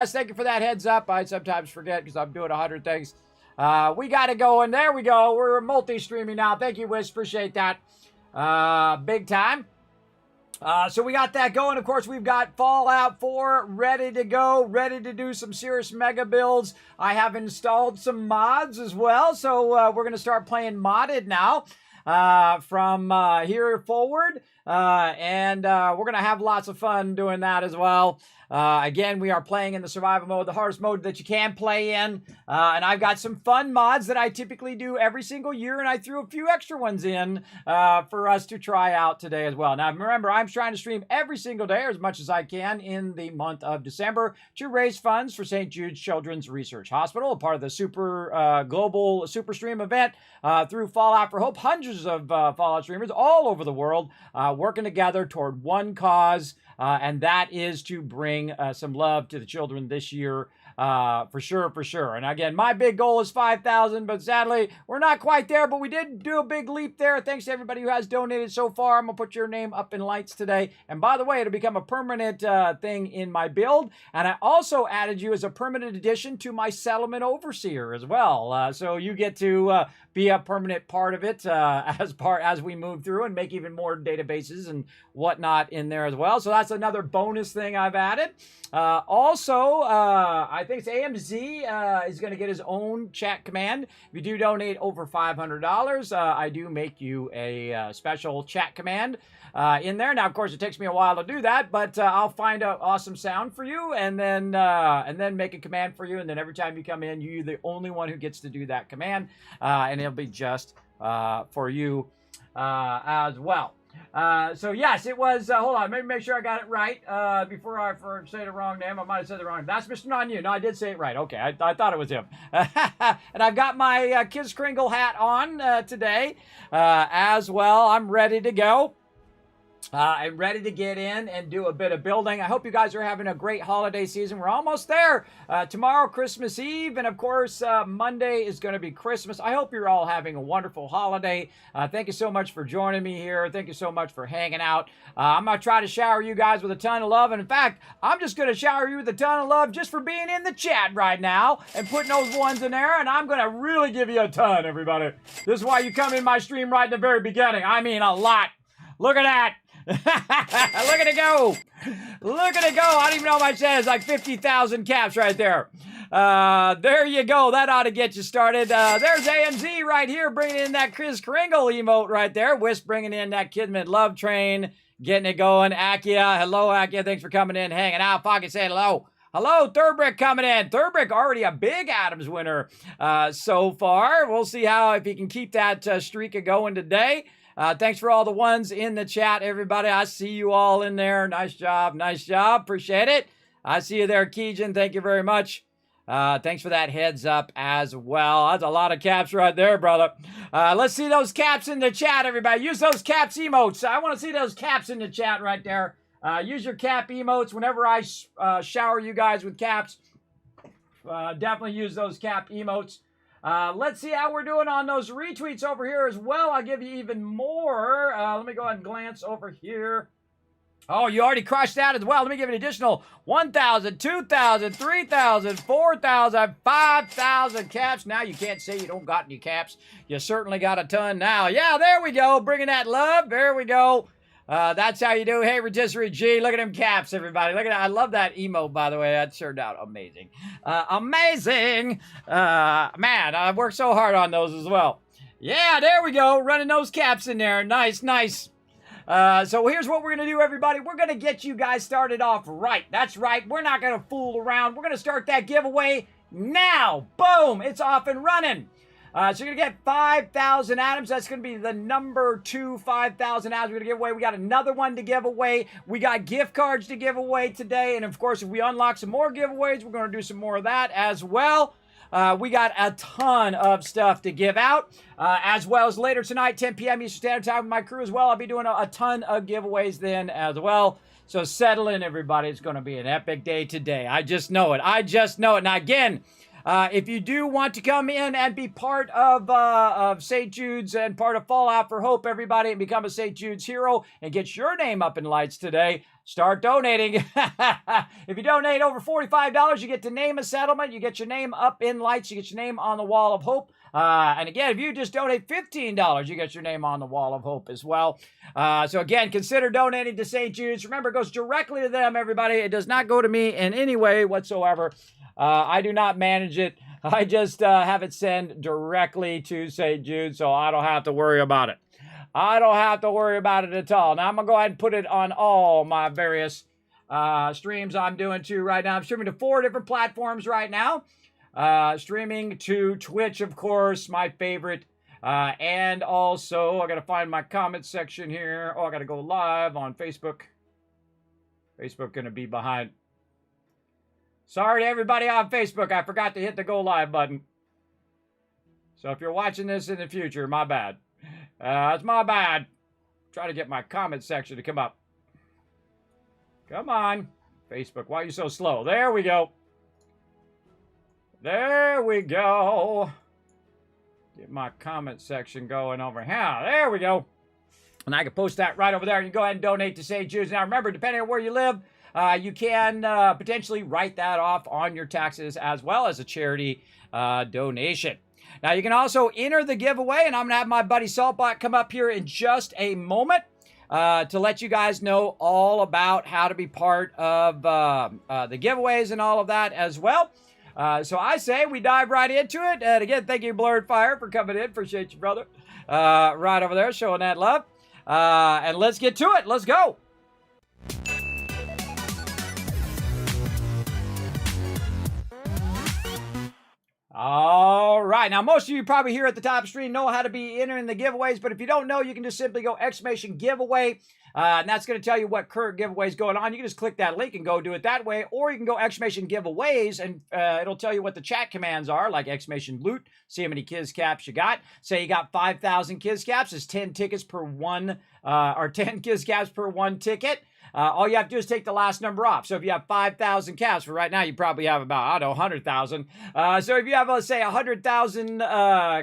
Thank you for that heads up. I sometimes forget because I'm doing 100 things. We got it going. There we go. We're multi-streaming now. Thank you, Wish. Appreciate that. Big time. So we got that going. Of course, we've got Fallout 4 ready to go, ready to do some serious mega builds. I have installed some mods as well, so we're going to start playing modded now from here forward. And we're going to have lots of fun doing that as well. Again, we are playing in the survival mode, the hardest mode that you can play in. And I've got some fun mods that I typically do every single year, and I threw a few extra ones in for us to try out today as well. Now, remember, I'm trying to stream every single day, or as much as I can, in the month of December to raise funds for St. Jude's Children's Research Hospital, a part of the super global super stream event through Fallout for Hope. Hundreds of Fallout streamers all over the world working together toward one cause, and that is to bring some love to the children this year, for sure. And again, my big goal is 5,000, but sadly, we're not quite there, but we did do a big leap there. Thanks to everybody who has donated so far. I'm going to put your name up in lights today. And by the way, it'll become a permanent thing in my build. And I also added you as a permanent addition to my settlement overseer as well. So you get to be a permanent part of it as we move through and make even more databases and whatnot in there as well. So that's another bonus thing I've added. Also, I think it's AMZ is going to get his own chat command. If you do donate over $500, I do make you a special chat command in there. Now, of course, it takes me a while to do that, but I'll find an awesome sound for you and then make a command for you. And then every time you come in, you're the only one who gets to do that command, and it'll be just for you as well. So yes, it was, hold on, maybe make sure I got it right, before I say the wrong name. I might have said the wrong name. That's Mr. Non-You. No, I did say it right. Okay, I thought it was him. And I've got my Kids Kringle hat on today as well. I'm ready to go. I'm ready to get in and do a bit of building. I hope you guys are having a great holiday season. We're almost there. Tomorrow, Christmas Eve, and of course, Monday is going to be Christmas. I hope you're all having a wonderful holiday. Thank you so much for joining me here. Thank you so much for hanging out. I'm going to try to shower you guys with a ton of love. And in fact, I'm just going to shower you with a ton of love just for being in the chat right now and putting those ones in there. And I'm going to really give you a ton, everybody. This is why you come in my stream right in the very beginning. I mean, a lot. Look at that. Look at it go. Look at it go. I don't even know how much that is. Like 50,000 caps right there. There you go. That ought to get you started. There's AMZ right here bringing in that Chris Kringle emote right there. Wisp bringing in that Kismet love train. Getting it going. Akia. Hello, Akia. Thanks for coming in, hanging out. Pocket saying hello. Hello, Thurbrick coming in. Thurbrick already a big Adams winner so far. We'll see if he can keep that streak going today. Thanks for all the ones in the chat, everybody. I see you all in there. Nice job. Nice job. Appreciate it. I see you there, Keegan. Thank you very much. Thanks for that heads up as well. That's a lot of caps right there, brother. Let's see those caps in the chat, everybody. Use those caps emotes. I want to see those caps in the chat right there. Use your cap emotes whenever I shower you guys with caps. Definitely use those cap emotes. Let's see how we're doing on those retweets over here as well. I'll give you even more. Let me go ahead and glance over here. Oh, you already crushed that as well. Let me give you an additional 1,000, 2,000, 3,000, 4,000, 5,000 caps. Now you can't say you don't got any caps. You certainly got a ton now. Yeah, there we go. Bringing that love. There we go. That's how you do. Hey, Rotisserie G, look at them caps, everybody. Look at that. I love that emote, by the way. That turned out amazing. Amazing. Man, I worked so hard on those as well. Yeah, there we go. Running those caps in there. Nice, nice. So here's what we're going to do, everybody. We're going to get you guys started off right. That's right. We're not going to fool around. We're going to start that giveaway now. Boom. It's off and running. So you're going to get 5,000 atoms. That's going to be the number 2 5,000 atoms we're going to give away. We got another one to give away. We got gift cards to give away today. And, of course, if we unlock some more giveaways, we're going to do some more of that as well. We got a ton of stuff to give out, as well as later tonight, 10 p.m. Eastern Standard Time with my crew as well. I'll be doing a ton of giveaways then as well. So settle in, everybody. It's going to be an epic day today. I just know it. I just know it. Now, again, If you do want to come in and be part of St. Jude's and part of Fallout for Hope, everybody, and become a St. Jude's hero and get your name up in lights today, start donating. If you donate over $45, you get to name a settlement. You get your name up in lights. You get your name on the Wall of Hope. And again, if you just donate $15, you get your name on the Wall of Hope as well. So again, consider donating to St. Jude's. Remember, it goes directly to them, everybody. It does not go to me in any way whatsoever. I do not manage it. I just have it sent directly to St. Jude, so I don't have to worry about it. I don't have to worry about it at all. Now, I'm going to go ahead and put it on all my various streams I'm doing too right now. I'm streaming to 4 different platforms right now. Streaming to Twitch, of course, my favorite. And also, I got to find my comment section here. Oh, I got to go live on Facebook. Facebook going to be behind. Sorry to everybody on Facebook. I forgot to hit the go live button. So if you're watching this in the future, my bad. It's my bad. Try to get my comment section to come up. Come on. Facebook, why are you so slow? There we go. There we go. Get my comment section going over here. There we go. And I can post that right over there. You go ahead and donate to St. Jude's. Now remember, depending on where you live, you can potentially write that off on your taxes as well as a charity donation. Now, you can also enter the giveaway, and I'm going to have my buddy Saltbot come up here in just a moment to let you guys know all about how to be part of the giveaways and all of that as well. So I say we dive right into it. And again, thank you, Blurred Fire, for coming in. Appreciate you, brother. Right over there, showing that love. And let's get to it. Let's go. All right. Now, most of you probably here at the top of the screen know how to be entering the giveaways, but if you don't know, you can just simply go !giveaway, and that's going to tell you what current giveaway is going on. You can just click that link and go do it that way, or you can go !giveaways, and it'll tell you what the chat commands are, like !loot, see how many Kiz Caps you got. Say you got 5,000 Kiz Caps, it's 10 tickets per one, or 10 Kiz Caps per one ticket. All you have to do is take the last number off. So if you have 5,000 caps, for right now you probably have about, I don't know, 100,000. So if you have, let's say, 100,000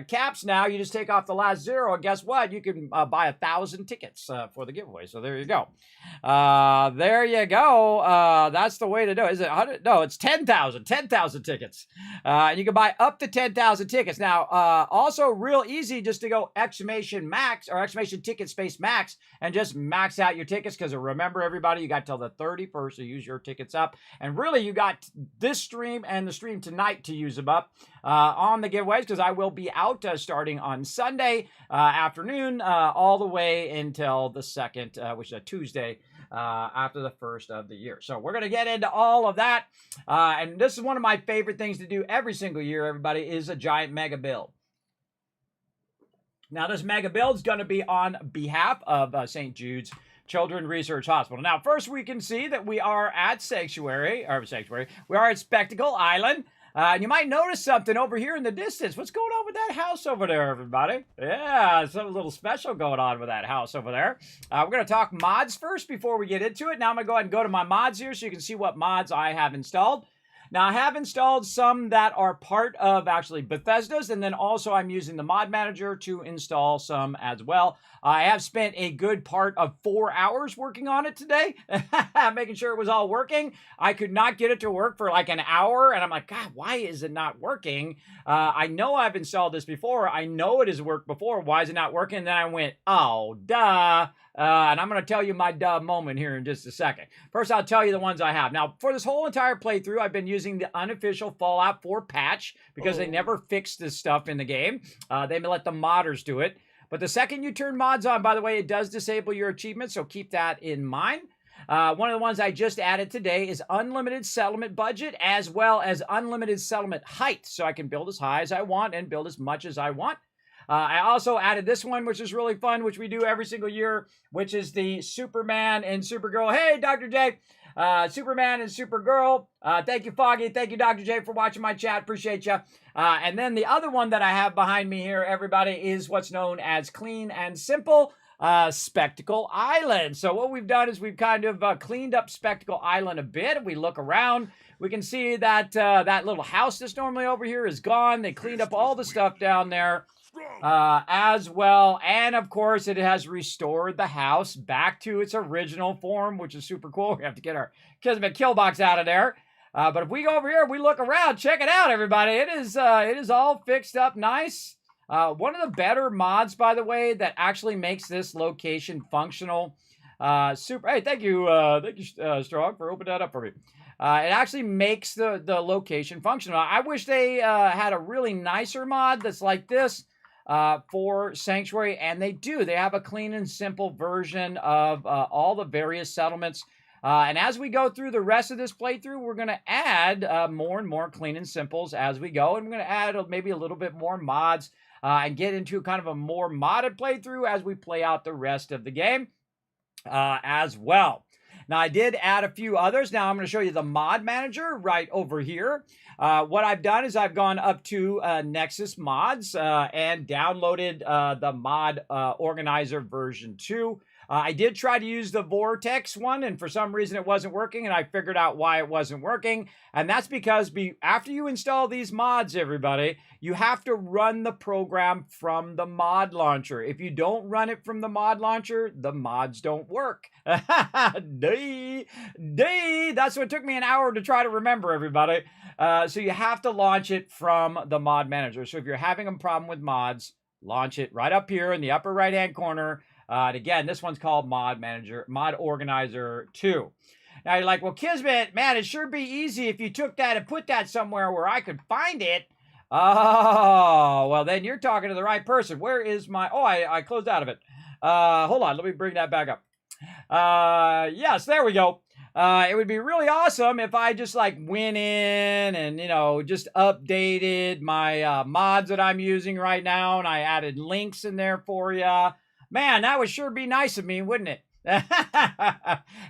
caps now, you just take off the last zero, and guess what? You can buy 1,000 tickets for the giveaway. So there you go. There you go. That's the way to do it. Is it 100? No, it's 10,000. 10,000 tickets. You can buy up to 10,000 tickets. Now, also real easy just to go !max or !ticket space max and just max out your tickets, because remember, everybody, you got till the 31st to use your tickets up. And really, you got this stream and the stream tonight to use them up on the giveaways, because I will be out starting on Sunday afternoon all the way until the 2nd, which is a Tuesday after the 1st of the year. So we're going to get into all of that. And this is one of my favorite things to do every single year, everybody, is a giant mega build. Now, this mega build is going to be on behalf of St. Jude's Children's Research Hospital. Now, first we can see that we are at Sanctuary. We are at Spectacle Island. And you might notice something over here in the distance. What's going on with that house over there, everybody? Yeah, something a little special going on with that house over there. We're going to talk mods first before we get into it. Now I'm going to go ahead and go to my mods here so you can see what mods I have installed. Now, I have installed some that are part of actually Bethesda's, and then also I'm using the mod manager to install some as well. I have spent a good part of 4 hours working on it today, making sure it was all working. I could not get it to work for like an hour, and I'm like, God, why is it not working? I know I've installed this before. I know it has worked before. Why is it not working? And then I went, oh, duh. And I'm going to tell you my duh moment here in just a second. First, I'll tell you the ones I have. Now, for this whole entire playthrough, I've been using the unofficial Fallout 4 patch because they never fixed this stuff in the game. They let the modders do it. But the second you turn mods on, by the way, it does disable your achievements, so keep that in mind. One of the ones I just added today is unlimited settlement budget as well as unlimited settlement height, so I can build as high as I want and build as much as I want. I also added this one, which is really fun, which we do every single year, which is the Superman and Supergirl. Hey, Dr. J. Superman and Supergirl. Thank you, Foggy. Thank you, Dr. J, for watching my chat. Appreciate you. And then the other one that I have behind me here, everybody, is what's known as Clean and Simple. Spectacle Island. So what we've done is we've kind of cleaned up Spectacle Island a bit. We look around, we can see that that little house that's normally over here is gone. They cleaned up all the stuff down there as well. And of course, it has restored the house back to its original form, which is super cool. We have to get our Kismet kill box out of there. But if we go over here, we look around, check it out, everybody. It is all fixed up nice. One of the better mods, by the way, that actually makes this location functional. Super. Hey, thank you, Strong, for opening that up for me. It actually makes the location functional. I wish they had a really nicer mod that's like this for Sanctuary, and they do. They have a clean and simple version of all the various settlements. And as we go through the rest of this playthrough, we're going to add more and more clean and simples as we go. And we're going to add maybe a little bit more mods and get into kind of a more modded playthrough as we play out the rest of the game as well. Now, I did add a few others. Now, I'm going to show you the mod manager right over here. What I've done is I've gone up to Nexus Mods and downloaded the mod organizer version 2. I did try to use the Vortex one, and for some reason it wasn't working, and I figured out why it wasn't working. And that's because after you install these mods, everybody, you have to run the program from the mod launcher. If you don't run it from the mod launcher, the mods don't work. That's what took me an hour to try to remember, everybody. So you have to launch it from the mod manager. So if you're having a problem with mods, launch it right up here in the upper right-hand corner. And again, this one's called Mod Organizer 2. Now you're like, well, Kismet, man, it sure be easy if you took that and put that somewhere where I could find it. Oh, well, then you're talking to the right person. Where is my... Oh, I closed out of it. Hold on, let me bring that back up. Yes, there we go. It would be really awesome if I just like went in and, you know, just updated my mods that I'm using right now, and I added links in there for you. Man, that would sure be nice of me, wouldn't it?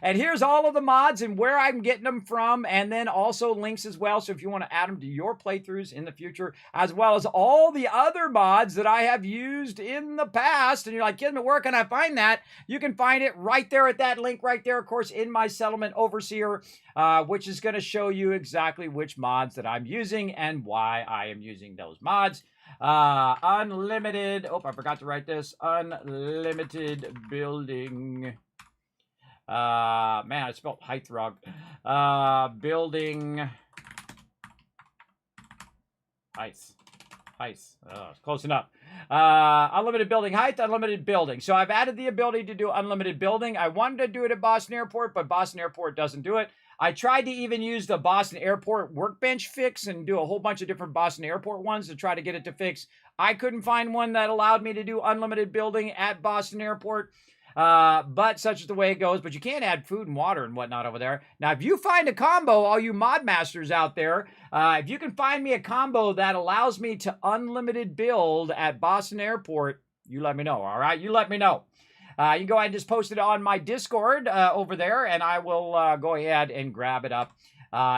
And here's all of the mods and where I'm getting them from, and then also links as well. So if you want to add them to your playthroughs in the future, as well as all the other mods that I have used in the past, and you're like, Kismet, where can I find that? You can find it right there at that link right there, of course, in my Settlement Overseer, which is going to show you exactly which mods that I'm using and why I am using those mods. Unlimited, oh, I forgot to write this, unlimited building, man, I spelled height wrong, building, height, close enough, unlimited building height, unlimited building. So I've added the ability to do unlimited building. I wanted to do it at Boston Airport, but Boston Airport doesn't do it. I tried to even use the Boston Airport workbench fix and do a whole bunch of different Boston Airport ones to try to get it to fix. I couldn't find one that allowed me to do unlimited building at Boston Airport, but such is the way it goes. But you can add food and water and whatnot over there. Now, if you find a combo, all you mod masters out there, if you can find me a combo that allows me to unlimited build at Boston Airport, you let me know, all right? You let me know. You can go ahead and just post it on my Discord over there, and I will go ahead and grab it up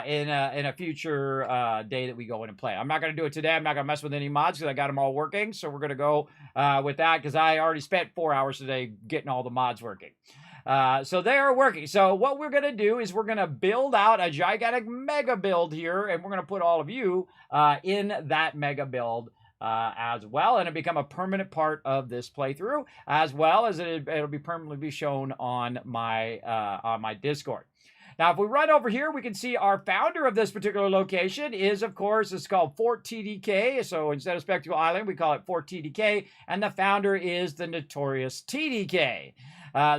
in a future day that we go in and play. I'm not going to do it today. I'm not going to mess with any mods because I got them all working. So we're going to go with that because I already spent 4 hours today getting all the mods working. So they are working. So what we're going to do is we're going to build out a gigantic mega build here, and we're going to put all of you in that mega build as well, and it'll become a permanent part of this playthrough, as well as it'll be permanently shown on my Discord. Now, if we run over here, we can see our founder of this particular location is, of course, it's called Fort TDK. So instead of Spectacle Island, we call it Fort TDK, and the founder is the notorious TDK.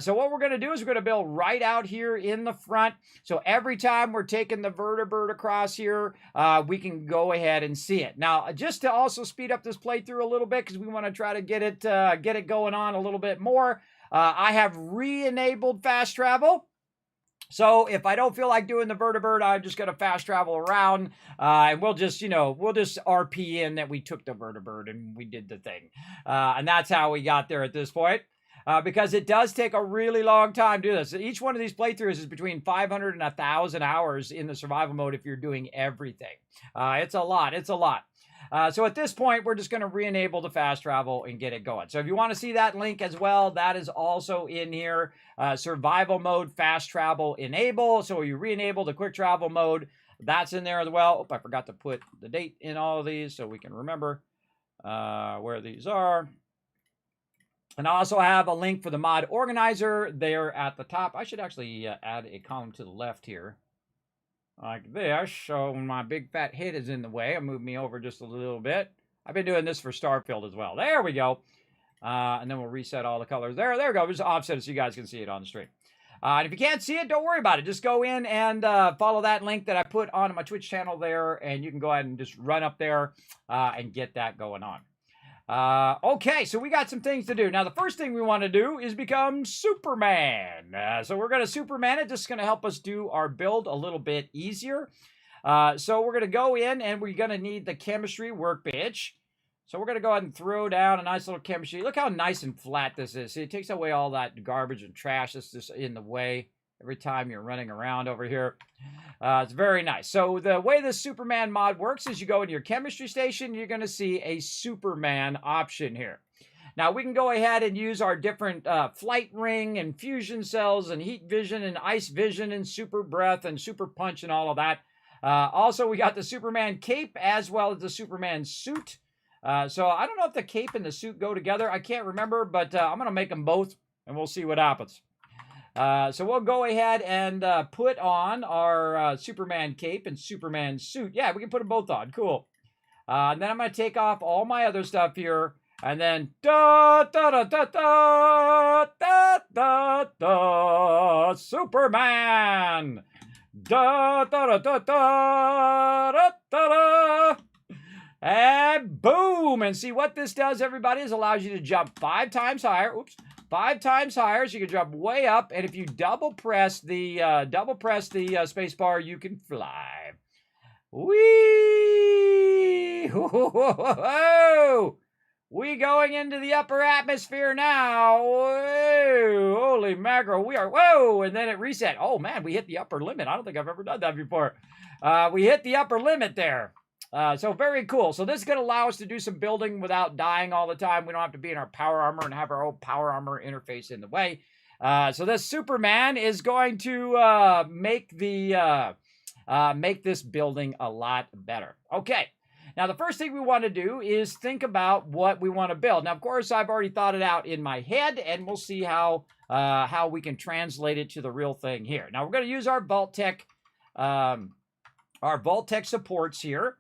So what we're going to do is we're going to build right out here in the front. So every time we're taking the vertibird across here, we can go ahead and see it. Now, just to also speed up this playthrough a little bit, because we want to try to get it going on a little bit more, I have re-enabled fast travel. So if I don't feel like doing the vertibird, I'm just going to fast travel around, and we'll just RP in that we took the vertibird and we did the thing. And that's how we got there at this point. Because it does take a really long time to do this. Each one of these playthroughs is between 500 and 1,000 hours in the survival mode if you're doing everything. It's a lot. It's a lot. So at this point, we're just going to re-enable the fast travel and get it going. So if you want to see that link as well, that is also in here. Survival mode, fast travel, enable. So you re-enable the quick travel mode. That's in there as well. Oh, I forgot to put the date in all of these so we can remember where these are. And I also have a link for the mod organizer there at the top. I should actually add a column to the left here. Like this, so my big fat head is in the way. I'll move me over just a little bit. I've been doing this for Starfield as well. There we go. And then we'll reset all the colors. There we go. Just offset it so you guys can see it on the stream. And if you can't see it, don't worry about it. Just go in and follow that link that I put on my Twitch channel there, and you can go ahead and just run up there and get that going on. Okay, so we got some things to do. Now, the first thing we want to do is become Superman. So we're going to Superman it. This is going to help us do our build a little bit easier. So we're going to go in, and we're going to need the chemistry workbench. So we're going to go ahead and throw down a nice little chemistry. Look how nice and flat this is. See, it takes away all that garbage and trash that's just in the way every time you're running around over here. It's very nice. So the way the Superman mod works is you go into your chemistry station, you're going to see a Superman option here. Now we can go ahead and use our different flight ring and fusion cells and heat vision and ice vision and super breath and super punch and all of that. Also, we got the Superman cape as well as the Superman suit. So I don't know if the cape and the suit go together. I can't remember, but I'm going to make them both and we'll see what happens. So we'll go ahead and put on our Superman cape and Superman suit. Yeah, we can put them both on. Cool. And then I'm going to take off all my other stuff here. And then da da da da da da da da Superman. Da da da da da da da. And boom. And see what this does, everybody, is allows you to jump 5 times higher. Oops. 5 times higher, so you can jump way up, and if you double press the space bar, you can fly. Whee! Whoa! We going into the upper atmosphere now. Whoa! Holy mackerel, we are, whoa! And then it reset. Oh man, we hit the upper limit. I don't think I've ever done that before. We hit the upper limit there. So very cool. So this is going to allow us to do some building without dying all the time. We don't have to be in our power armor and have our own power armor interface in the way. So this Superman is going to make this building a lot better. Okay. Now, the first thing we want to do is think about what we want to build. Now, of course, I've already thought it out in my head, and we'll see how we can translate it to the real thing here. Now, we're going to use our vault-tec supports here.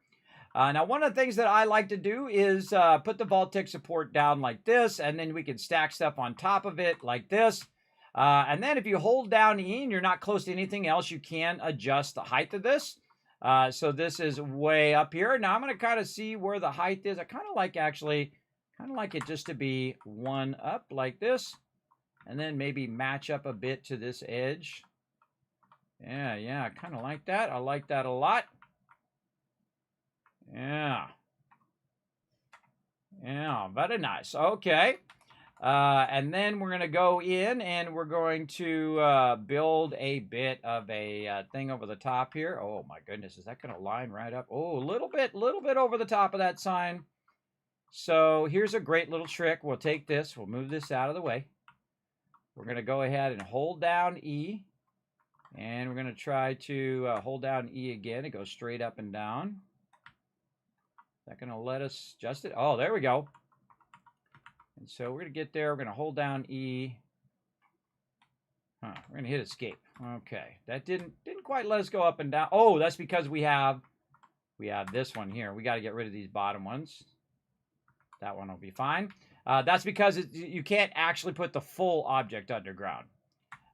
Now, one of the things that I like to do is put the vault-tec support down like this, and then we can stack stuff on top of it like this. And then if you hold down E and you're not close to anything else, you can adjust the height of this. So this is way up here. Now, I'm going to kind of see where the height is. I kind of like it just to be one up like this, and then maybe match up a bit to this edge. Yeah, I kind of like that. I like that a lot. Yeah, very nice. Okay. And then we're going to go in and we're going to build a bit of a thing over the top here. Oh my goodness, is that going to line right up? Oh, a little bit over the top of that sign. So here's a great little trick. We'll take this, we'll move this out of the way. We're going to go ahead and hold down E. And we're going to try to hold down E again. It goes straight up and down. Is that going to let us adjust it? Oh, there we go. And so we're going to get there. We're going to hold down E. We're going to hit escape. Okay. That didn't quite let us go up and down. Oh, that's because we have this one here. We got to get rid of these bottom ones. That one will be fine. That's because you can't actually put the full object underground.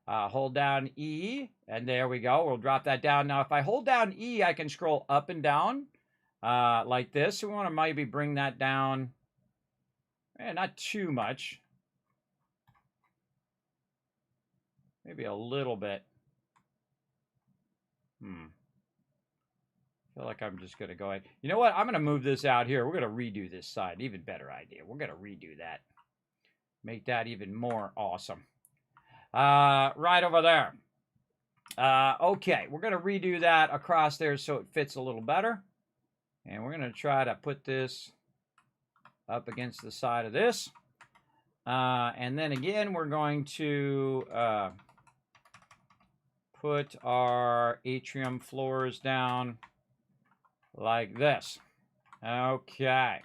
Hold down E, and there we go. We'll drop that down. Now, if I hold down E, I can scroll up and down like this. So we want to maybe bring that down. Not too much. Maybe a little bit. I feel like I'm just going to go ahead. You know what? I'm going to move this out here. We're going to redo this side. Even better idea. We're going to redo that. Make that even more awesome. Right over there. Okay, we're going to redo that across there so it fits a little better. And we're going to try to put this up against the side of this. And then again, we're going to put our atrium floors down like this. Okay.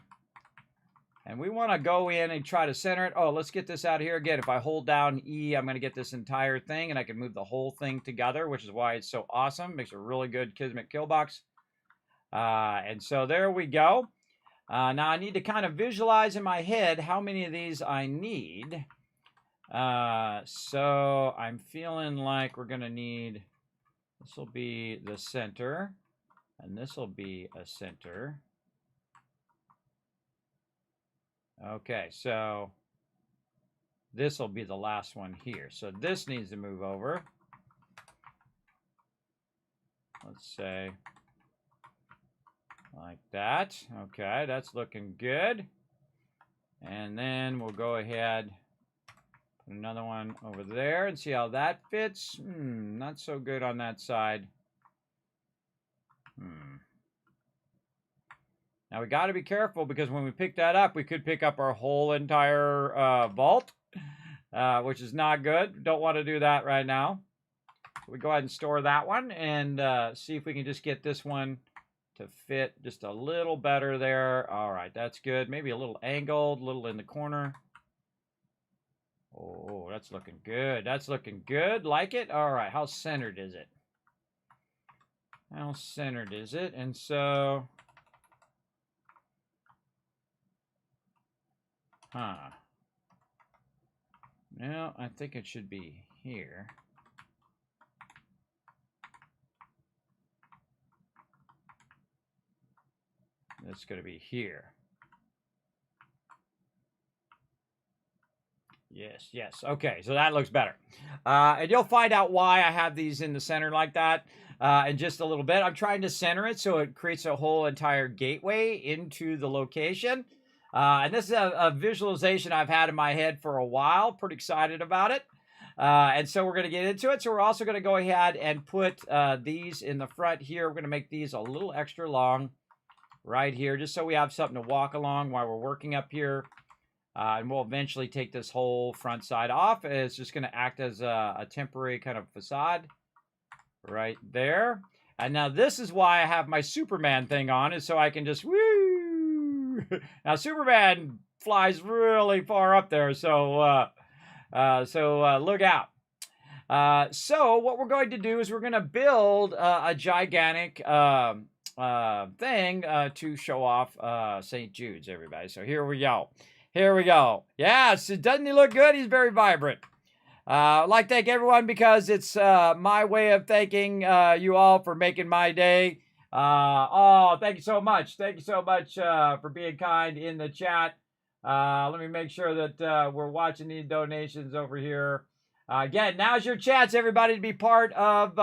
And we want to go in and try to center it. Oh, let's get this out of here. Again, if I hold down E, I'm going to get this entire thing, and I can move the whole thing together, which is why it's so awesome. Makes a really good Kismet kill box. And so there we go. Now I need to kind of visualize in my head how many of these I need. So I'm feeling like we're going to need, this will be the center, and this will be a center. Okay, so this will be the last one here. So this needs to move over. Let's say like that. Okay, that's looking good. And then we'll go ahead, put another one over there and see how that fits. Not so good on that side. Now we got to be careful because when we pick that up, we could pick up our whole entire vault, which is not good. Don't want to do that right now. We go ahead and store that one and see if we can just get this one to fit just a little better there. All right, that's good. Maybe a little angled, a little in the corner. Oh, that's looking good. That's looking good. Like it? All right, how centered is it? How centered is it? And so... No, I think it should be here. It's going to be here. Yes, yes. Okay, so that looks better. And you'll find out why I have these in the center like that in just a little bit. I'm trying to center it so it creates a whole entire gateway into the location. And this is a visualization I've had in my head for a while. Pretty excited about it. And so we're going to get into it. So we're also going to go ahead and put these in the front here. We're going to make these a little extra long right here, just so we have something to walk along while we're working up here. And we'll eventually take this whole front side off. It's just going to act as a temporary kind of facade right there. And now this is why I have my Superman thing on, is so I can just woo. Now Superman flies really far up there, so look out. So what we're going to do is we're going to build a gigantic thing to show off St. Jude's, everybody. So here we go. Here we go. Yes, doesn't he look good? He's very vibrant. I'd like to thank everyone because it's my way of thanking you all for making my day. Oh, thank you so much. Thank you so much for being kind in the chat. Let me make sure that we're watching these donations over here. Again, now's your chance, everybody, to be part of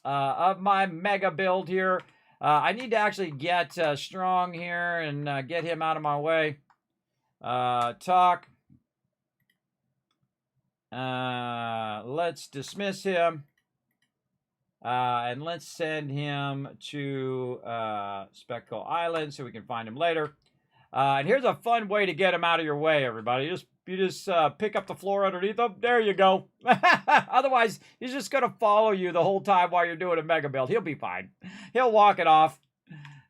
my mega build here. I need to actually get Strong here and get him out of my way. Talk. Let's dismiss him. And let's send him to Spectacle Island so we can find him later. And here's a fun way to get him out of your way, everybody. You just pick up the floor underneath him. There you go. Otherwise, he's just going to follow you the whole time while you're doing a mega build. He'll be fine. He'll walk it off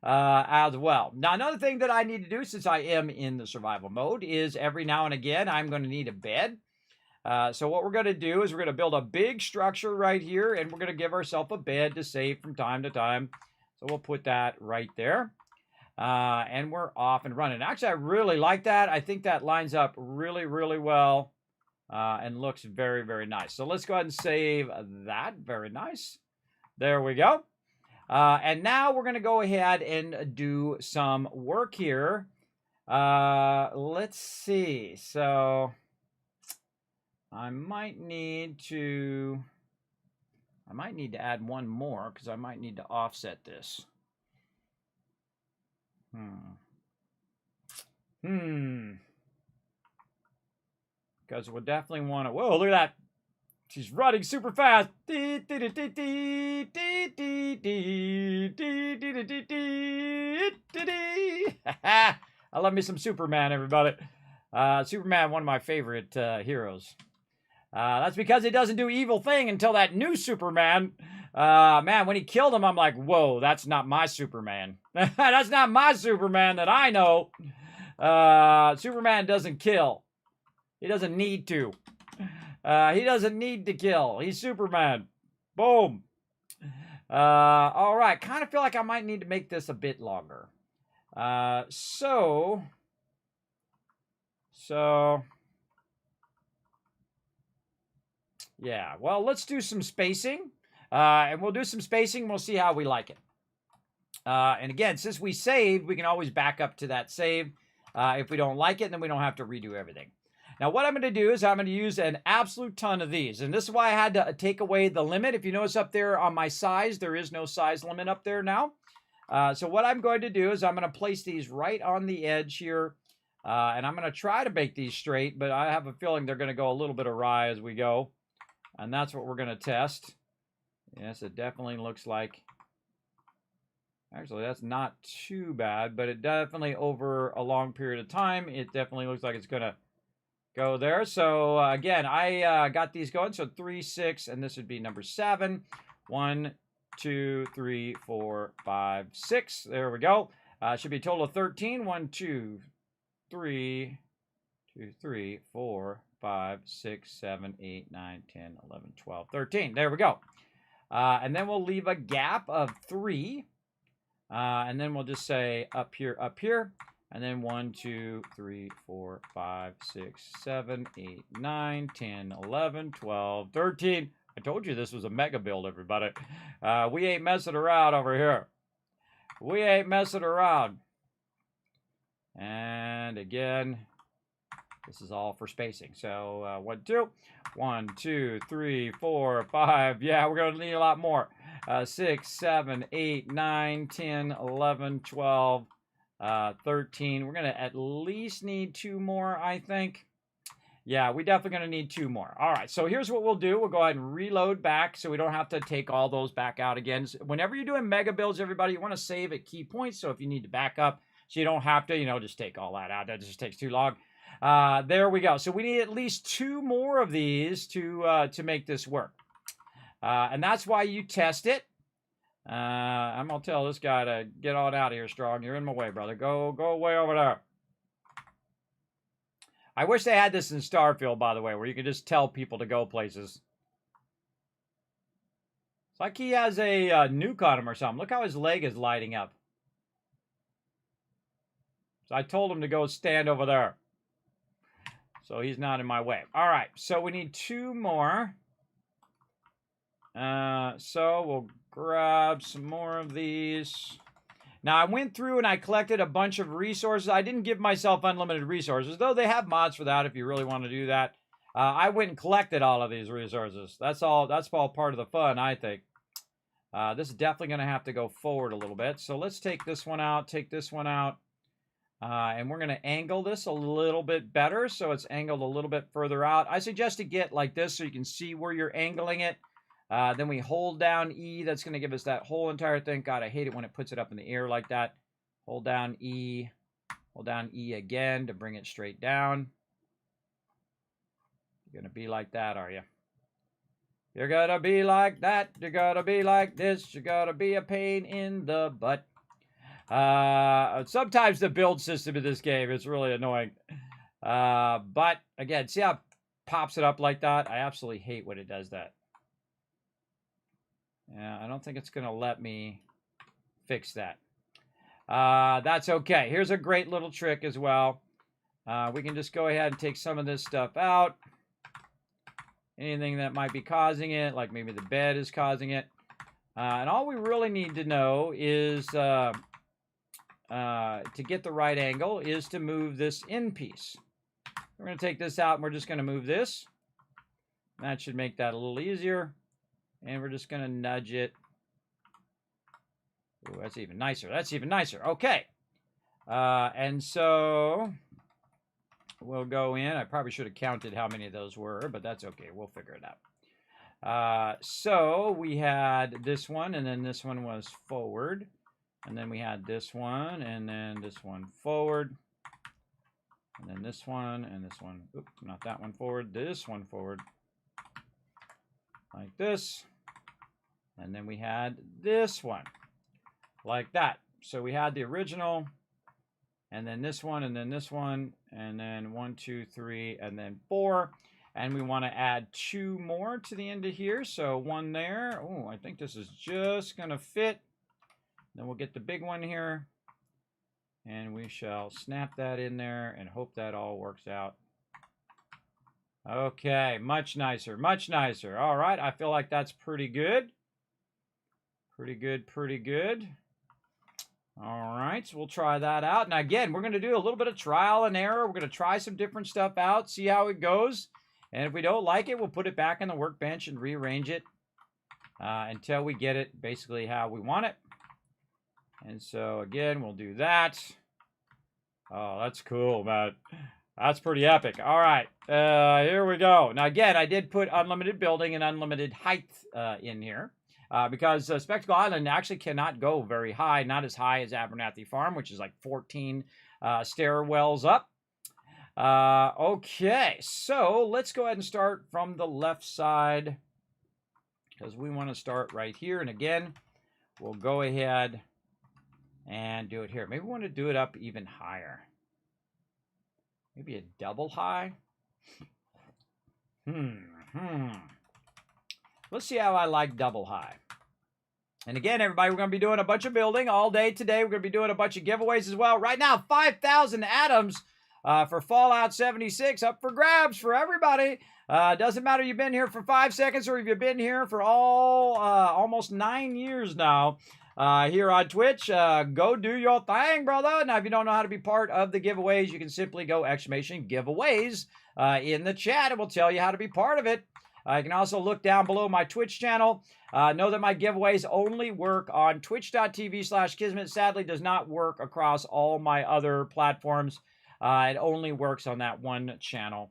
as well. Now, another thing that I need to do, since I am in the survival mode, is every now and again, I'm going to need a bed. So what we're going to do is we're going to build a big structure right here, and we're going to give ourselves a bed to save from time to time. So we'll put that right there. And we're off and running. Actually, I really like that. I think that lines up really, really well and looks very, very nice. So let's go ahead and save that. Very nice. There we go. And now we're going to go ahead and do some work here. Let's see. So I might need to add one more because I might need to offset this. Because we'll definitely want to... Whoa, look at that. She's running super fast. I love me some Superman, everybody. Superman, one of my favorite heroes. That's because he doesn't do evil thing until that new Superman. Man, when he killed him, I'm like, whoa, that's not my Superman. That's not my Superman that I know. Superman doesn't kill. He doesn't need to. He doesn't need to kill. He's Superman. Boom. All right. Kind of feel like I might need to make this a bit longer. So, yeah. Well, let's do some spacing. And we'll do some spacing. We'll see how we like it. And again, since we saved, we can always back up to that save. If we don't like it, then we don't have to redo everything. Now, what I'm going to do is I'm going to use an absolute ton of these. And this is why I had to take away the limit. If you notice up there on my size, there is no size limit up there now. So what I'm going to do is I'm going to place these right on the edge here. And I'm going to try to make these straight, but I have a feeling they're going to go a little bit awry as we go. And that's what we're going to test. Yes, it definitely looks like... Actually, that's not too bad, but it definitely, over a long period of time, it definitely looks like it's going to go there. So, again, I got these going. So, 3, 6, and this would be number 7. 1, 2, 3, 4, 5, 6. There we go. Should be a total of 13. 1, 2, 3, 4, 5, 6, 7, 8, 9, 10, 11, 12, 13. There we go. And then we'll leave a gap of 3. And then we'll just say up here, and then 1, 2, 3, 4, 5, 6, 7, 8, 9, 10, 11, 12, 13. I told you this was a mega build, everybody. We ain't messing around over here. We ain't messing around. And again, this is all for spacing. So 1, 2, 1, 2, 3, 4, 5. Yeah, we're going to need a lot more. 6, 7, 8, 9, 10, 11, 12, 13. We're going to at least need 2 more, I think. Yeah, we definitely going to need 2 more. All right, so here's what we'll do. We'll go ahead and reload back so we don't have to take all those back out again. Whenever you're doing mega builds, everybody, you want to save at key points. So if you need to back up, so you don't have to, just take all that out. That just takes too long. There we go. So we need at least 2 more of these to make this work. And that's why you test it. I'm going to tell this guy to get on out of here, Strong. You're in my way, brother. Go way over there. I wish they had this in Starfield, by the way, where you could just tell people to go places. It's like he has a nuke on him or something. Look how his leg is lighting up. So I told him to go stand over there. So he's not in my way. All right, so we need 2 more. So we'll grab some more of these. Now, I went through and I collected a bunch of resources. I didn't give myself unlimited resources, though they have mods for that if you really want to do that. I went and collected all of these resources. That's all part of the fun, I think. This is definitely going to have to go forward a little bit. So let's take this one out, take this one out. And we're going to angle this a little bit better, so it's angled a little bit further out. I suggest to get like this so you can see where you're angling it. Then we hold down E. That's going to give us that whole entire thing. God, I hate it when it puts it up in the air like that. Hold down E. Hold down E again to bring it straight down. You're going to be like that, are you? You're going to be like that. You're going to be like this. You're going to be a pain in the butt. Sometimes the build system in this game is really annoying. But again, see how it pops it up like that? I absolutely hate when it does that. Yeah, I don't think it's going to let me fix that. That's okay. Here's a great little trick as well. We can just go ahead and take some of this stuff out. Anything that might be causing it, like maybe the bed is causing it. And all we really need to know is, to get the right angle, is to move this in piece. We're going to take this out and we're just going to move this. That should make that a little easier. And we're just going to nudge it. Ooh, that's even nicer. That's even nicer. Okay. And so we'll go in. I probably should have counted how many of those were, but that's okay. We'll figure it out. So we had this one, and then this one was forward. And then we had this one, and then this one forward. And then this one, and this one. Oops, not that one forward. This one forward. Like this. And then we had this one. Like that. So we had the original, and then this one, and then this one, and then 1, 2, 3, and then 4. And we want to add 2 more to the end of here. So 1 there. Oh, I think this is just going to fit. Then we'll get the big one here. And we shall snap that in there and hope that all works out. Okay, much nicer, much nicer. All right, I feel like that's pretty good. Pretty good, pretty good. All right, so we'll try that out. Now, again, we're going to do a little bit of trial and error. We're going to try some different stuff out, see how it goes. And if we don't like it, we'll put it back on the workbench and rearrange it until we get it basically how we want it. And so, again, we'll do that. Oh, that's cool, man. That's pretty epic. All right, here we go. Now, again, I did put unlimited building and unlimited height in here. Because Spectacle Island actually cannot go very high, not as high as Abernathy Farm, which is like 14 stairwells up. Okay, so let's go ahead and start from the left side because we want to start right here. And again, we'll go ahead and do it here. Maybe we want to do it up even higher. Maybe a double high. Let's see how I like double high. And again, everybody, we're going to be doing a bunch of building all day today. We're going to be doing a bunch of giveaways as well. Right now, 5,000 atoms for Fallout 76 up for grabs for everybody. Doesn't matter if you've been here for 5 seconds or if you've been here for almost 9 years now here on Twitch. Go do your thing, brother. Now, if you don't know how to be part of the giveaways, you can simply go !giveaways in the chat. It will tell you how to be part of it. You can also look down below my Twitch channel. Know that my giveaways only work on twitch.tv/Kismet. Sadly, does not work across all my other platforms. It only works on that one channel.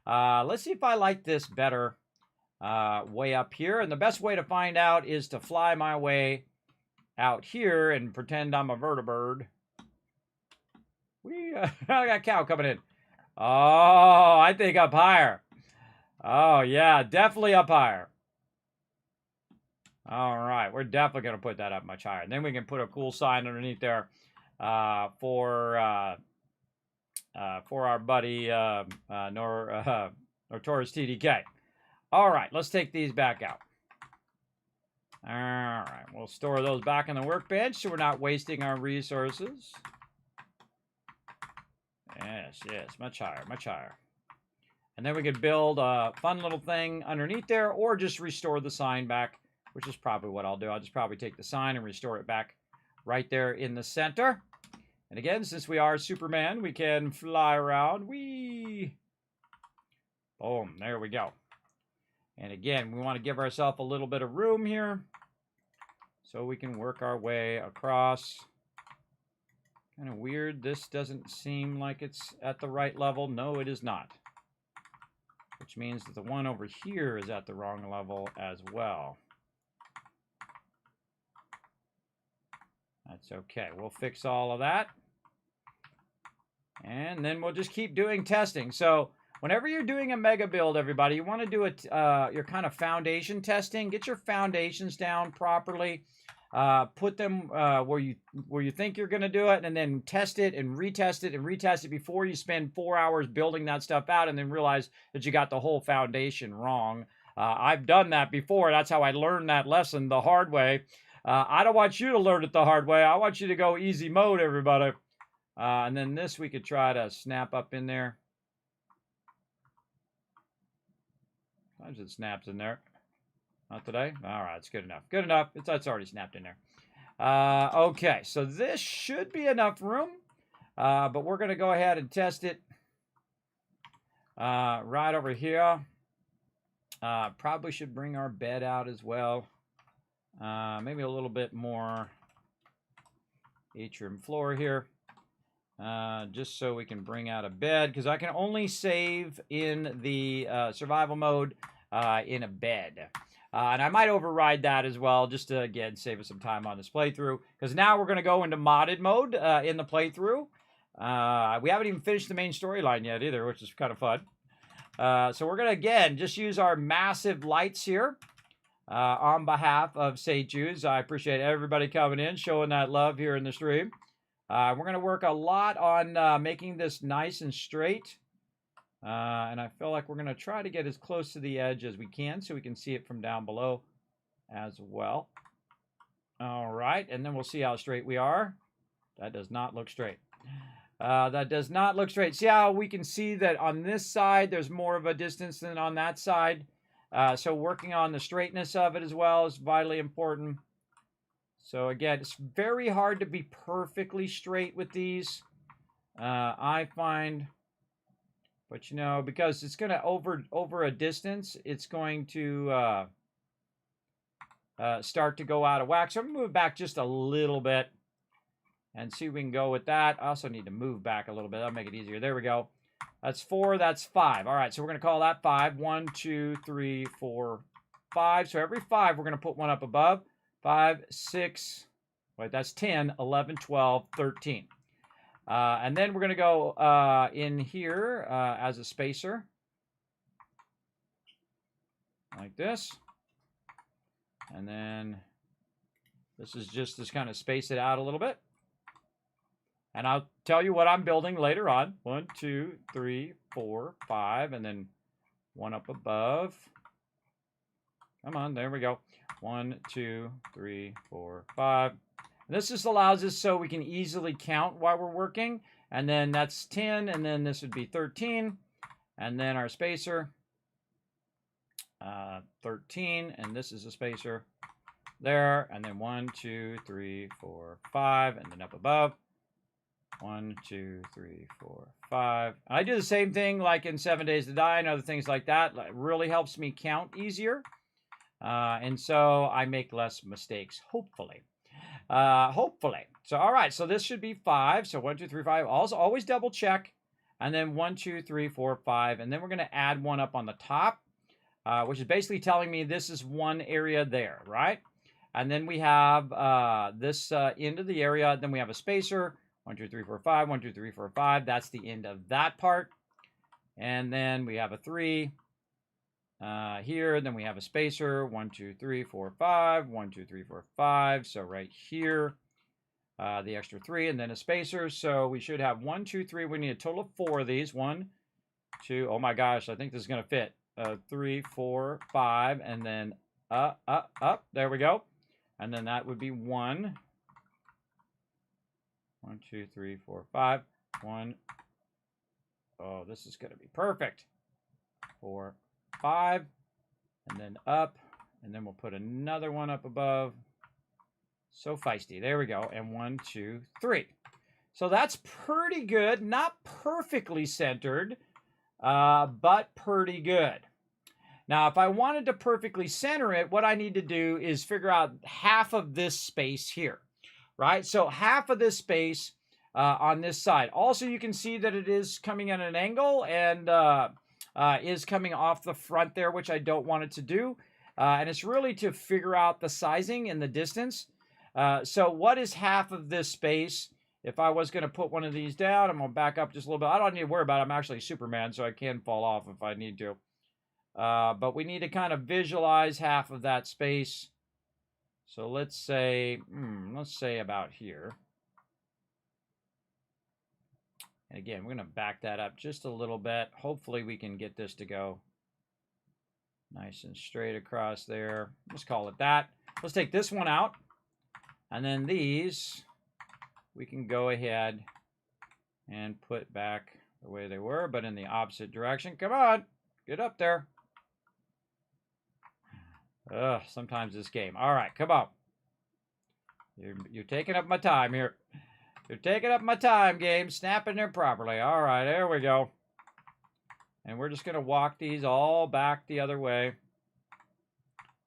Let's see if I like this better way up here. And the best way to find out is to fly my way out here and pretend I'm a vertibird. I got a cow coming in. Oh, I think up higher. Oh, yeah, definitely up higher. All right, we're definitely going to put that up much higher. And then we can put a cool sign underneath there for our buddy Nortaurus TDK. All right, let's take these back out. All right, we'll store those back in the workbench so we're not wasting our resources. Yes, yes, much higher, much higher. And then we could build a fun little thing underneath there or just restore the sign back, which is probably what I'll do. I'll just probably take the sign and restore it back right there in the center. And again, since we are Superman, we can fly around. Whee! Boom, there we go. And again, we want to give ourselves a little bit of room here so we can work our way across. Kind of weird. This doesn't seem like it's at the right level. No, it is not. Which means that the one over here is at the wrong level as well. That's okay. We'll fix all of that. And then we'll just keep doing testing. So whenever you're doing a mega build, everybody, you want to do it your kind of foundation testing. Get your foundations down properly. Put them where you think you're going to do it, and then test it and retest it and retest it before you spend 4 hours building that stuff out and then realize that you got the whole foundation wrong. I've done that before. That's how I learned that lesson the hard way. I don't want you to learn it the hard way. I want you to go easy mode, everybody. And then this we could try to snap up in there. Sometimes it snaps in there. Not today? All right, it's good enough. Good enough. It's already snapped in there. Okay, so this should be enough room. But we're going to go ahead and test it right over here. Probably should bring our bed out as well. Maybe a little bit more atrium floor here. Just so we can bring out a bed. Because I can only save in the survival mode in a bed. And I might override that as well, just to, again, save us some time on this playthrough. Because now we're going to go into modded mode in the playthrough. We haven't even finished the main storyline yet either, which is kind of fun. So we're going to, again, just use our massive lights here on behalf of St. Jude's. I appreciate everybody coming in, showing that love here in the stream. We're going to work a lot on making this nice and straight. And I feel like we're going to try to get as close to the edge as we can so we can see it from down below as well. All right, and then we'll see how straight we are. That does not look straight. That does not look straight. See how we can see that on this side there's more of a distance than on that side? So working on the straightness of it as well is vitally important. So again, it's very hard to be perfectly straight with these, I find. But, you know, because it's going to, over a distance, it's going to start to go out of whack. So I'm going to move back just a little bit and see if we can go with that. I also need to move back a little bit. That'll make it easier. There we go. That's 4. That's 5. All right, so we're going to call that 5. 1, 2, 3, 4, 5. So every 5, we're going to put one up above. 5, 6, wait, that's 10, 11, 12, 13. And then we're going to go in here as a spacer, like this. And then this is just to kind of space it out a little bit. And I'll tell you what I'm building later on. 1, 2, 3, 4, 5, and then one up above. Come on, there we go. 1, 2, 3, 4, 5. And this just allows us so we can easily count while we're working. And then that's 10, and then this would be 13. And then our spacer, 13, and this is a spacer there. And then 1, 2, 3, 4, 5, and then up above. 1, 2, 3, 4, 5. I do the same thing like in 7 Days to Die and other things like that. It really helps me count easier. And so I make less mistakes, hopefully. Hopefully. So, all right. So this should be 5. So 1, 2, 3, 5. Always double check. And then 1, 2, 3, 4, 5. And then we're going to add one up on the top, which is basically telling me this is one area there, right? And then we have this end of the area. Then we have a spacer. 1, 2, 3, 4, 5. 1, 2, 3, 4, 5. That's the end of that part. And then we have a 3 here. Then we have a spacer. 1, 2, 3, 4, 5. 1, 2, 3, 4, 5. So right here, the extra 3, and then a spacer. So we should have 1, 2, 3. We need a total of 4 of these. 1, 2. Oh my gosh, I think this is going to fit. 3, 4, 5, and then up. There we go. And then that would be 1. 1, 2, 3, 4, 5. 1. Oh, this is going to be perfect. 4, 5, and then up, and then we'll put another one up above. So feisty. There we go. And 1, 2, 3. So that's pretty good. Not perfectly centered, but pretty good. Now, if I wanted to perfectly center it, what I need to do is figure out half of this space here, right? So half of this space on this side. Also, you can see that it is coming at an angle and is coming off the front there, which I don't want it to do. And it's really to figure out the sizing and the distance. So what is half of this space? If I was going to put one of these down, I'm going to back up just a little bit. I don't need to worry about it. I'm actually Superman, so I can fall off if I need to. But we need to kind of visualize half of that space. So let's say about here. And again, we're going to back that up just a little bit. Hopefully we can get this to go nice and straight across there. Let's call it that. Let's take this one out. And then these, we can go ahead and put back the way they were, but in the opposite direction. Come on, get up there. Ugh, sometimes this game. All right, come on. You're taking up my time here. You're taking up my time, game. Snapping there properly. All right, there we go. And we're just going to walk these all back the other way.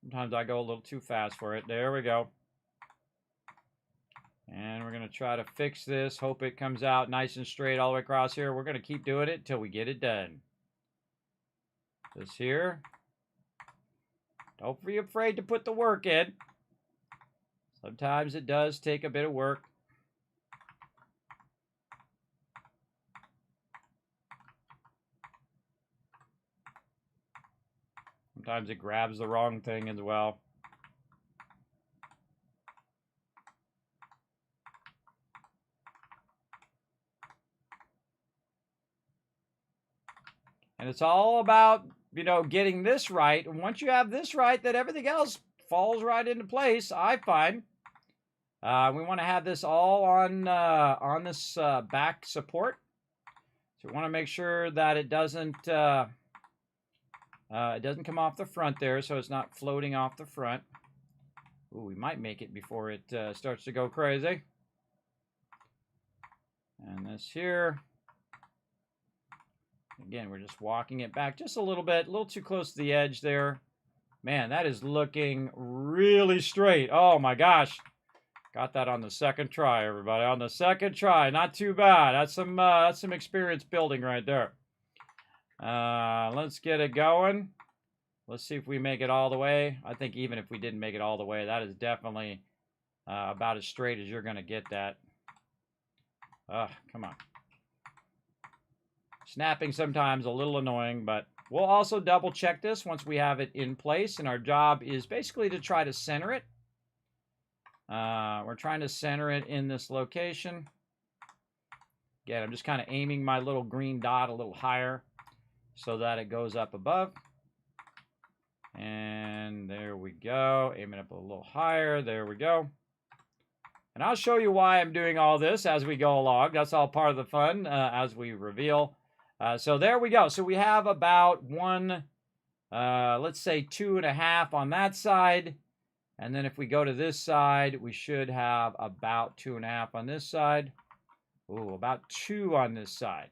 Sometimes I go a little too fast for it. There we go. And we're going to try to fix this. Hope it comes out nice and straight all the way across here. We're going to keep doing it until we get it done. This here. Don't be afraid to put the work in. Sometimes it does take a bit of work. Sometimes it grabs the wrong thing as well. And it's all about, you know, getting this right. And once you have this right, then everything else falls right into place, I find. We want to have this all on this back support. So we want to make sure that it doesn't come off the front there, so it's not floating off the front. Ooh, we might make it before it starts to go crazy. And this here. Again, we're just walking it back just a little bit, a little too close to the edge there. Man, that is looking really straight. Oh my gosh. Got that on the second try, everybody. On the second try. Not too bad. That's some experience building right there. Let's get it going. Let's see if we make it all the way. I think even if we didn't make it all the way, that is definitely about as straight as you're going to get that. Come on. Snapping sometimes a little annoying, but we'll also double check this once we have it in place, and our job is basically to try to center it. We're trying to center it in this location. Again, I'm just kind of aiming my little green dot a little higher so that it goes up above. And there we go. Aiming up a little higher. There we go. And I'll show you why I'm doing all this as we go along. That's all part of the fun as we reveal. So there we go. So we have about one, let's say 2.5 on that side. And then if we go to this side, we should have about 2.5 on this side. Ooh, about 2 on this side.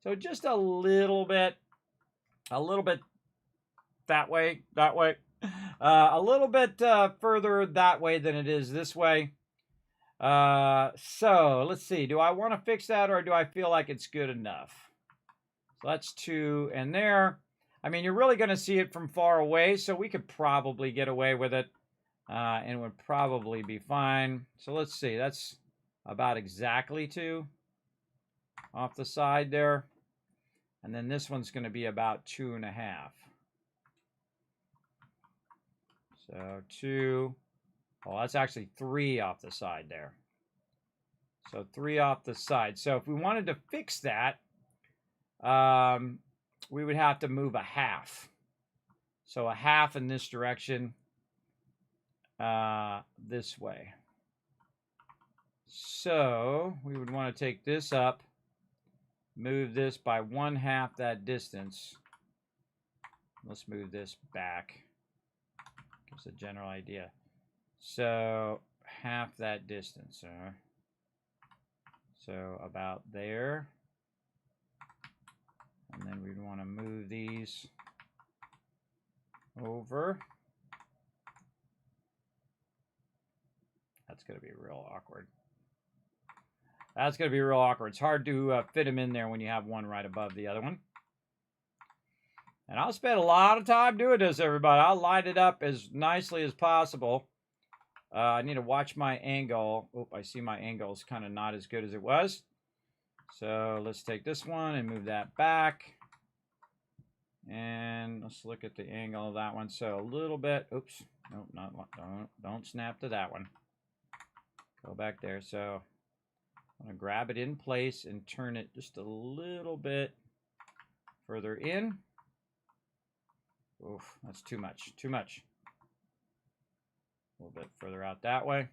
So just a little bit that way, a little bit further that way than it is this way. So let's see. Do I want to fix that, or do I feel like it's good enough? So that's 2 and there. I mean, you're really going to see it from far away, so we could probably get away with it, and it would probably be fine. So let's see. That's about exactly 2 off the side there. And then this one's going to be about 2.5. So 2. Oh, that's actually 3 off the side there. So 3 off the side. So if we wanted to fix that, we would have to move 1/2. So 1/2 in this direction, this way. So we would want to take this up, move this by 1/2 that distance. Let's move this back. Gives a general idea. So 1/2 that distance. So about there. And then we'd want to move these over. That's going to be real awkward. That's going to be real awkward. It's hard to fit them in there when you have one right above the other one. And I'll spend a lot of time doing this, everybody. I'll line it up as nicely as possible. I need to watch my angle. Oh, I see my angle is kind of not as good as it was. So let's take this one and move that back. And let's look at the angle of that one. So a little bit. Oops. Nope, don't snap to that one. Go back there. So I'm going to grab it in place and turn it just a little bit further in. Oof, that's too much. Too much. A little bit further out that way.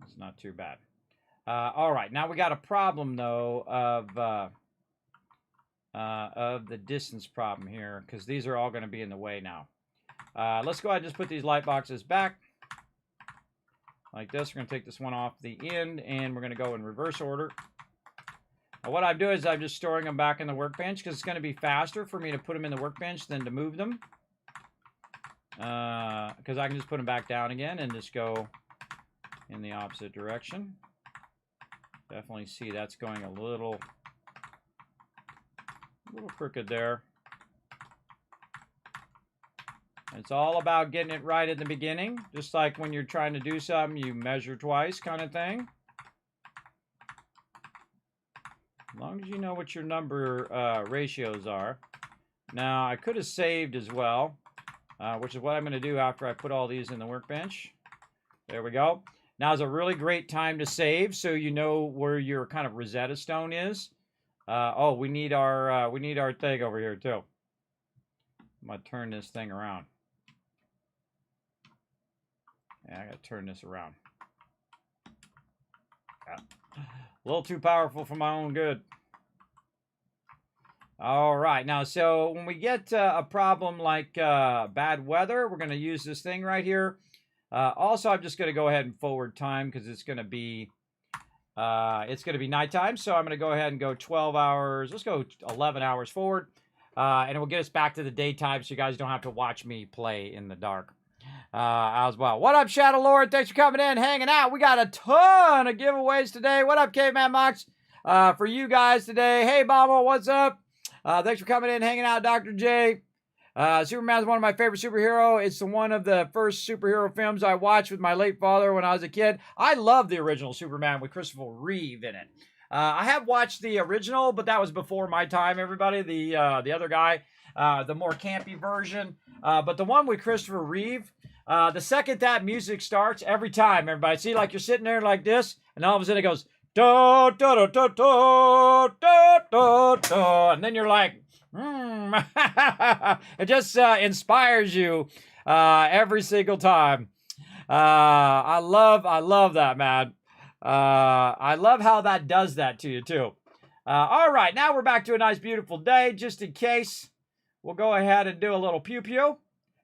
It's not too bad. All right, now we got a problem though of the distance problem here, because these are all going to be in the way now. Let's go ahead and just put these light boxes back like this. We're going to take this one off the end, and we're going to go in reverse order. Now, what I'm doing is I'm just storing them back in the workbench, because it's going to be faster for me to put them in the workbench than to move them. Because I can just put them back down again and just go in the opposite direction. Definitely see that's going a little little crooked there. It's all about getting it right at the beginning. Just like when you're trying to do something, you measure twice kind of thing. As long as you know what your number ratios are. Now, I could have saved as well, which is what I'm going to do after I put all these in the workbench. There we go. Now is a really great time to save, so you know where your kind of Rosetta Stone is. Oh, we need our thing over here too. I'm gonna turn this thing around. Yeah, I gotta turn this around. Yeah. A little too powerful for my own good. All right, now, so when we get a problem like bad weather, we're going to use this thing right here. Also, I'm just going to go ahead and forward time because it's going to be nighttime. So I'm going to go ahead and go 12 hours. Let's go 11 hours forward, and it will get us back to the daytime, so you guys don't have to watch me play in the dark as well. What up, Shadow Lord? Thanks for coming in, hanging out. We got a ton of giveaways today. What up, Caveman Mox? For you guys today. Hey, Mama, what's up? Thanks for coming in, hanging out, Dr. J. Superman's one of my favorite superheroes. It's one of the first superhero films I watched with my late father when I was a kid. I love the original Superman with Christopher Reeve in it. I have watched the original, but that was before my time, everybody. The other guy, the more campy version. But the one with Christopher Reeve, the second that music starts, every time, everybody. See, like you're sitting there like this, and all of a sudden it goes, da, da, da, da, da, da, da, da, and then you're like, it just inspires you every single time. I love that, man. I love how that does that to you too. All right, now we're back to a nice, beautiful day. Just in case, we'll go ahead and do a little pew pew.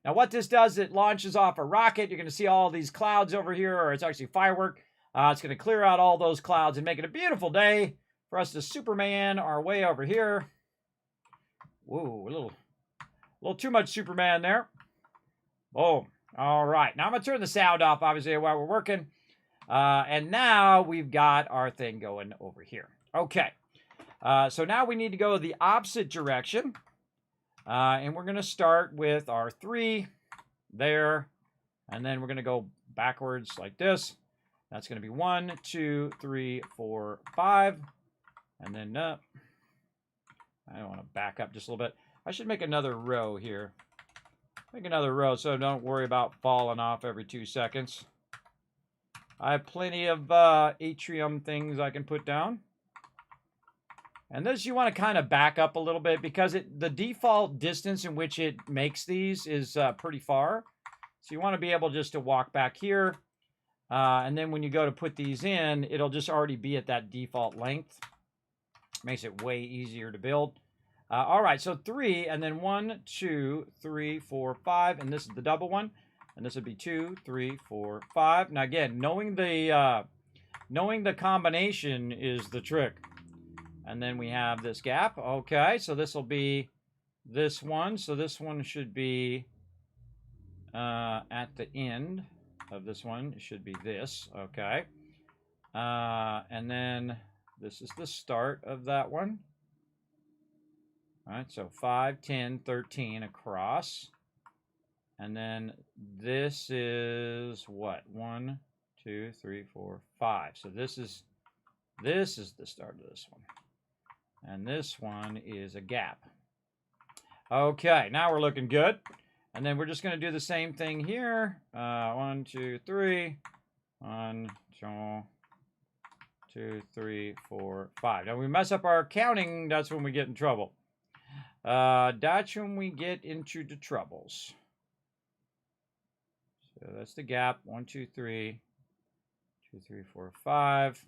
Now, what this does, it launches off a rocket. You're going to see all these clouds over here, or it's actually firework. It's going to clear out all those clouds and make it a beautiful day for us to Superman our way over here. Whoa, a little too much Superman there. Boom. All right. Now I'm going to turn the sound off, obviously, while we're working. And now we've got our thing going over here. Okay. So now we need to go the opposite direction. And we're going to start with our 3 there. And then we're going to go backwards like this. That's going to be 1, 2, 3, 4, 5. And then I don't want to back up just a little bit. I should make another row here. Make another row so don't worry about falling off every 2 seconds. I have plenty of atrium things I can put down. And this you want to kind of back up a little bit because the default distance in which it makes these is pretty far. So you want to be able just to walk back here. And then when you go to put these in, it'll just already be at that default length. Makes it way easier to build. All right, so 3, and then 1, 2, 3, 4, 5, and this is the double one. And this would be 2, 3, 4, 5. Now again, knowing the combination is the trick. And then we have this gap. Okay, so this will be this one. So this one should be at the end of this one. It should be this. Okay. And then this is the start of that one. All right, so 5, 10, 13 across. And then this is what? 1, 2, 3, 4, 5. So this is the start of this one. And this one is a gap. Okay, now we're looking good. And then we're just going to do the same thing here. 1, 2, 3. 1, 2, 3, 4, 5. Now, we mess up our counting, that's when we get in trouble. That's when we get into the troubles. So that's the gap. 1, 2, 3. 2, 3, 4, 5.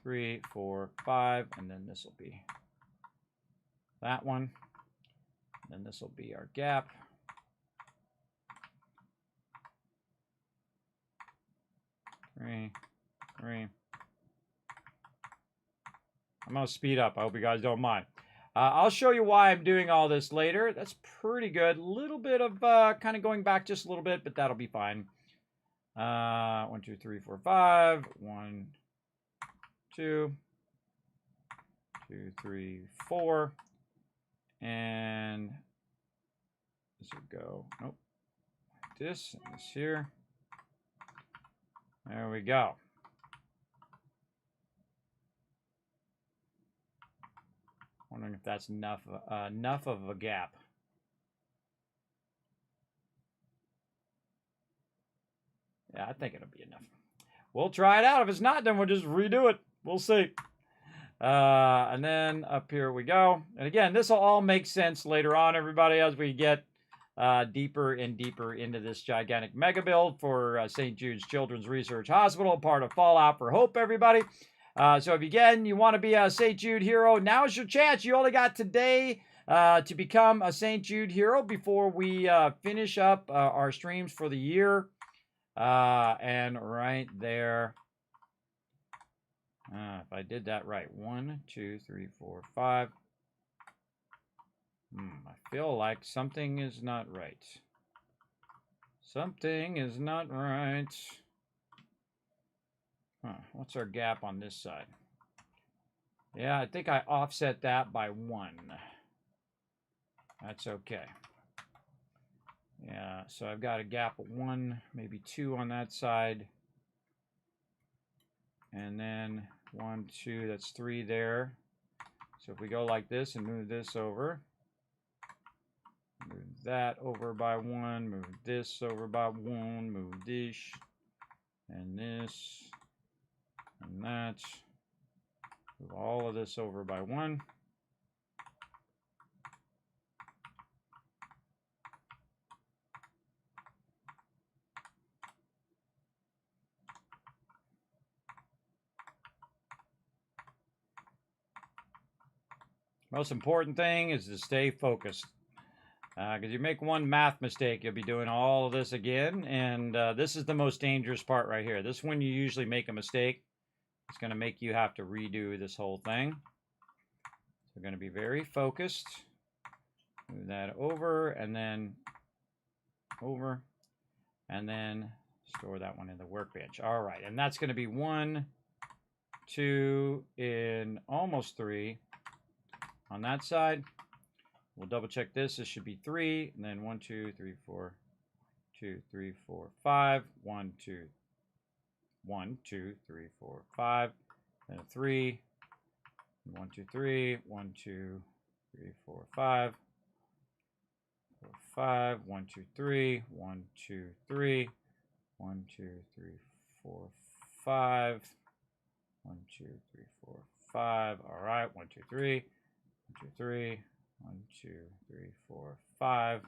3, 4, 5. And then this will be that one. And then this will be our gap. Three. I'm going to speed up. I hope you guys don't mind. I'll show you why I'm doing all this later. That's pretty good. A little bit of kind of going back just a little bit, but that'll be fine. 1, 2, 3, 4, 5. 1, 2, 2, 3, 4. And this would go, nope, like this, and this here. There we go. Wondering if that's enough of a gap. Yeah, I think it'll be enough. We'll try it out. If it's not, then we'll just redo it. We'll see. And then up here we go. And again, this will all make sense later on, everybody, as we get deeper and deeper into this gigantic mega build for St. Jude's Children's Research Hospital, part of Fallout for Hope, everybody. So if, again, you want to be a St. Jude hero, now's your chance. You only got today to become a St. Jude hero before we finish up our streams for the year. And right there, if I did that right, 1, 2, 3, 4, 5. I feel like something is not right. Something is not right. What's our gap on this side? Yeah, I think I offset that by 1. That's okay. Yeah, so I've got a gap of 1, maybe 2 on that side. And then 1, 2, that's 3 there. So if we go like this and move this over, move that over by 1, move this over by 1, move this, and this, and that. Move all of this over by 1. Most important thing is to stay focused. Because you make one math mistake, you'll be doing all of this again. And this is the most dangerous part right here. This is when you usually make a mistake. It's going to make you have to redo this whole thing. So we're going to be very focused. Move that over and then over. And then store that one in the workbench. All right. And that's going to be 1, 2, and almost 3 on that side. We'll double check this. This should be 3. And then 1, 2, 3, 4, 2, 3, 4, 5. 1, 2, 1, 2, 3, 4, 5. Then a 3. 1, 2, 3. 1, 2, 3, 4, 5. 4, 5. 1, 2, 3. 1, 2, 3. 1, 2, 3, 4, 5. 1, 2, 3, 4, 5. All right. 1, 2, 3. 1, 2, 3. 1, 2, 3, 4, 5.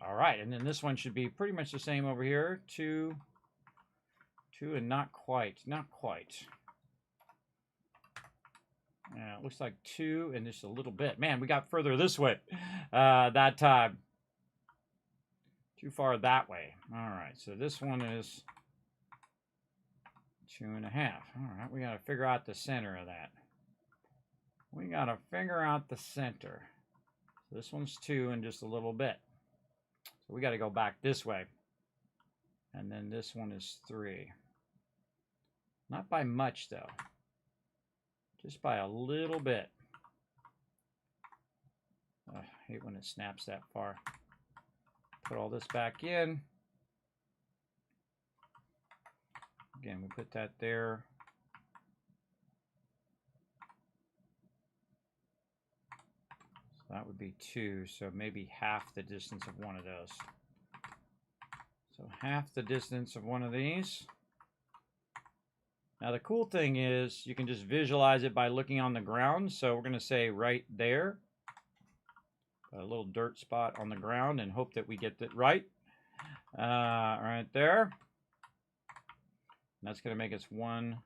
All right, and then this one should be pretty much the same over here. 2, 2, and not quite. Yeah, it looks like 2 and just a little bit. Man, we got further this way that time. Too far that way. All right, so this one is 2.5. All right, we got to figure out the center of that. We got to figure out the center. So this one's 2 and just a little bit. So we got to go back this way. And then this one is 3. Not by much, though. Just by a little bit. I hate when it snaps that far. Put all this back in. Again, we put that there. That would be 2, so maybe half the distance of one of those. So half the distance of one of these. Now the cool thing is you can just visualize it by looking on the ground. So we're going to say right there. Got a little dirt spot on the ground and hope that we get it right. Right there. And that's going to make us 1,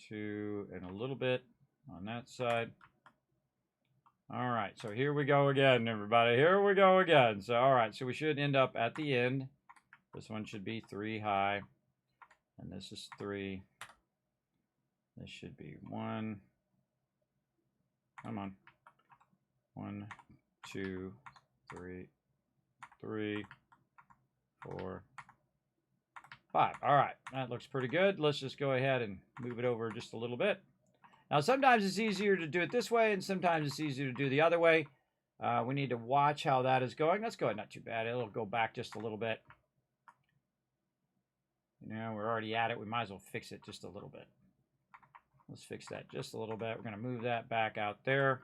2, and a little bit on that side. All right, so here we go again, everybody. Here we go again. So, all right, so we should end up at the end. This one should be 3 high, and this is 3. This should be 1. Come on. 1, 2, 3, 3, 4, 5. All right, that looks pretty good. Let's just go ahead and move it over just a little bit. Now, sometimes it's easier to do it this way, and sometimes it's easier to do the other way. We need to watch how that is going. Let's go ahead, not too bad. It'll go back just a little bit. You know, we're already at it. We might as well fix it just a little bit. Let's fix that just a little bit. We're going to move that back out there.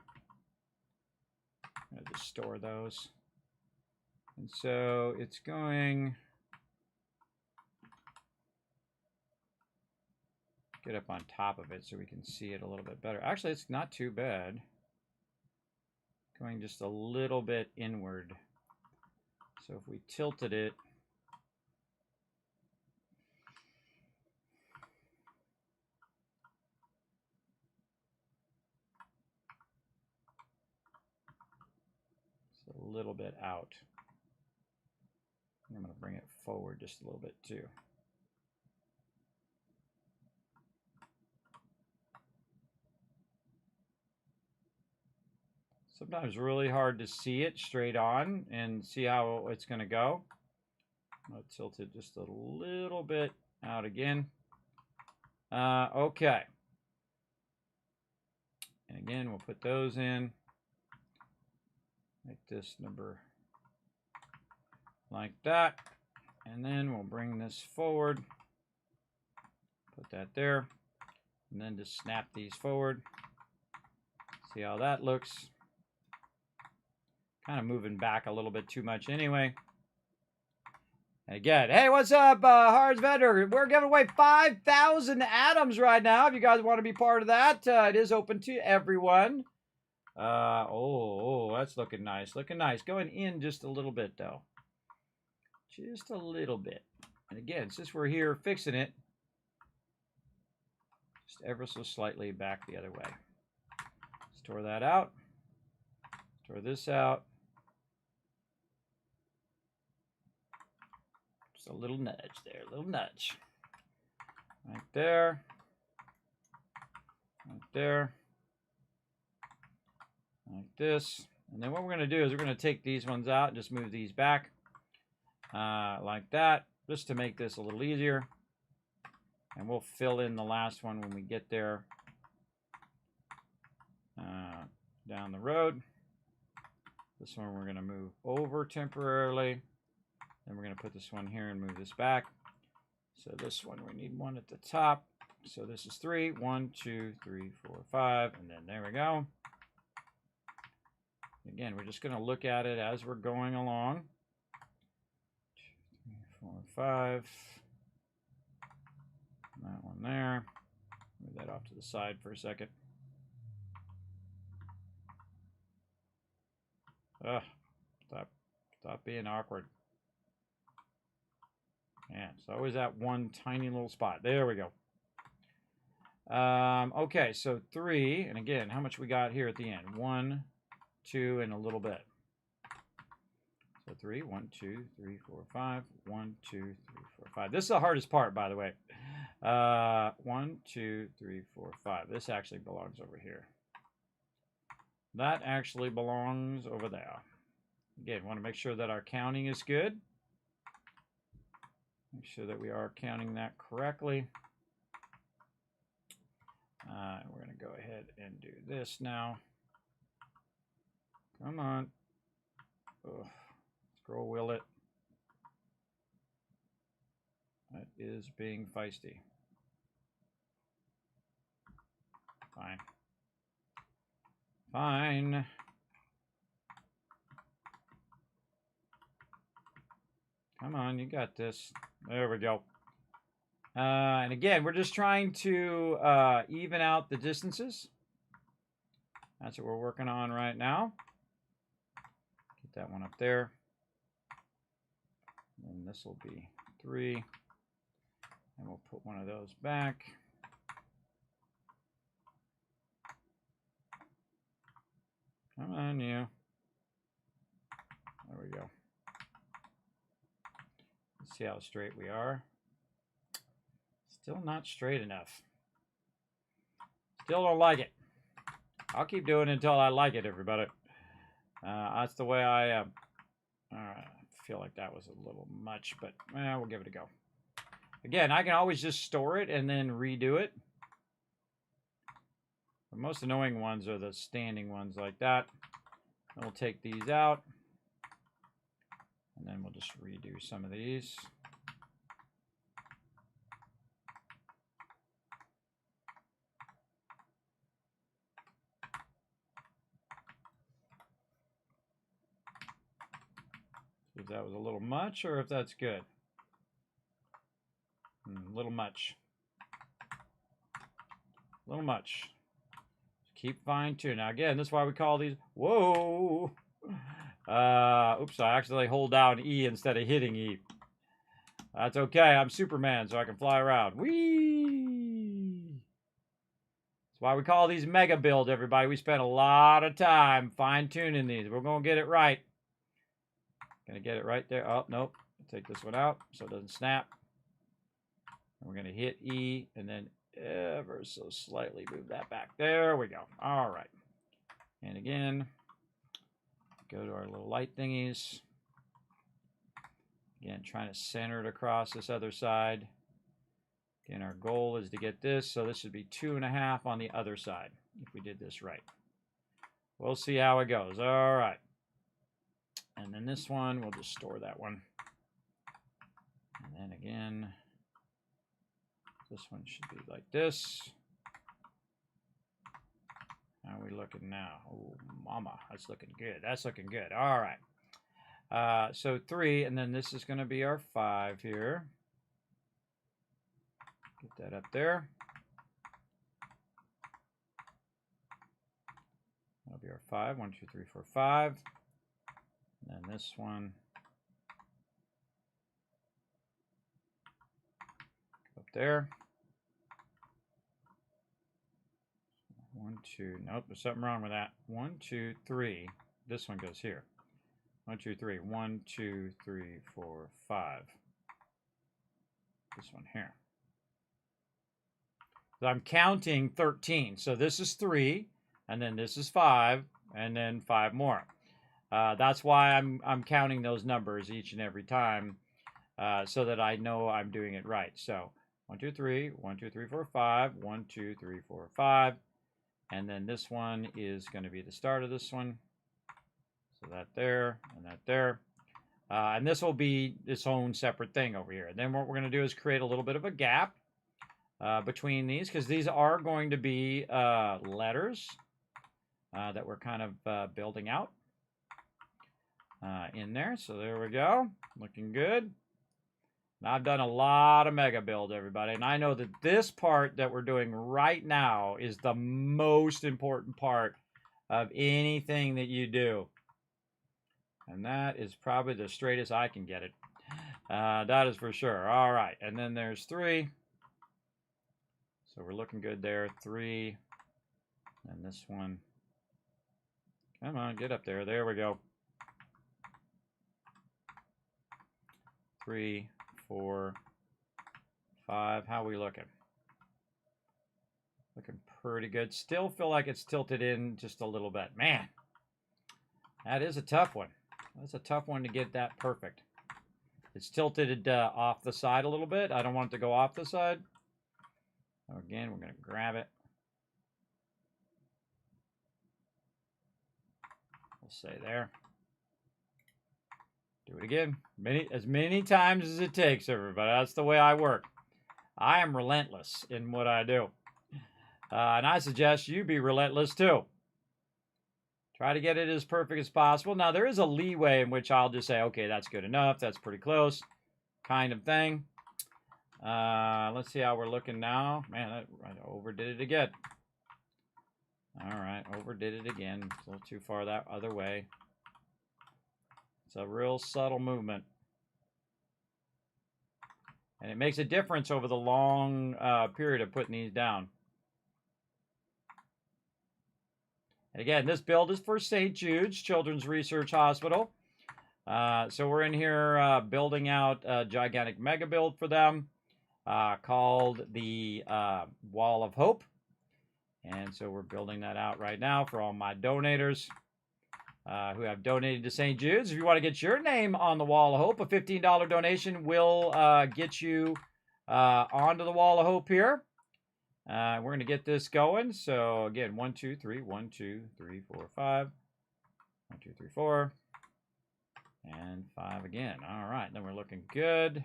I'm going to just store those. And so it's going... Get up on top of it so we can see it a little bit better. Actually, it's not too bad. Going just a little bit inward. So if we tilted it, it's a little bit out. I'm going to bring it forward just a little bit too. Sometimes really hard to see it straight on and see how it's going to go. I'm going to tilt it just a little bit out again. Okay. And again, we'll put those in. Make this number like that. And then we'll bring this forward. Put that there. And then just snap these forward. See how that looks. Kind of moving back a little bit too much anyway. Again, hey, what's up, Hards Vendor? We're giving away 5,000 atoms right now. If you guys want to be part of that, it is open to everyone. Oh, that's looking nice. Looking nice. Going in just a little bit, though. Just a little bit. And again, since we're here fixing it, just ever so slightly back the other way. Store that out. Store this out. Just a little nudge there, a little nudge. Right there. Right there. Like this. And then what we're going to do is we're going to take these ones out and just move these back. Like that. Just to make this a little easier. And we'll fill in the last one when we get there. Down the road. This one we're going to move over temporarily. Then we're going to put this one here and move this back. So this one, we need one at the top. So this is 3. 1, 2, 3, 4, 5. And then there we go. Again, we're just going to look at it as we're going along. 2, 3, 4, 5. That one there. Move that off to the side for a second. Stop being awkward. Yeah, it's always that one tiny little spot. There we go. Okay, so 3, and again, how much we got here at the end? 1, 2, and a little bit. So 3, 1, 2, 3, 4, 5. 1, 2, 3, 4, 5. This is the hardest part, by the way. 1, 2, 3, 4, 5. This actually belongs over here. That actually belongs over there. Again, want to make sure that our counting is good. Make sure that we are counting that correctly. We're going to go ahead and do this now. Come on. Ugh. Scroll wheel it. That is being feisty. Fine. Fine. Come on, you got this. There we go. And again, we're just trying to even out the distances. That's what we're working on right now. Get that one up there. And this will be 3. And we'll put one of those back. Come on, you. There we go. Let's see how straight we are. Still not straight enough. Still don't like it. I'll keep doing it until I like it, everybody. That's the way I am. I feel like that was a little much, but we'll give it a go. Again, I can always just store it and then redo it. The most annoying ones are the standing ones like that. And we'll take these out. And then we'll just redo some of these. See if that was a little much or if that's good. A little much. A little much. Keep fine-tuning. Now, again, this is why we call these... Whoa! Oops, I accidentally hold down E instead of hitting E. That's okay. I'm Superman, so I can fly around. Whee! That's why we call these mega build, everybody. We spent a lot of time fine-tuning these. We're going to get it right. Going to get it right there. Oh, nope. Take this one out so it doesn't snap. And we're going to hit E and then ever so slightly move that back. There we go. All right. And again, go to our little light thingies. Again, trying to center it across this other side. Again, our goal is to get this, so this should be 2.5 on the other side if we did this right. We'll see how it goes. All right. And then this one, we'll just store that one. And then again, this one should be like this. How are we looking now? Oh, mama, that's looking good. That's looking good. All right. So 3, and then this is going to be our 5 here. Get that up there. That'll be our 5. 1, 2, 3, 4, 5. And then this one. Up there. 1, 2. Nope, there's something wrong with that. 1, 2, 3. This one goes here. 1, 2, 3. 1, 2, 3, 4, 5. This one here. So I'm counting 13. So this is 3, and then this is 5, and then 5 more. That's why I'm counting those numbers each and every time, so that I know I'm doing it right. So 1, 2, 3. 1, 2, 3, 4, 5. 1, 2, 3, 4, 5. And then this one is going to be the start of this one. So that there and that there. And this will be its own separate thing over here. And then what we're going to do is create a little bit of a gap between these, because these are going to be letters that we're kind of building out in there. So there we go. Looking good. Now, I've done a lot of mega build, everybody, and I know that this part that we're doing right now is the most important part of anything that you do. And that is probably the straightest I can get it. That is for sure. All right, and then there's 3. So we're looking good there. 3, and this one. Come on, get up there. There we go. 3, 4, 5. How are we looking? Looking pretty good. Still feel like it's tilted in just a little bit. Man, that is a tough one. That's a tough one to get that perfect. It's tilted off the side a little bit. I don't want it to go off the side. So again, we're going to grab it. We'll say there. Do it again. As many times as it takes, everybody. That's the way I work. I am relentless in what I do. And I suggest you be relentless too. Try to get it as perfect as possible. Now, there is a leeway in which I'll just say, okay, that's good enough. That's pretty close kind of thing. Let's see how we're looking now. Man, I overdid it again. All right, overdid it again. It's a little too far that other way. It's a real subtle movement. And it makes a difference over the long period of putting these down. And again, this build is for St. Jude's Children's Research Hospital. So we're in here building out a gigantic mega build for them called the Wall of Hope. And so we're building that out right now for all my donators who have donated to St. Jude's. If you want to get your name on the Wall of Hope, a $15 donation will get you onto the Wall of Hope here. We're going to get this going. So again, 1, 2, 3, 1, 2, 3, 4, 5. 1, 2, 3, 4. And 5 again. All right, then we're looking good.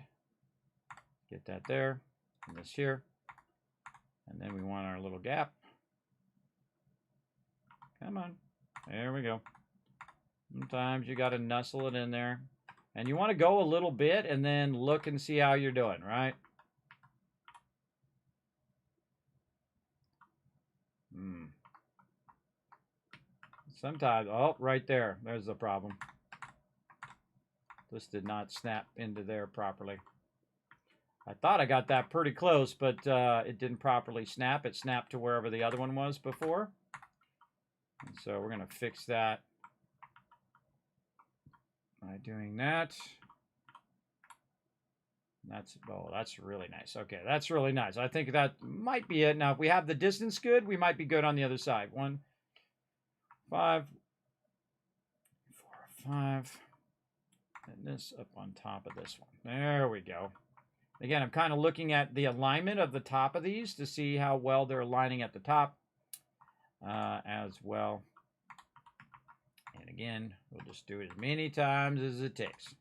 Get that there. And this here. And then we want our little gap. Come on. There we go. Sometimes you got to nuzzle it in there. And you want to go a little bit and then look and see how you're doing, right? Sometimes, oh, right there. There's the problem. This did not snap into there properly. I thought I got that pretty close, but it didn't properly snap. It snapped to wherever the other one was before. And so we're going to fix that by doing that. That's really nice. Okay, that's really nice. I think that might be it. Now, if we have the distance good, we might be good on the other side. 1, 5, 4, 5. And this up on top of this one. There we go. Again, I'm kind of looking at the alignment of the top of these to see how well they're aligning at the top as well. And again, we'll just do it as many times as it takes.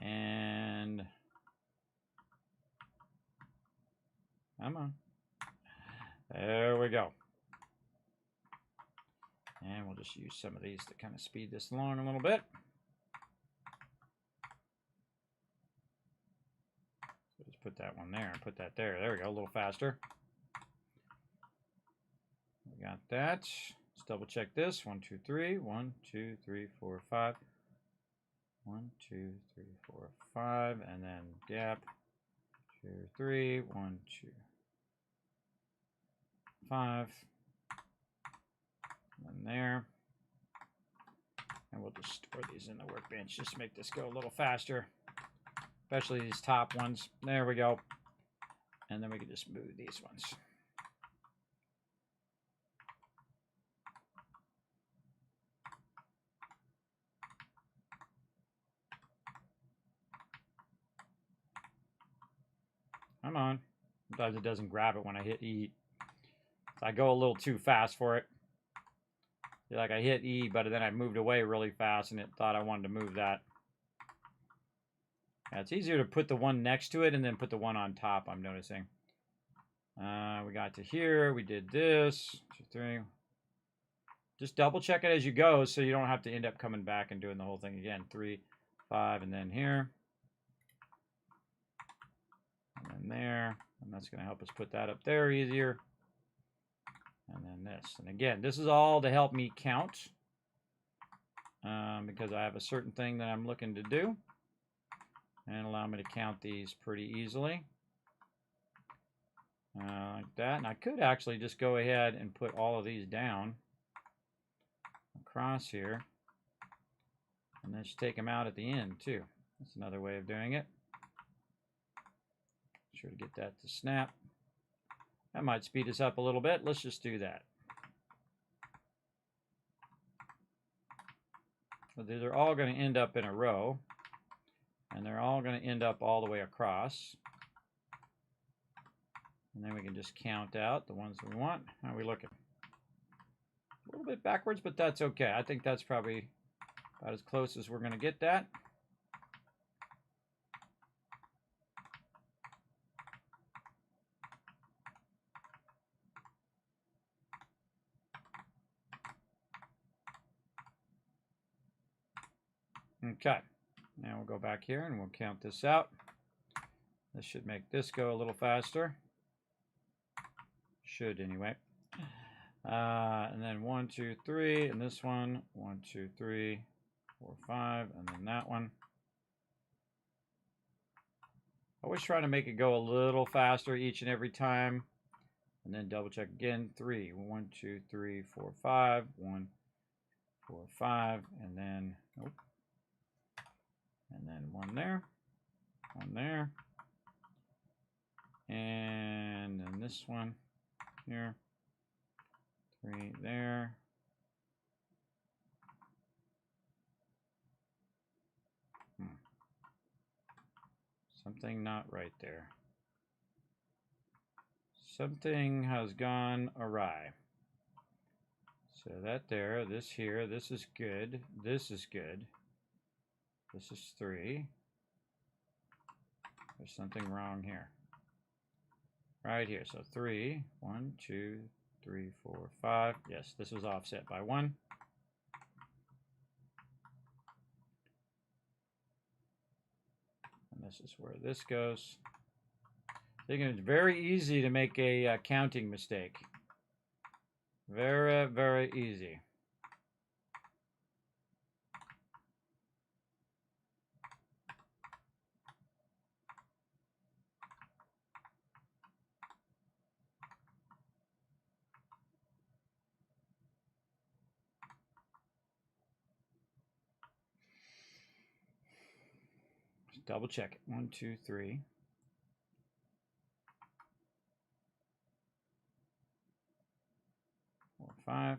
And come on. There we go. And we'll just use some of these to kind of speed this along a little bit. So just put that one there and put that there. There we go, a little faster. We got that. Let's double check this. 1, 2, 3. 1, 2, 3, 4, 5. 1, 2, 3, 4, 5. And then gap. 2, 3. 1, 2, 5. And there. And we'll just store these in the workbench. Just to make this go a little faster. Especially these top ones. There we go. And then we can just move these ones. Come on. Sometimes it doesn't grab it when I hit E. So I go a little too fast for it. Like I hit E, but then I moved away really fast and it thought I wanted to move that. Yeah, it's easier to put the one next to it and then put the one on top, I'm noticing. We got to here. We did this. 2, 3. Just double check it as you go so you don't have to end up coming back and doing the whole thing again. 3, 5, and then here. And then there. And that's going to help us put that up there easier. And then this. And again, this is all to help me count. Because I have a certain thing that I'm looking to do. And allow me to count these pretty easily. Like that. And I could actually just go ahead and put all of these down. Across here. And then just take them out at the end too. That's another way of doing it. Be sure to get that to snap. That might speed us up a little bit. Let's just do that. So these are all going to end up in a row. And they're all going to end up all the way across. And then we can just count out the ones we want. How are we looking? A little bit backwards, but that's okay. I think that's probably about as close as we're going to get that. Okay, now we'll go back here and we'll count this out. This should make this go a little faster. Should anyway. And then 1, 2, 3, and this one. 1, 2, 3, 4, 5, and then that one. Always trying to make it go a little faster each and every time. And then double check again. 3, 1, 2, 3, 4, 5. 1, 4, 5, and then nope. And then one there, one there, and then this one here, 3 there. Something not right there. something has gone awry. So that there, this here, this is good. This is good. This is 3. There's something wrong here. Right here. So 3, 1, 2, 3, 4, 5. Yes, this was offset by 1. And this is where this goes. I think it's very easy to make a counting mistake. Very, very easy. Just double check it. 1, 2, 3. Four, 5.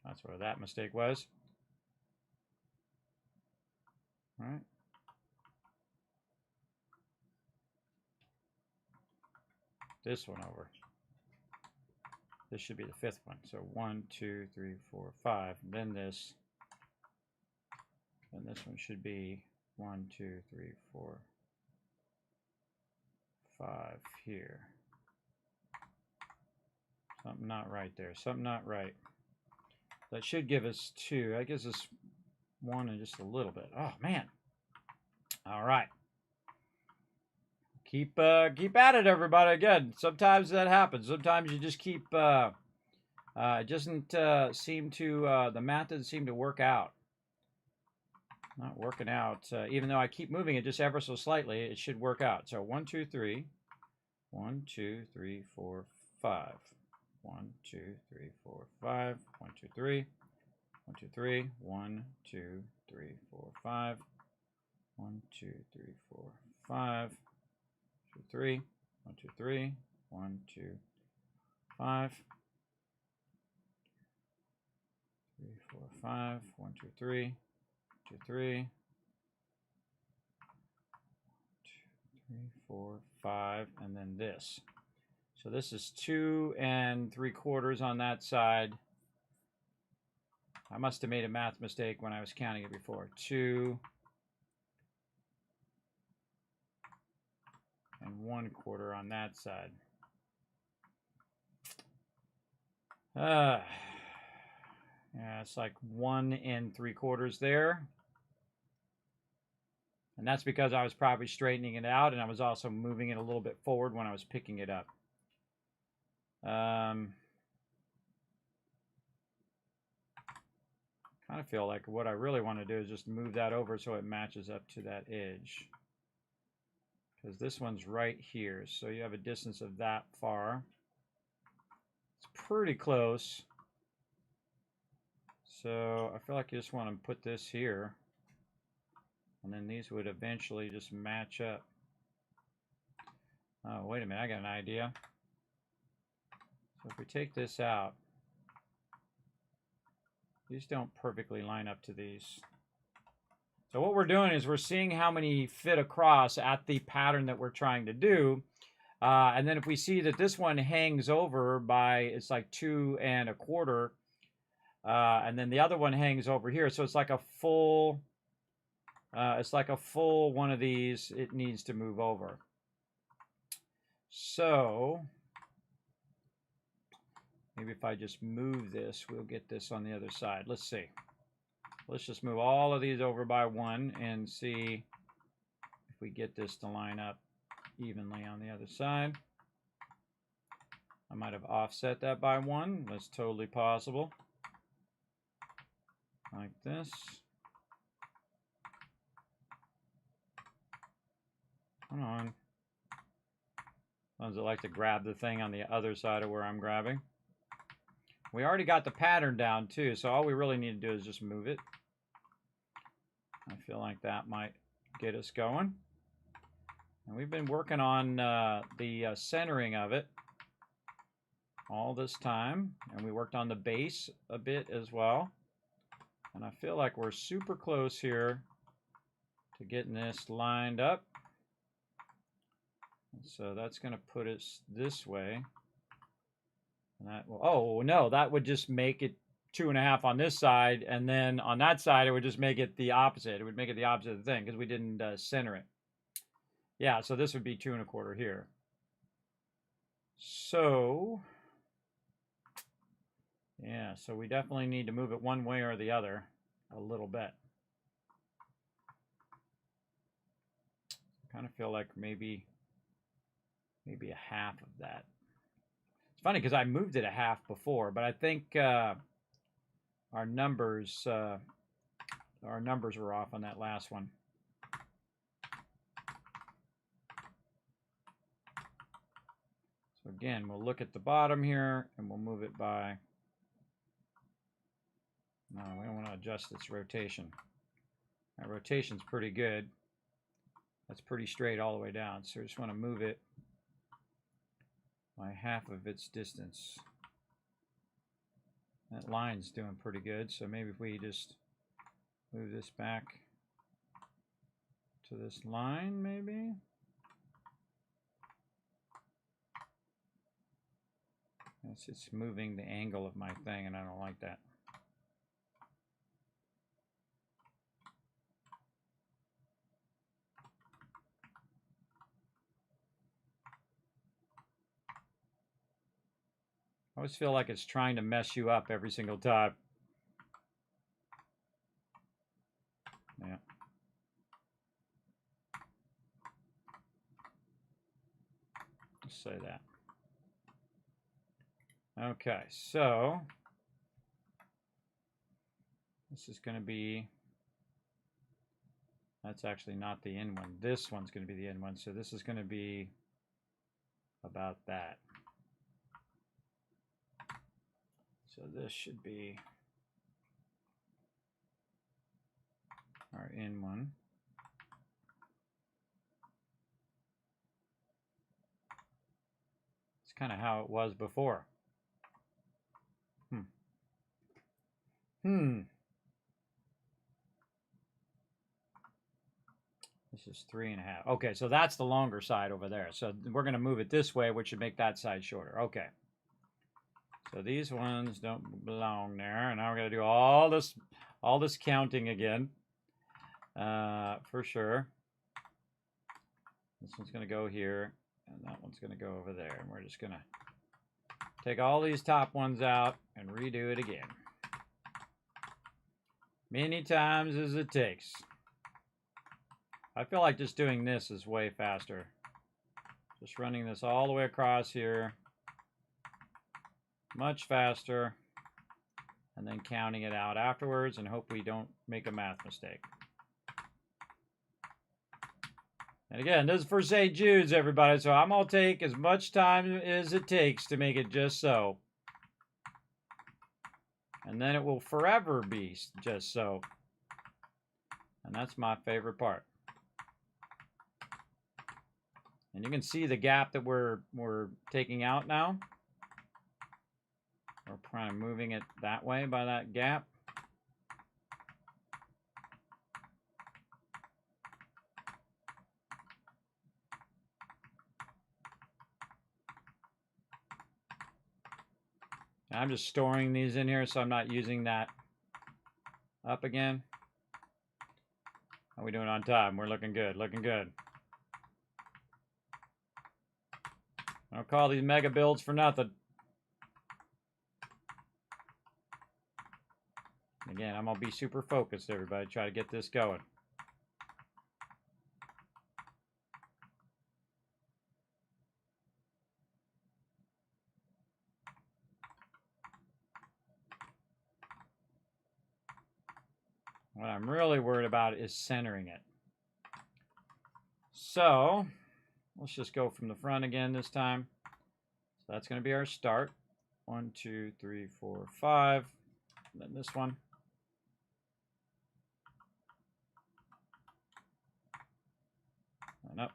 That's where that mistake was. All right. This one over. This should be the 5th one. So 1, 2, 3, 4, 5. Then this. And this one should be 1, 2, 3, 4, 5 here. Something not right there. Something not right. That should give us 2. That gives us 1 and just a little bit. Oh, man. All right. Keep at it, everybody. Again, sometimes that happens. Sometimes you just keep, it doesn't seem to, the math doesn't seem to work out. Not working out. Even though I keep moving it just ever so slightly, it should work out. So 1, 2, 3. 1, 2, 3, 4, 5. 1, 2, 3, 4, 5. 1, 2, 3. 1, 2, 3. 1, 2, 3, 4, 5. 1, 2, 3, 4, 5. 2, 3. 1, 2, 3. 1, 2, 5. 3, 4, 5. 1, 2, 3. 2, 3. 2, 3, 4, 5, and then this. So this is 2 3/4 on that side. I must have made a math mistake when I was counting it before. 2 1/4 on that side. Yeah, it's like 1 3/4 there. And that's because I was probably straightening it out, and I was also moving it a little bit forward when I was picking it up. Kind of feel like what I really want to do is just move that over so it matches up to that edge. Because this one's right here, so you have a distance of that far. It's pretty close. So I feel like you just want to put this here. And then these would eventually just match up. Oh, wait a minute, I got an idea. So if we take this out, these don't perfectly line up to these. So what we're doing is we're seeing how many fit across at the pattern that we're trying to do. And then if we see that this one hangs over by, it's like 2 1/4, and then the other one hangs over here. So it's like a full one of these. It needs to move over. So maybe if I just move this, we'll get this on the other side. Let's see. Let's just move all of these over by 1 and see if we get this to line up evenly on the other side. I might have offset that by 1. That's totally possible. Like this. Come on. Ones that like to grab the thing on the other side of where I'm grabbing. We already got the pattern down too, so all we really need to do is just move it. I feel like that might get us going. And we've been working on the centering of it all this time. And we worked on the base a bit as well. And I feel like we're super close here to getting this lined up. And so that's going to put us this way. And that will, oh no, that would just make it 2.5 on this side, and then on that side it would just make it the opposite. It would make it the opposite of the thing because we didn't center it. Yeah, so this would be 2.25 here. So yeah, so we definitely need to move it one way or the other a little bit. I kind of feel like maybe a half of that. It's funny because I moved it a half before, but I think our numbers were off on that last one. So again, we'll look at the bottom here and we'll move it by. No, we don't want to adjust its rotation. That rotation's pretty good. That's pretty straight all the way down. So we just want to move it by half of its distance. That line's doing pretty good, so maybe if we just move this back to this line, maybe. It's moving the angle of my thing, and I don't like that. I always feel like it's trying to mess you up every single time. Yeah. Let's say that. Okay, so this is going to be, that's actually not the in one. This one's going to be the in one, so this is going to be about that. So this should be our in one. It's kind of how it was before. This is 3.5. Okay, so that's the longer side over there. So we're going to move it this way, which should make that side shorter. Okay. So these ones don't belong there, and now we're going to do all this counting again, for sure. This one's going to go here, and that one's going to go over there, and we're just going to take all these top ones out and redo it again. Many times as it takes. I feel like just doing this is way faster. Just running this all the way across here. Much faster, and then counting it out afterwards and hope we don't make a math mistake. And again, this is for St. Jude's, everybody, so I'm going to take as much time as it takes to make it just so. And then it will forever be just so. And that's my favorite part. And you can see the gap that we're taking out now. We're kind of moving it that way by that gap. I'm just storing these in here so I'm not using that up again. How are we doing on time? We're looking good, looking good. I don't call these mega builds for nothing. Again, I'm going to be super focused, everybody. Try to get this going. What I'm really worried about is centering it. So, let's just go from the front again this time. So that's going to be our start. 1, 2, 3, 4, 5. And then this one. and up,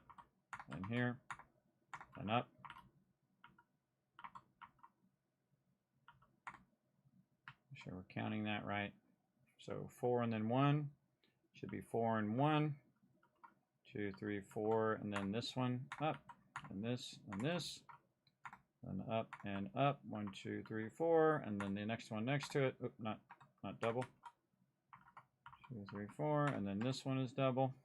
and here, and up. Make sure we're counting that right. So 4 and then 1. Should be 4 and 1. 2, 3, 4, and then this one up, and this, then up and up. 1, 2, 3, 4, and then the next one next to it. Oop, not double. 2, 3, 4, and then this one is double.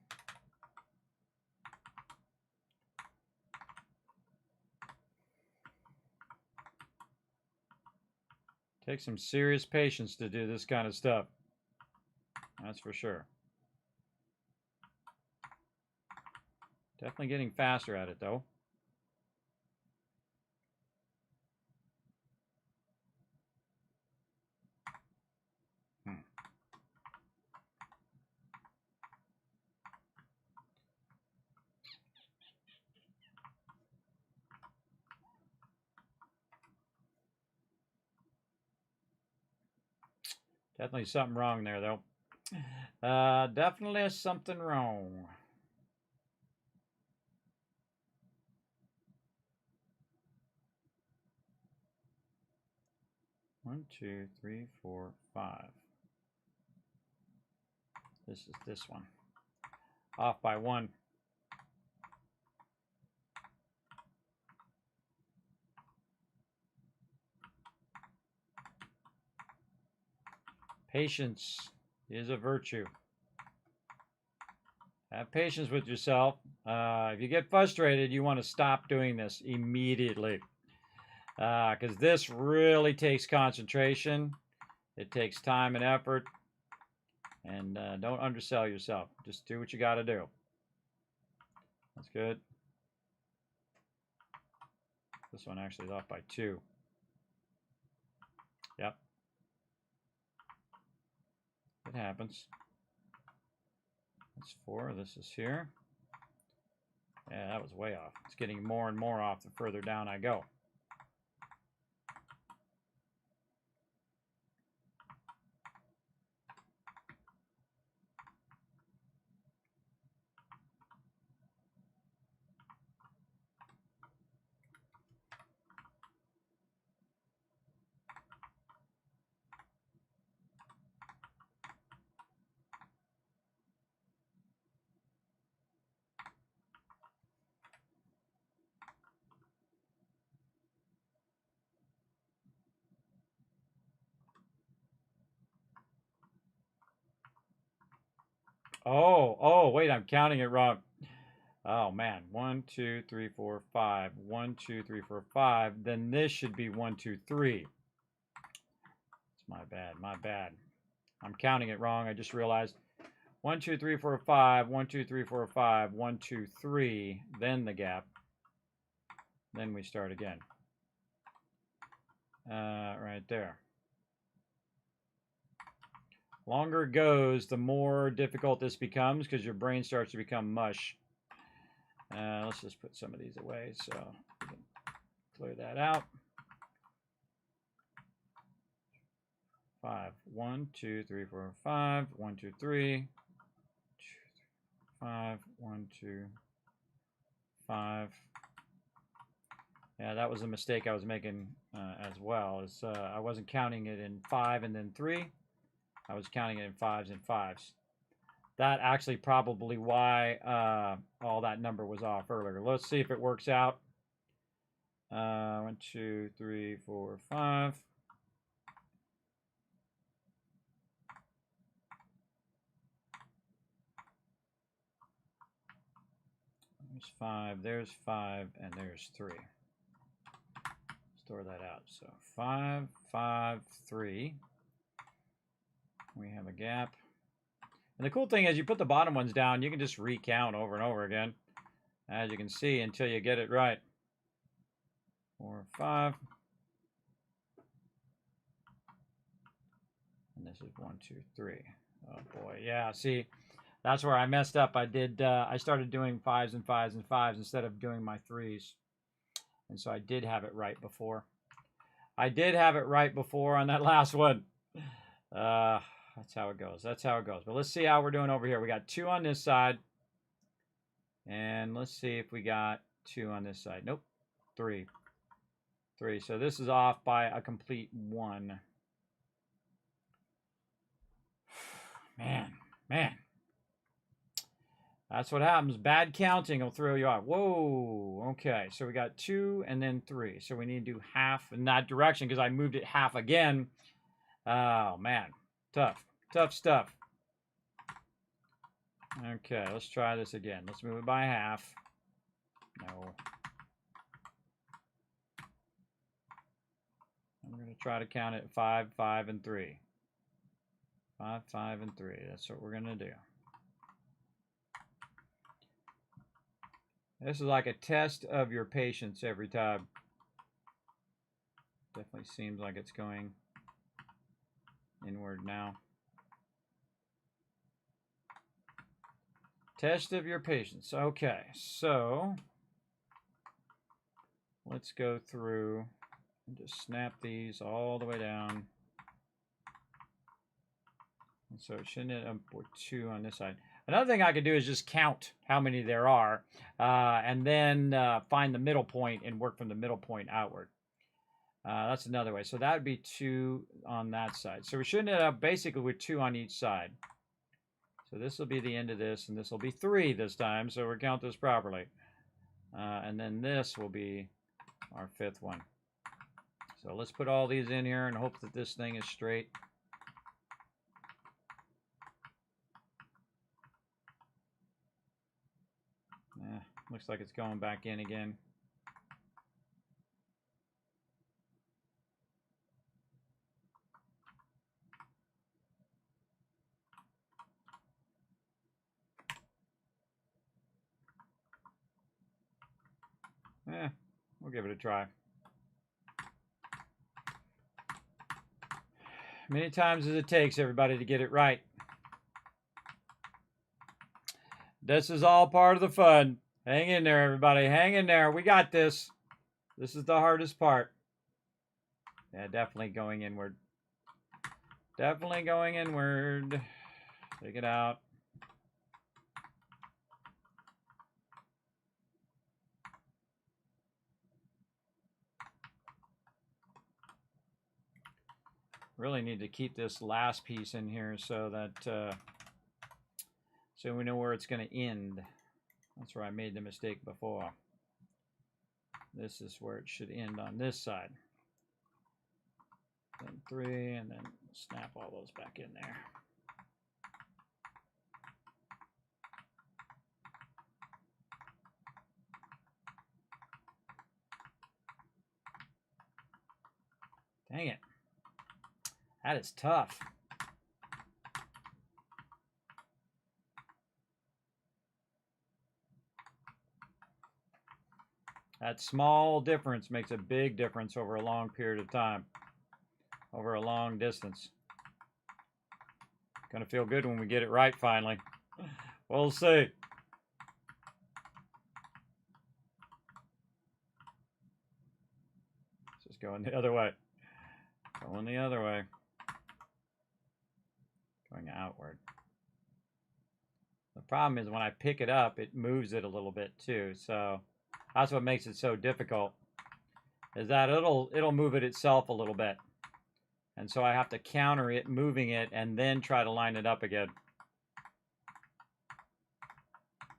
Takes some serious patience to do this kind of stuff. That's for sure. Definitely getting faster at it, though. Definitely something wrong there, though. Definitely something wrong. One, 2, 3, 4, 5. This is this one. Off by 1. Patience is a virtue. Have patience with yourself. If you get frustrated, you want to stop doing this immediately. Because this really takes concentration. It takes time and effort. And don't undersell yourself. Just do what you got to do. That's good. This one actually is off by 2. Yep. It happens. That's 4. This is here. Yeah, that was way off. It's getting more and more off the further down I go. Oh, wait, I'm counting it wrong. Oh, man. 1, 2, 3, 4, 5. 1, 2, 3, 4, 5. Then this should be 1, 2, 3. It's my bad. I'm counting it wrong. I just realized 1, 2, 3, 4, 5. 1, 2, 3, 4, 5. 1, 2, 3. Then the gap. Then we start again. Right there. Longer it goes, the more difficult this becomes because your brain starts to become mush. Let's just put some of these away so we can clear that out. 5. 1, 2, 3, 4, 5. 1, 2, 3. 5. 1, 2, 5. Yeah, that was a mistake I was making as well. Is I wasn't counting it in 5 and then 3. I was counting it in 5s and 5s. That actually probably why all that number was off earlier. Let's see if it works out. 1, 2, 3, 4, 5. There's 5, there's 5, and there's 3. Store that out. So 5, 5, 3. We have a gap. And the cool thing is you put the bottom ones down, you can just recount over and over again, as you can see, until you get it right. 4, 5. And this is 1, 2, 3. Oh boy, yeah, see, that's where I messed up. I started doing 5s and 5s and 5s instead of doing my 3s. And so I did have it right before. I did have it right before on that last one. That's how it goes. That's how it goes. But let's see how we're doing over here. We got 2 on this side. And let's see if we got 2 on this side. Nope. 3. 3. So this is off by a complete 1. Man. That's what happens. Bad counting will throw you off. Whoa. Okay. So we got 2 and then 3. So we need to do half in that direction because I moved it half again. Oh, man. Tough. Tough stuff. Okay. Let's try this again. Let's move it by half. No. I'm going to try to count it 5, 5, and 3. 5, 5, and 3. That's what we're going to do. This is like a test of your patience every time. Definitely seems like it's going inward now. Test of your patience. Okay, so let's go through and just snap these all the way down. And so it shouldn't end up with 2 on this side. Another thing I could do is just count how many there are, and then find the middle point and work from the middle point outward. That's another way. So that would be 2 on that side. So we should end up basically with 2 on each side. So this will be the end of this, and this will be 3 this time, so we'll count this properly. And then this will be our 5th one. So let's put all these in here and hope that this thing is straight. Looks like it's going back in again. We'll give it a try. Many times as it takes, everybody, to get it right. This is all part of the fun. Hang in there, everybody. Hang in there. We got this. This is the hardest part. Yeah, definitely going inward. Definitely going inward. Take it out. Really need to keep this last piece in here so that so we know where it's going to end. That's where I made the mistake before. This is where it should end on this side. Then 3, and then snap all those back in there. Dang it. That is tough. That small difference makes a big difference over a long period of time, over a long distance. Gonna feel good when we get it right finally. We'll see. Just going the other way. Going the other way. Going outward. The problem is when I pick it up, it moves it a little bit too. So that's what makes it so difficult, is that it'll move it itself a little bit. And so I have to counter it, moving it, and then try to line it up again.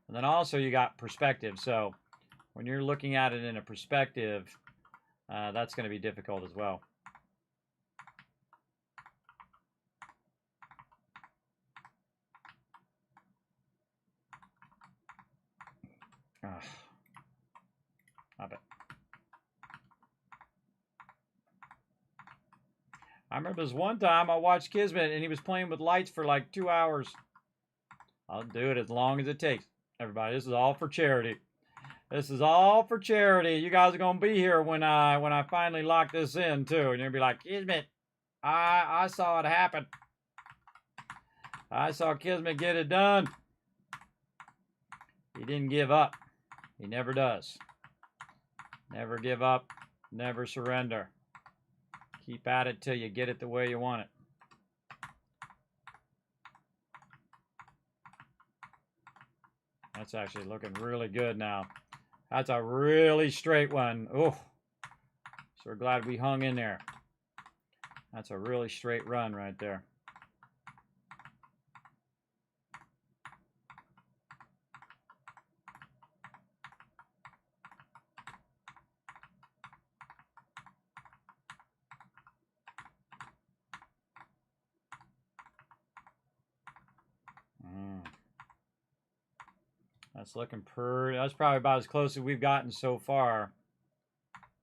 And then also you got perspective. So when you're looking at it in a perspective, that's going to be difficult as well. Stop it. I remember this one time I watched Kismet and he was playing with lights for like 2 hours. I'll do it as long as it takes. Everybody, this is all for charity. This is all for charity. You guys are gonna be here when I finally lock this in too, and you'll be like, Kismet, I saw it happen. I saw Kismet get it done. He didn't give up. He never does. Never give up. Never surrender. Keep at it till you get it the way you want it. That's actually looking really good now. That's a really straight one. Oh, so we're glad we hung in there. That's a really straight run right there. That's looking pretty. That's probably about as close as we've gotten so far.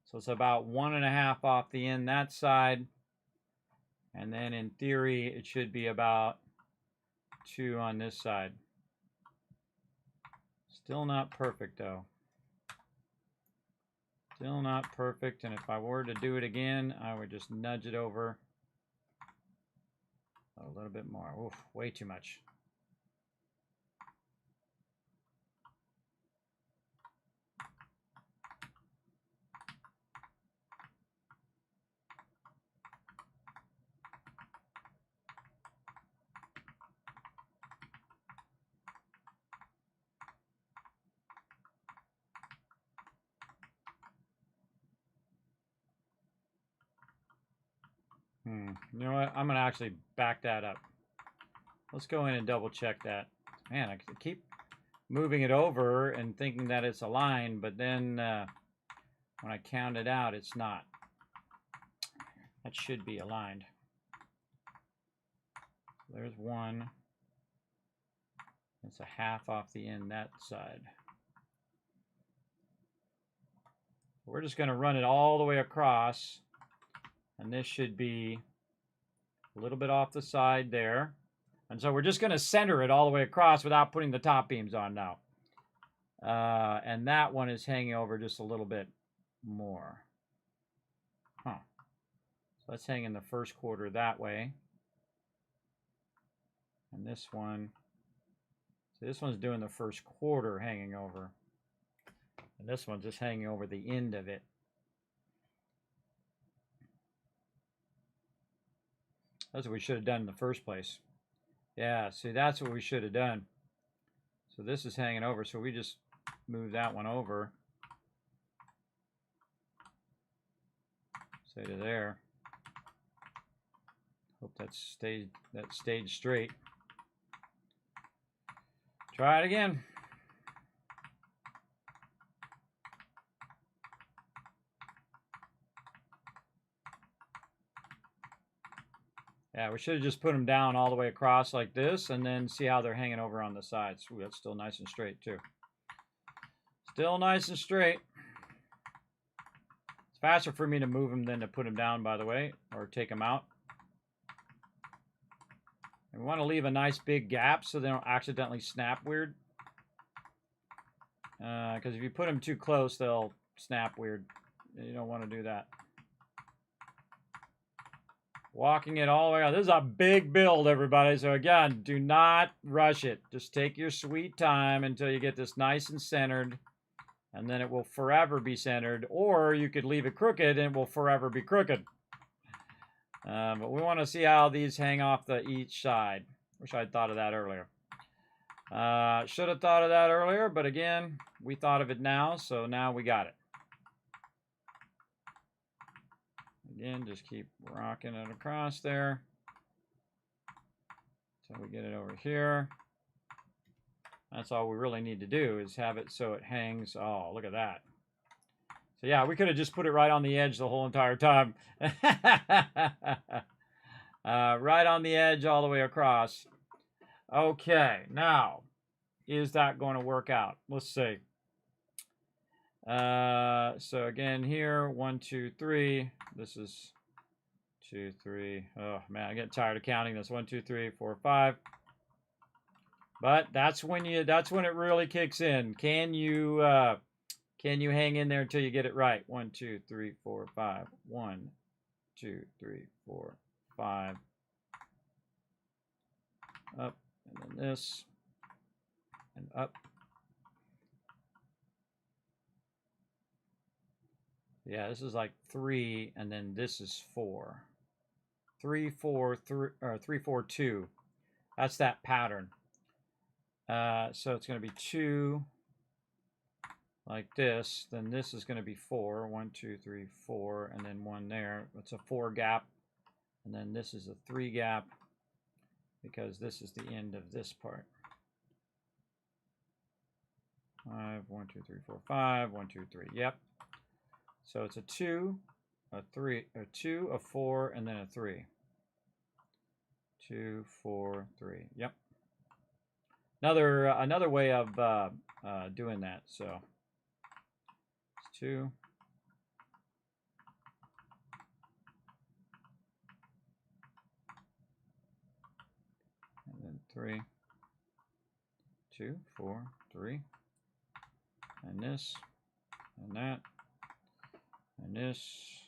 So it's about 1.5 off the end that side. And then in theory, it should be about 2 on this side. Still not perfect though. Still not perfect. And if I were to do it again, I would just nudge it over a little bit more. Oof, way too much. You know what? I'm going to actually back that up. Let's go in and double check that. Man, I keep moving it over and thinking that it's aligned, but then when I count it out, it's not. That should be aligned. There's 1. It's 1/2 off the end that side. We're just going to run it all the way across. And this should be a little bit off the side there. And so we're just going to center it all the way across without putting the top beams on now. And that one is hanging over just a little bit more. Huh. So let's hang in the first quarter that way. And this one, so this one's doing the first quarter hanging over. And this one's just hanging over the end of it. That's what we should have done in the first place. Yeah, see, that's what we should have done. So this is hanging over, so we just move that one over. Say to there. Hope that stayed straight. Try it again. Yeah, we should have just put them down all the way across like this and then see how they're hanging over on the sides. Ooh, that's still nice and straight too. Still nice and straight. It's faster for me to move them than to put them down, by the way, or take them out. And we want to leave a nice big gap so they don't accidentally snap weird. Because if you put them too close, they'll snap weird. You don't want to do that. Walking it all the way out. This is a big build, everybody. So again, do not rush it. Just take your sweet time until you get this nice and centered. And then it will forever be centered. Or you could leave it crooked and it will forever be crooked. But we want to see how these hang off each side. Wish I'd thought of that earlier. Should have thought of that earlier. But again, we thought of it now. So now we got it. Again, just keep rocking it across there until we get it over here. That's all we really need to do is have it so it hangs. Oh, look at that. So yeah, we could have just put it right on the edge the whole entire time. Right on the edge all the way across. Okay, now, is that going to work out? Let's see. So again here, 1, 2, 3. This is 2, 3. Oh man, I get tired of counting this. 1, 2, 3, 4, 5. But that's when it really kicks in. Can you hang in there until you get it right? 1, 2, 3, 4, 5. 1, 2, 3, 4, 5. Up, and then this, and up. Yeah, this is like 3, and then this is 4. 3, 4, 3, or 3, 4, 2. That's that pattern. So it's going to be 2 like this. Then this is going to be 4. 1, 2, 3, 4, and then 1 there. It's a 4 gap. And then this is a 3 gap because this is the end of this part. 5, 1, 2, 3, 4, 5, 1, 2, 3. Yep. So it's a 2, a 3, a 2, a 4, and then a 3. 2, 4, 3. Yep. Another way of doing that. So it's 2. And then 3. 2, 4, 3. And this, and that, and this.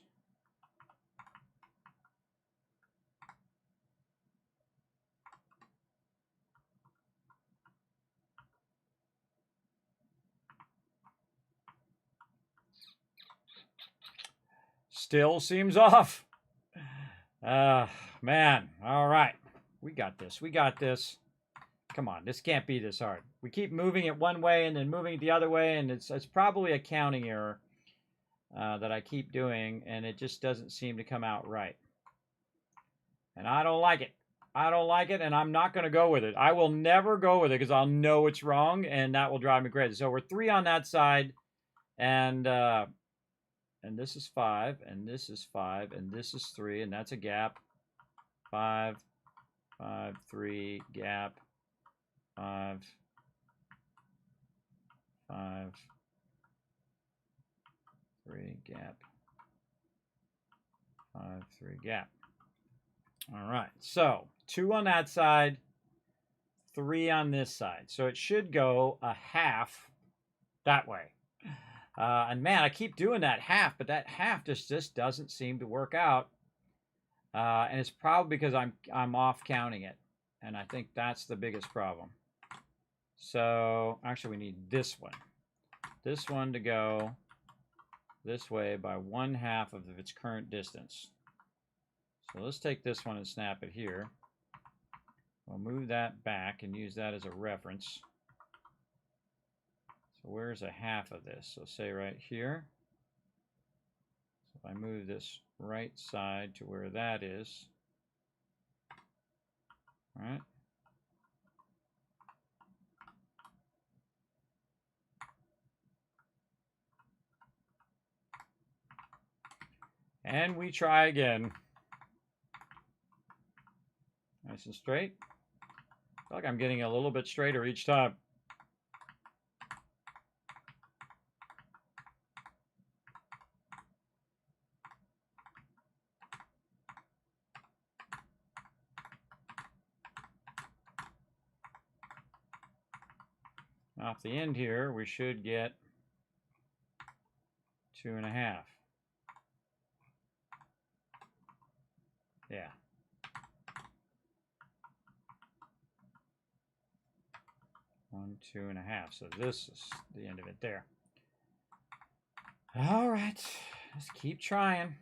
Still seems off. Man. All right. We got this. We got this. Come on. This can't be this hard. We keep moving it one way and then moving it the other way, and it's probably a counting error that I keep doing, and it just doesn't seem to come out right. And I don't like it. I don't like it, and I'm not going to go with it. I will never go with it because I'll know it's wrong, and that will drive me crazy. So we're 3 on that side, and this is 5, and this is 5, and this is 3, and that's a gap. 5, 5, 3, gap. 5, 5, 3, gap. 5, 3, gap. All right, so 2 on that side, 3 on this side. So it should go a half that way. And man, I keep doing that half, but that half just doesn't seem to work out. And it's probably because I'm off counting it. And I think that's the biggest problem. So actually we need this one. This one to go this way by 1/2 of its current distance. So let's take this one and snap it here. We'll move that back and use that as a reference. So where's a half of this? So say right here. So if I move this right side to where that is, all right. And we try again. Nice and straight. I feel like I'm getting a little bit straighter each time. Off the end here, we should get 2.5. Yeah. One, 2.5. So this is the end of it there. All right. Let's keep trying.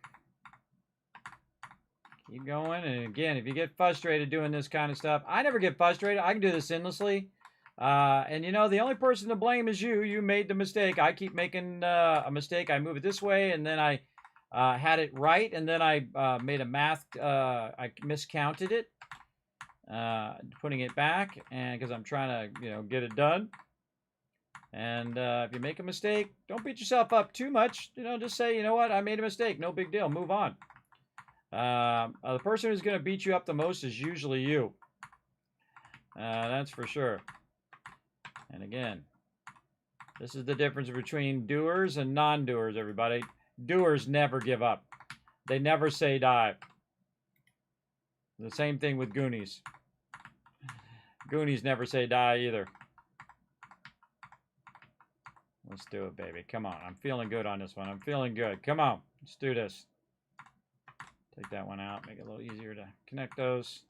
Keep going. And again, if you get frustrated doing this kind of stuff, I never get frustrated. I can do this endlessly. And you know, the only person to blame is you. You made the mistake. I keep making a mistake. I move it this way, and then I had it right, and then I made a math. I miscounted it, putting it back, and because I'm trying to, get it done. And if you make a mistake, don't beat yourself up too much. Just say, you know what, I made a mistake. No big deal. Move on. The person who's going to beat you up the most is usually you. That's for sure. And again, this is the difference between doers and non-doers, everybody. Doers never give up. They never say die. The same thing with Goonies. Goonies never say die either. Let's do it, baby. Come on. I'm feeling good on this one. I'm feeling good. Come on. Let's do this. Take that one out. Make it a little easier to connect those.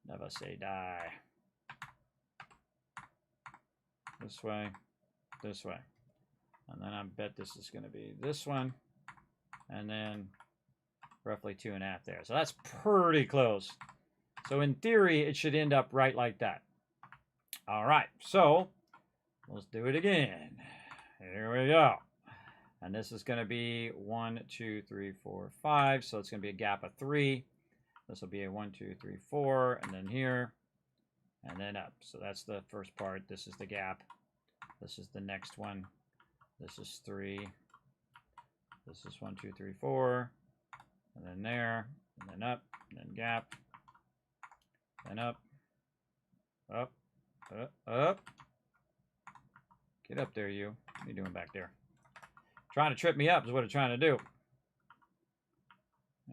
Never say die. This way. This way. And then I bet this is going to be this one. And then roughly 2.5 there. So that's pretty close. So in theory, it should end up right like that. All right, so let's do it again. Here we go. And this is going to be 1, 2, 3, 4, 5. So it's going to be a gap of 3. This will be a 1, 2, 3, 4, and then here, and then up. So that's the first part. This is the gap. This is the next one. This is 3. This is 1, 2, 3, 4, and then there, and then up, and then gap, then up, up, up. Get up there, you. What are you doing back there? Trying to trip me up is what it's trying to do.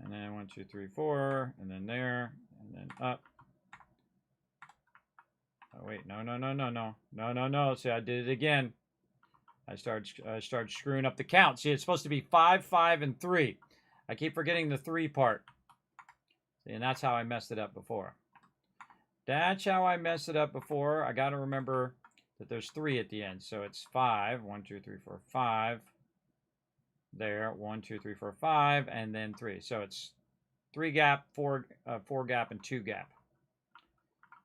And then 1, 2, 3, 4, and then there, and then up. Oh wait, no. See, I did it again. I started screwing up the count. See, it's supposed to be 5, 5, and 3. I keep forgetting the 3 part. See, and that's how I messed it up before. That's how I messed it up before. I got to remember that there's 3 at the end. So it's 5, 1, 2, 3, 4, 5. There, 1, 2, 3, 4, 5, and then 3. So it's 3 gap, 4 gap, and 2 gap.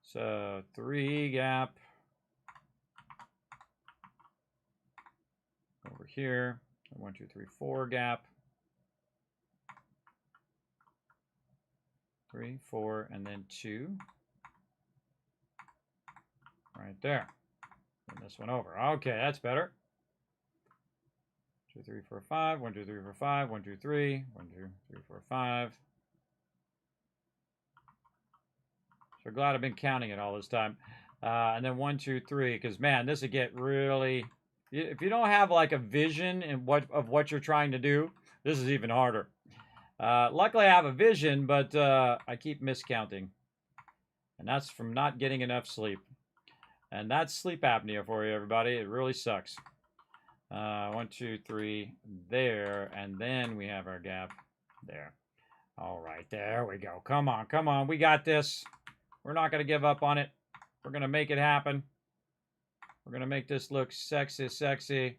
So 3 gap over here. 1, 2, 3, 4 gap. 3, 4, and then 2. Right there. And this one over. Okay, that's better. 2, 3, 4, 5. 1, 2, 3, 4, 5. 1, 2, 3. 1, 2, 3, 4, 5. So glad I've been counting it all this time. And then 1, 2, 3. Because man, this would get really. If you don't have like a vision of what you're trying to do, this is even harder. Luckily, I have a vision, but I keep miscounting, and that's from not getting enough sleep. And that's sleep apnea for you, everybody. It really sucks. 1, 2, 3, there, and then we have our gap there. All right, there we go. Come on. We got this. We're not going to give up on it. We're going to make it happen. We're going to make this look sexy.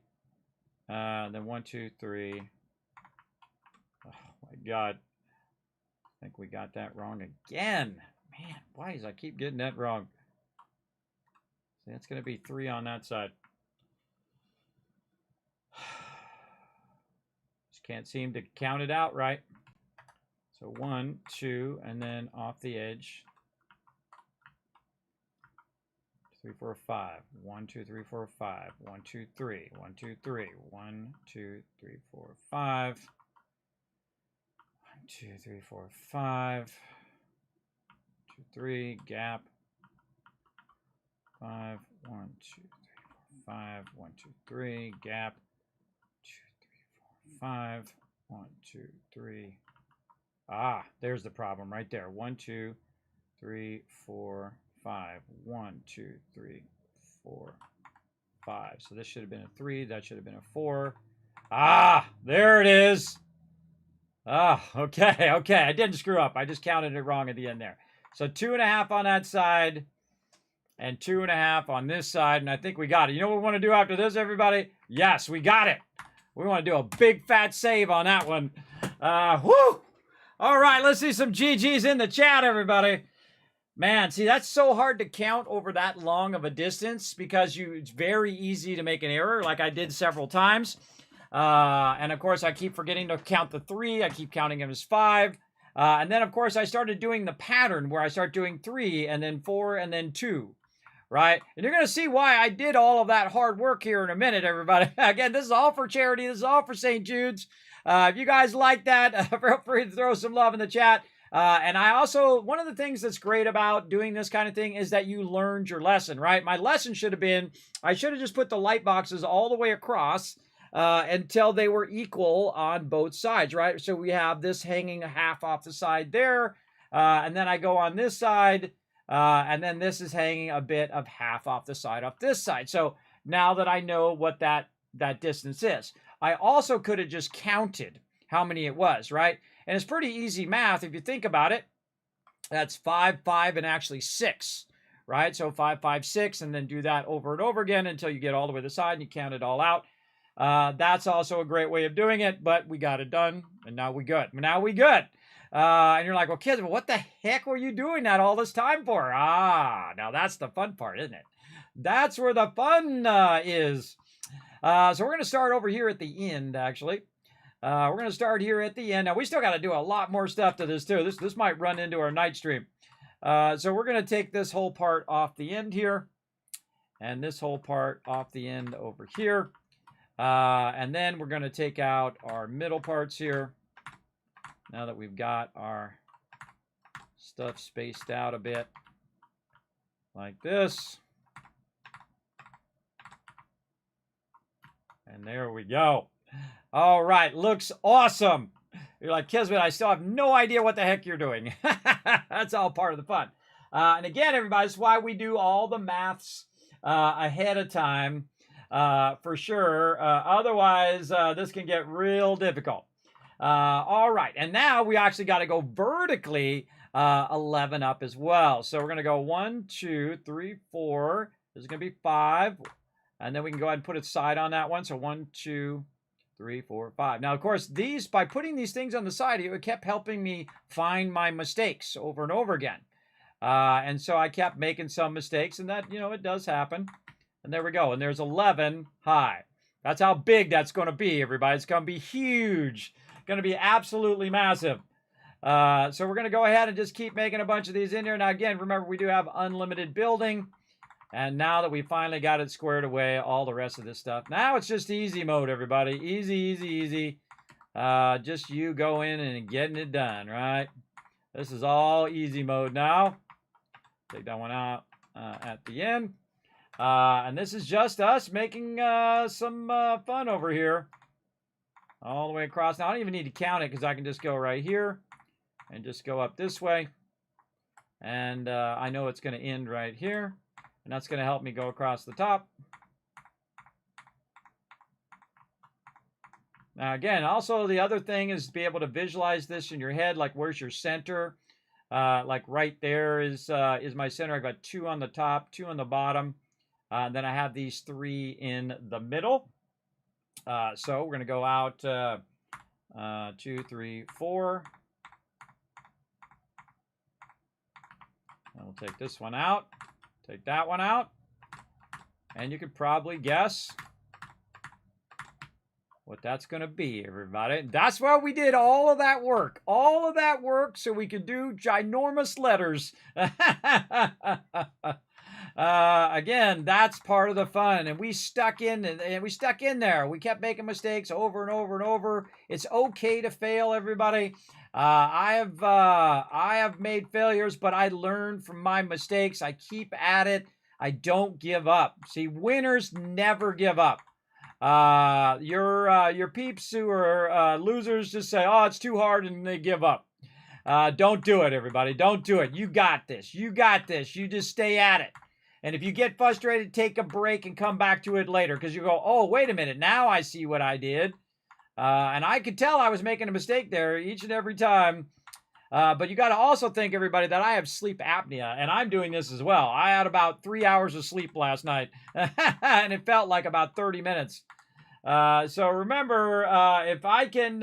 Then 1, 2, 3. Oh, my God. I think we got that wrong again. Man, why does I keep getting that wrong? See, that's going to be 3 on that side. Just can't seem to count it out right. So 1, 2, and then off the edge. 3, 4, 5. 1, 2, 3, 4, 5. 1, 2, 3. 1, 2, 3. 1, 2, 3, 4, 5. 1, 2, 3, 4, 5. 2, 3. Gap. 5. 1, 2, 3, 4, 5. 1, 2, 3. Gap. 2, 3, 4, 5. 1, 2, 3. Ah, there's the problem right there. 1, 2, 3, 4, 5. 1, 2, 3, 4, 5. So this should have been a 3. That should have been a 4. Ah, there it is. Ah, okay. I didn't screw up. I just counted it wrong at the end there. So 2.5 on that side and 2.5 on this side. And I think we got it. You know what we want to do after this, everybody? Yes, we got it. We want to do a big fat save on that one. Whoo! All right, let's see some GGs in the chat, everybody. Man, see, that's so hard to count over that long of a distance because it's very easy to make an error like I did several times. And of course, I keep forgetting to count the 3. I keep counting them as 5. And then, of course, I started doing the pattern where I start doing 3 and then 4 and then 2. Right? And you're going to see why I did all of that hard work here in a minute, everybody. Again, this is all for charity. This is all for St. Jude's. If you guys like that, feel free to throw some love in the chat. And I also, one of the things that's great about doing this kind of thing is that you learned your lesson, right? My lesson should have been, I should have just put the light boxes all the way across until they were equal on both sides, right? So we have this hanging half off the side there. And then I go on this side. And then this is hanging a bit of half off the side off this side. So now that I know what that distance is, I also could have just counted how many it was, right? And it's pretty easy math if you think about it. That's 5, 5, and actually 6, right? So 5, 5, 6, and then do that over and over again until you get all the way to the side and you count it all out. That's also a great way of doing it, but we got it done, and now we good. And you're like, well, kids, what the heck were you doing that all this time for? Ah, now that's the fun part, isn't it? That's where the fun is. So we're going to start over here at the end, actually. We're going to start here at the end. Now, we still got to do a lot more stuff to this, too. This might run into our night stream. So we're going to take this whole part off the end here. And this whole part off the end over here. And then we're going to take out our middle parts here. Now that we've got our stuff spaced out a bit. Like this. And there we go. All right, looks awesome. You're like, Kismet, I still have no idea what the heck you're doing. That's all part of the fun. And again, everybody, that's why we do all the maths ahead of time, for sure. Otherwise, this can get real difficult. All right, and now we actually got to go vertically 11 up as well. So we're going to go 1, 2, 3, 4. This is going to be 5. And then we can go ahead and put a side on that one. So 1, 2, 3, 4, 5. Now, of course, by putting these things on the side, it kept helping me find my mistakes over and over again. And so I kept making some mistakes, and that, it does happen. And there we go. And there's 11 high. That's how big that's going to be, everybody. It's going to be huge. Going to be absolutely massive. So we're going to go ahead and just keep making a bunch of these in here. Now, again, remember, we do have unlimited building. And now that we finally got it squared away, all the rest of this stuff. Now it's just easy mode, everybody. Easy, easy, easy. Just you go in and getting it done, right? This is all easy mode now. Take that one out at the end. And this is just us making some fun over here. All the way across. Now, I don't even need to count it because I can just go right here and just go up this way. And I know it's going to end right here. And that's going to help me go across the top. Now, again, also the other thing is to be able to visualize this in your head, like where's your center. Like right there is my center. I've got 2 on the top, 2 on the bottom. Then I have these 3 in the middle. So we're going to go out 2, 3, 4. And we'll take this one out. Take that one out. And you could probably guess what that's going to be, everybody. That's why we did all of that work. All of that work so we could do ginormous letters. Again, that's part of the fun. And we stuck in there. We kept making mistakes over and over and over. It's okay to fail, everybody. I have made failures, but I learned from my mistakes. I keep at it. I don't give up. See, winners never give up. Your peeps who are losers just say, oh, it's too hard, and they give up. Don't do it, everybody. Don't do it. You got this. You got this. You just stay at it. And if you get frustrated, take a break and come back to it later, because you go, oh, wait a minute. Now I see what I did. And I could tell I was making a mistake there each and every time. But you got to also think, everybody, that I have sleep apnea, and I'm doing this as well. I had about 3 hours of sleep last night, and it felt like about 30 minutes. So remember, if I can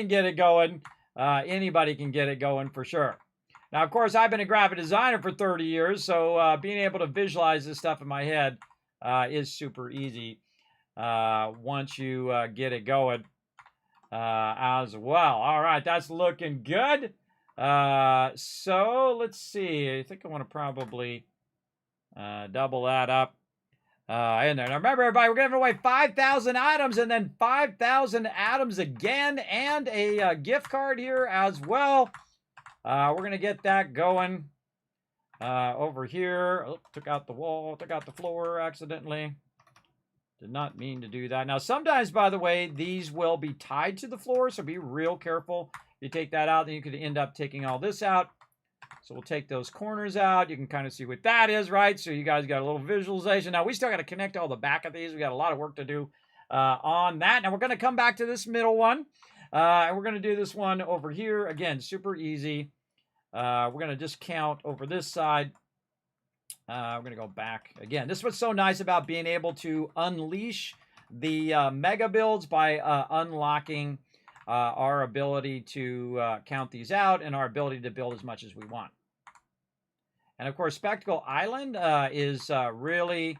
get it going, anybody can get it going for sure. Now, of course, I've been a graphic designer for 30 years, so being able to visualize this stuff in my head is super easy once you get it going. As well. All right, that's looking good. So let's see. I think I want to probably double that up in there. Now remember, everybody, we're giving away 5,000 items and then 5,000 items again, and a gift card here as well. We're going to get that going over here. Oh, took out the wall, took out the floor accidentally. Did not mean to do that. Now, sometimes, by the way, these will be tied to the floor, so be real careful. You take that out, then you could end up taking all this out. So we'll take those corners out. You can kind of see what that is, right? So you guys got a little visualization. Now, we still got to connect all the back of these. We got a lot of work to do on that. Now, we're going to come back to this middle one, and we're going to do this one over here. Again, super easy. We're going to just count over this side. We're going to go back again. This is what's so nice about being able to unleash the mega builds by unlocking our ability to count these out and our ability to build as much as we want. And of course, Spectacle Island is really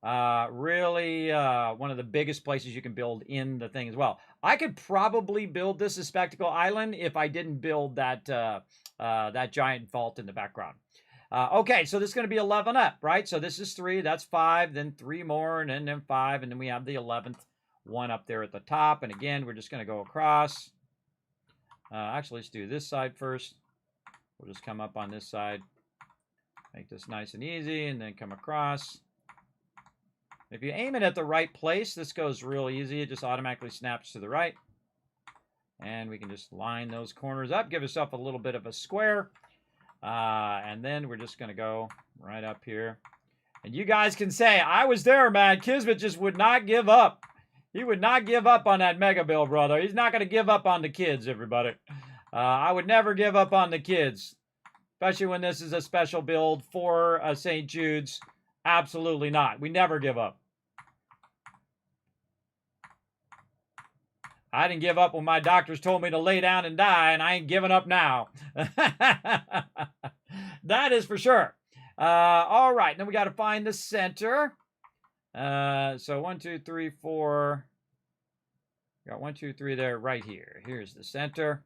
Really one of the biggest places you can build in the thing as well. I could probably build this as Spectacle Island if I didn't build that that giant vault in the background. Okay, so this is going to be 11 up, right? So this is 3, that's 5, then 3 more, and then 5, and then we have the 11th one up there at the top. And again, we're just going to go across. Actually, let's do this side first. We'll just come up on this side. Make this nice and easy, and then come across. If you aim it at the right place, this goes real easy. It just automatically snaps to the right. And we can just line those corners up. Give yourself a little bit of a square. And then we're just going to go right up here. And you guys can say, I was there, man. Kismet just would not give up. He would not give up on that mega build, brother. He's not going to give up on the kids, everybody. I would never give up on the kids. Especially when this is a special build for St. Jude's. Absolutely not. We never give up. I didn't give up when my doctors told me to lay down and die, and I ain't giving up now. That is for sure. All right, then we got to find the center. So 1, 2, 3, 4. Got 1, 2, 3 there, right here. Here's the center.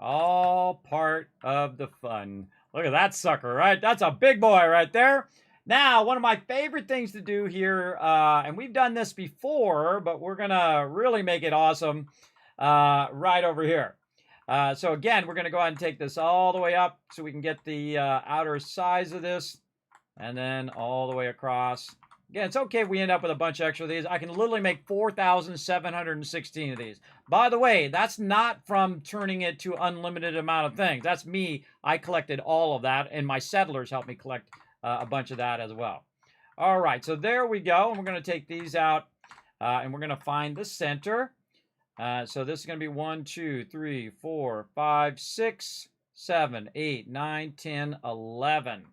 All part of the fun. Look at that sucker, right? That's a big boy right there. Now, one of my favorite things to do here, and we've done this before, but we're going to really make it awesome right over here. So again, we're going to go ahead and take this all the way up so we can get the outer size of this, and then all the way across. Again, it's okay if we end up with a bunch of extra of these. I can literally make 4,716 of these. By the way, that's not from turning it to unlimited amount of things. That's me. I collected all of that, and my settlers helped me collect a bunch of that as well. All right, so there we go. And we're going to take these out, and we're going to find the center. So this is going to be 1, 2, 3, 4, 5, 6, 7, 8, 9, 10, 11.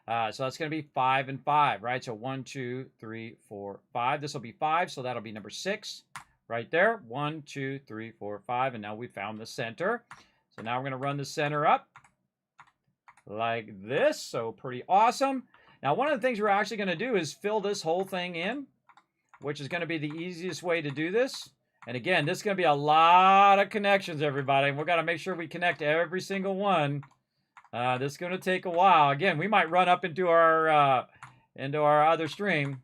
So that's going to be 5 and 5, right? So 1, 2, 3, 4, 5. This will be 5, so that'll be number 6 right there. 1, 2, 3, 4, 5. And now we found the center. So now we're going to run the center up like this. So pretty awesome. Now, one of the things we're actually going to do is fill this whole thing in, which is going to be the easiest way to do this. And again, this is going to be a lot of connections, everybody. We've got to make sure we connect every single one. This is going to take a while. Again, we might run up into our other stream.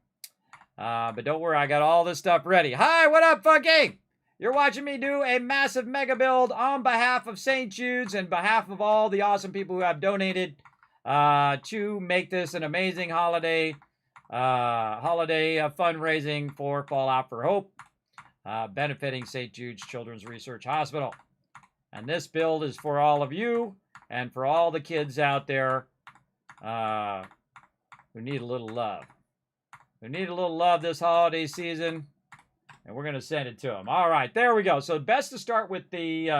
But don't worry, I got all this stuff ready. Hi, what up, Funky? You're watching me do a massive mega build on behalf of St. Jude's and behalf of all the awesome people who have donated to make this an amazing holiday fundraising for Fallout for Hope, benefiting St. Jude's Children's Research Hospital. And this build is for all of you. And for all the kids out there who need a little love. Who need a little love this holiday season. And we're going to send it to them. All right, there we go. So best to start with the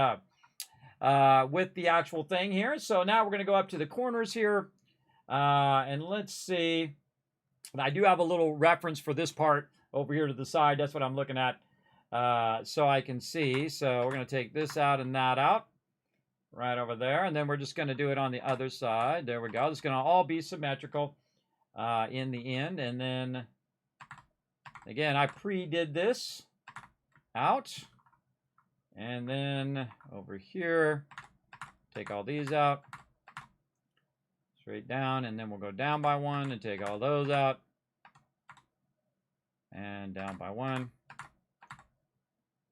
actual thing here. So now we're going to go up to the corners here. And let's see. I do have a little reference for this part over here to the side. That's what I'm looking at. So I can see. So we're going to take this out and that out. Right over there, and then we're just going to do it on the other side. There we go. It's going to all be symmetrical in the end. And then, again, I pre-did this out. And then over here, take all these out. Straight down, and then we'll go down by 1 and take all those out. And down by 1.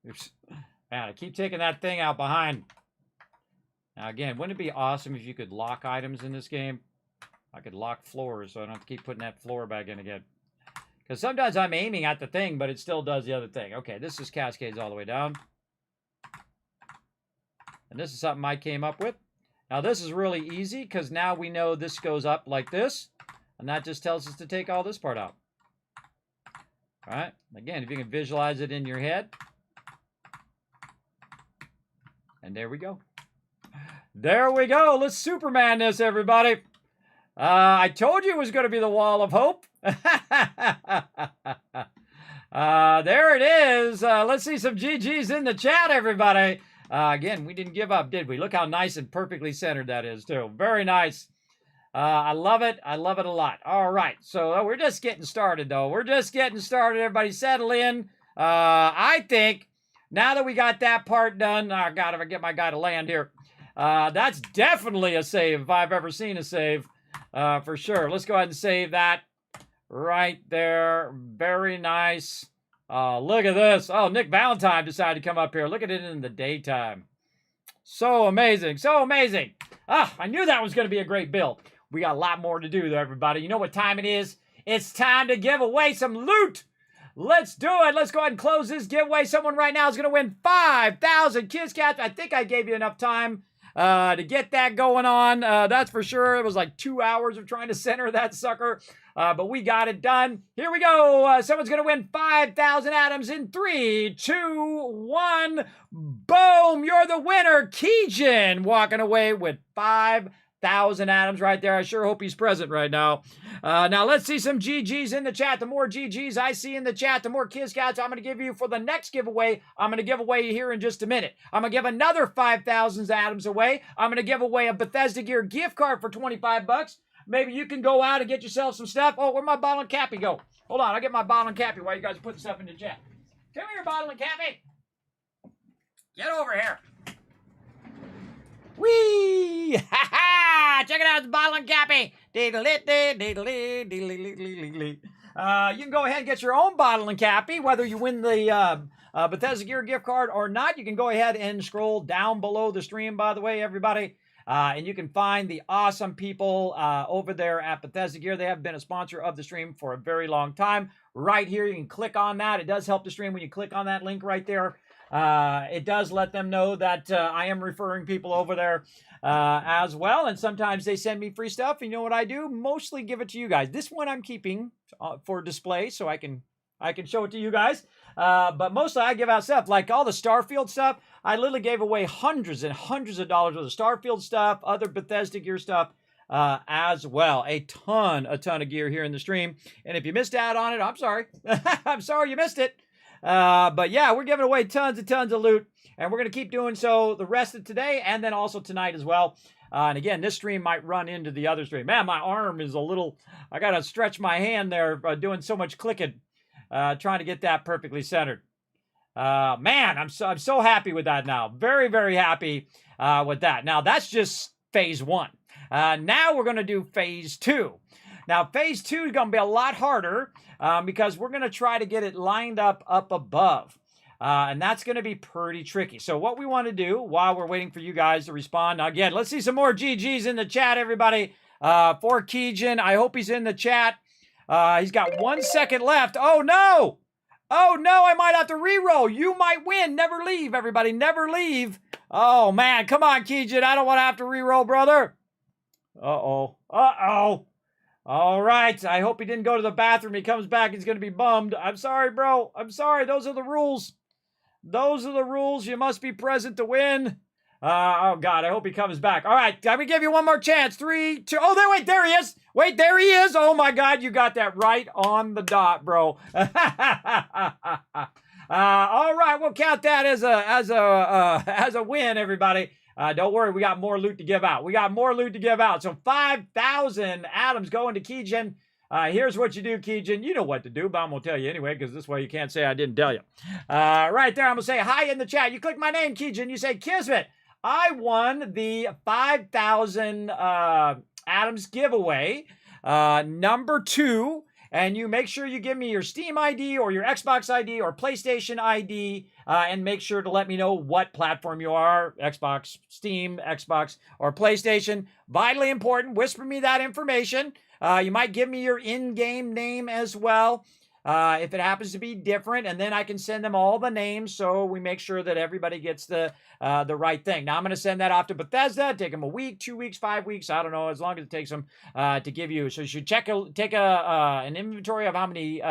Oops. Man, I keep taking that thing out behind. Now, again, wouldn't it be awesome if you could lock items in this game? I could lock floors, so I don't have to keep putting that floor back in again. Because sometimes I'm aiming at the thing, but it still does the other thing. Okay, this is cascades all the way down. And this is something I came up with. Now, this is really easy, because now we know this goes up like this. And that just tells us to take all this part out. All right? Again, if you can visualize it in your head. And there we go. There we go. Let's Superman this, everybody. I told you it was going to be the wall of hope. There it is. Let's see some GGs in the chat, everybody. Again, we didn't give up, did we? Look how nice and perfectly centered that is, too. Very nice. I love it. I love it a lot. All right. So we're just getting started, though. We're just getting started. Everybody settle in. I think now that we got that part done, I got to get my guy to land here. That's definitely a save if I've ever seen a save, for sure. Let's go ahead and save that right there. Very nice. Look at this. Oh, Nick Valentine decided to come up here. Look at it in the daytime. So amazing. So amazing. I knew that was going to be a great build. We got a lot more to do, though, everybody. You know what time it is? It's time to give away some loot. Let's do it. Let's go ahead and close this giveaway. Someone right now is going to win 5,000 Kiss Cats. I think I gave you enough time to get that going on. That's for sure. It was like 2 hours of trying to center that sucker. But we got it done. Here we go. Someone's going to win 5,000 atoms in 3, 2, 1. Boom. You're the winner. Keegan walking away with 5,000 atoms right there. I sure hope he's present right now. Now, let's see some GGs in the chat. The more GGs I see in the chat, the more Kiss Cats I'm going to give you for the next giveaway. I'm going to give away here in just a minute. I'm going to give another 5,000 atoms away. I'm going to give away a Bethesda Gear gift card for 25 bucks. Maybe you can go out and get yourself some stuff. Oh, where'd my bottle and Cappy go? Hold on, I'll get my bottle and Cappy while you guys are putting stuff in the chat. Come here, bottle and Cappy. Get over here. Whee! Ha ha! Check it out, the bottle and Cappy. You can go ahead and get your own bottle and Cappy, whether you win the Bethesda Gear gift card or not. You can go ahead and scroll down below the stream, by the way, everybody. And you can find the awesome people over there at Bethesda Gear. They have been a sponsor of the stream for a very long time. Right here, you can click on that. It does help the stream when you click on that link right there. It does let them know that I am referring people over there as well. And sometimes they send me free stuff. And you know what I do? Mostly give it to you guys. This one I'm keeping for display so I can show it to you guys. But mostly I give out stuff like all the Starfield stuff. I literally gave away hundreds and hundreds of dollars worth of Starfield stuff, other Bethesda Gear stuff as well. A ton of gear here in the stream. And if you missed out on it, I'm sorry. I'm sorry you missed it. But yeah, we're giving away tons of loot. And we're going to keep doing so the rest of today and then also tonight as well. And again, this stream might run into the other stream. Man, my arm is a little... I got to stretch my hand there doing so much clicking. Trying to get that perfectly centered. Man, I'm so happy with that now. Very, very happy with that. Now, that's just phase 1. Now we're going to do phase 2. Now, phase 2 is going to be a lot harder because we're going to try to get it lined up above. And that's going to be pretty tricky. So what we want to do while we're waiting for you guys to respond. Now, again, let's see some more GGs in the chat, everybody. For Keegan, I hope he's in the chat. He's got 1 second left. Oh, no. Oh, no, I might have to re-roll. You might win. Never leave, everybody. Never leave. Oh, man. Come on, Keegan. I don't want to have to re-roll, brother. Uh-oh. Uh-oh. All right. I hope he didn't go to the bathroom. He comes back. He's going to be bummed. I'm sorry, bro. I'm sorry. Those are the rules. Those are the rules. You must be present to win. Oh, God. I hope he comes back. All right. Let me give you one more chance. 3, 2. Oh, wait. There he is. Wait, there he is. Oh, my God. You got that right on the dot, bro. All right. We'll count that as a win, everybody. Don't worry. We got more loot to give out. We got more loot to give out. So 5,000 atoms going to Keegan. Here's what you do, Keegan. You know what to do, but I'm going to tell you anyway, because this way you can't say I didn't tell you. Right there, I'm going to say hi in the chat. You click my name, Keegan. You say, Kismet, I won the 5,000 atoms giveaway, number 2. And you make sure you give me your Steam ID or your Xbox ID or PlayStation ID, and make sure to let me know what platform you are, Xbox, Steam, Xbox, or PlayStation. Vitally important. Whisper me that information. You might give me your in-game name as well, if it happens to be different, and then I can send them all the names so we make sure that everybody gets the right thing. Now, I'm going to send that off to Bethesda. Take them a week, 2 weeks, 5 weeks. I don't know, as long as it takes them to give you. So you should take an inventory of how many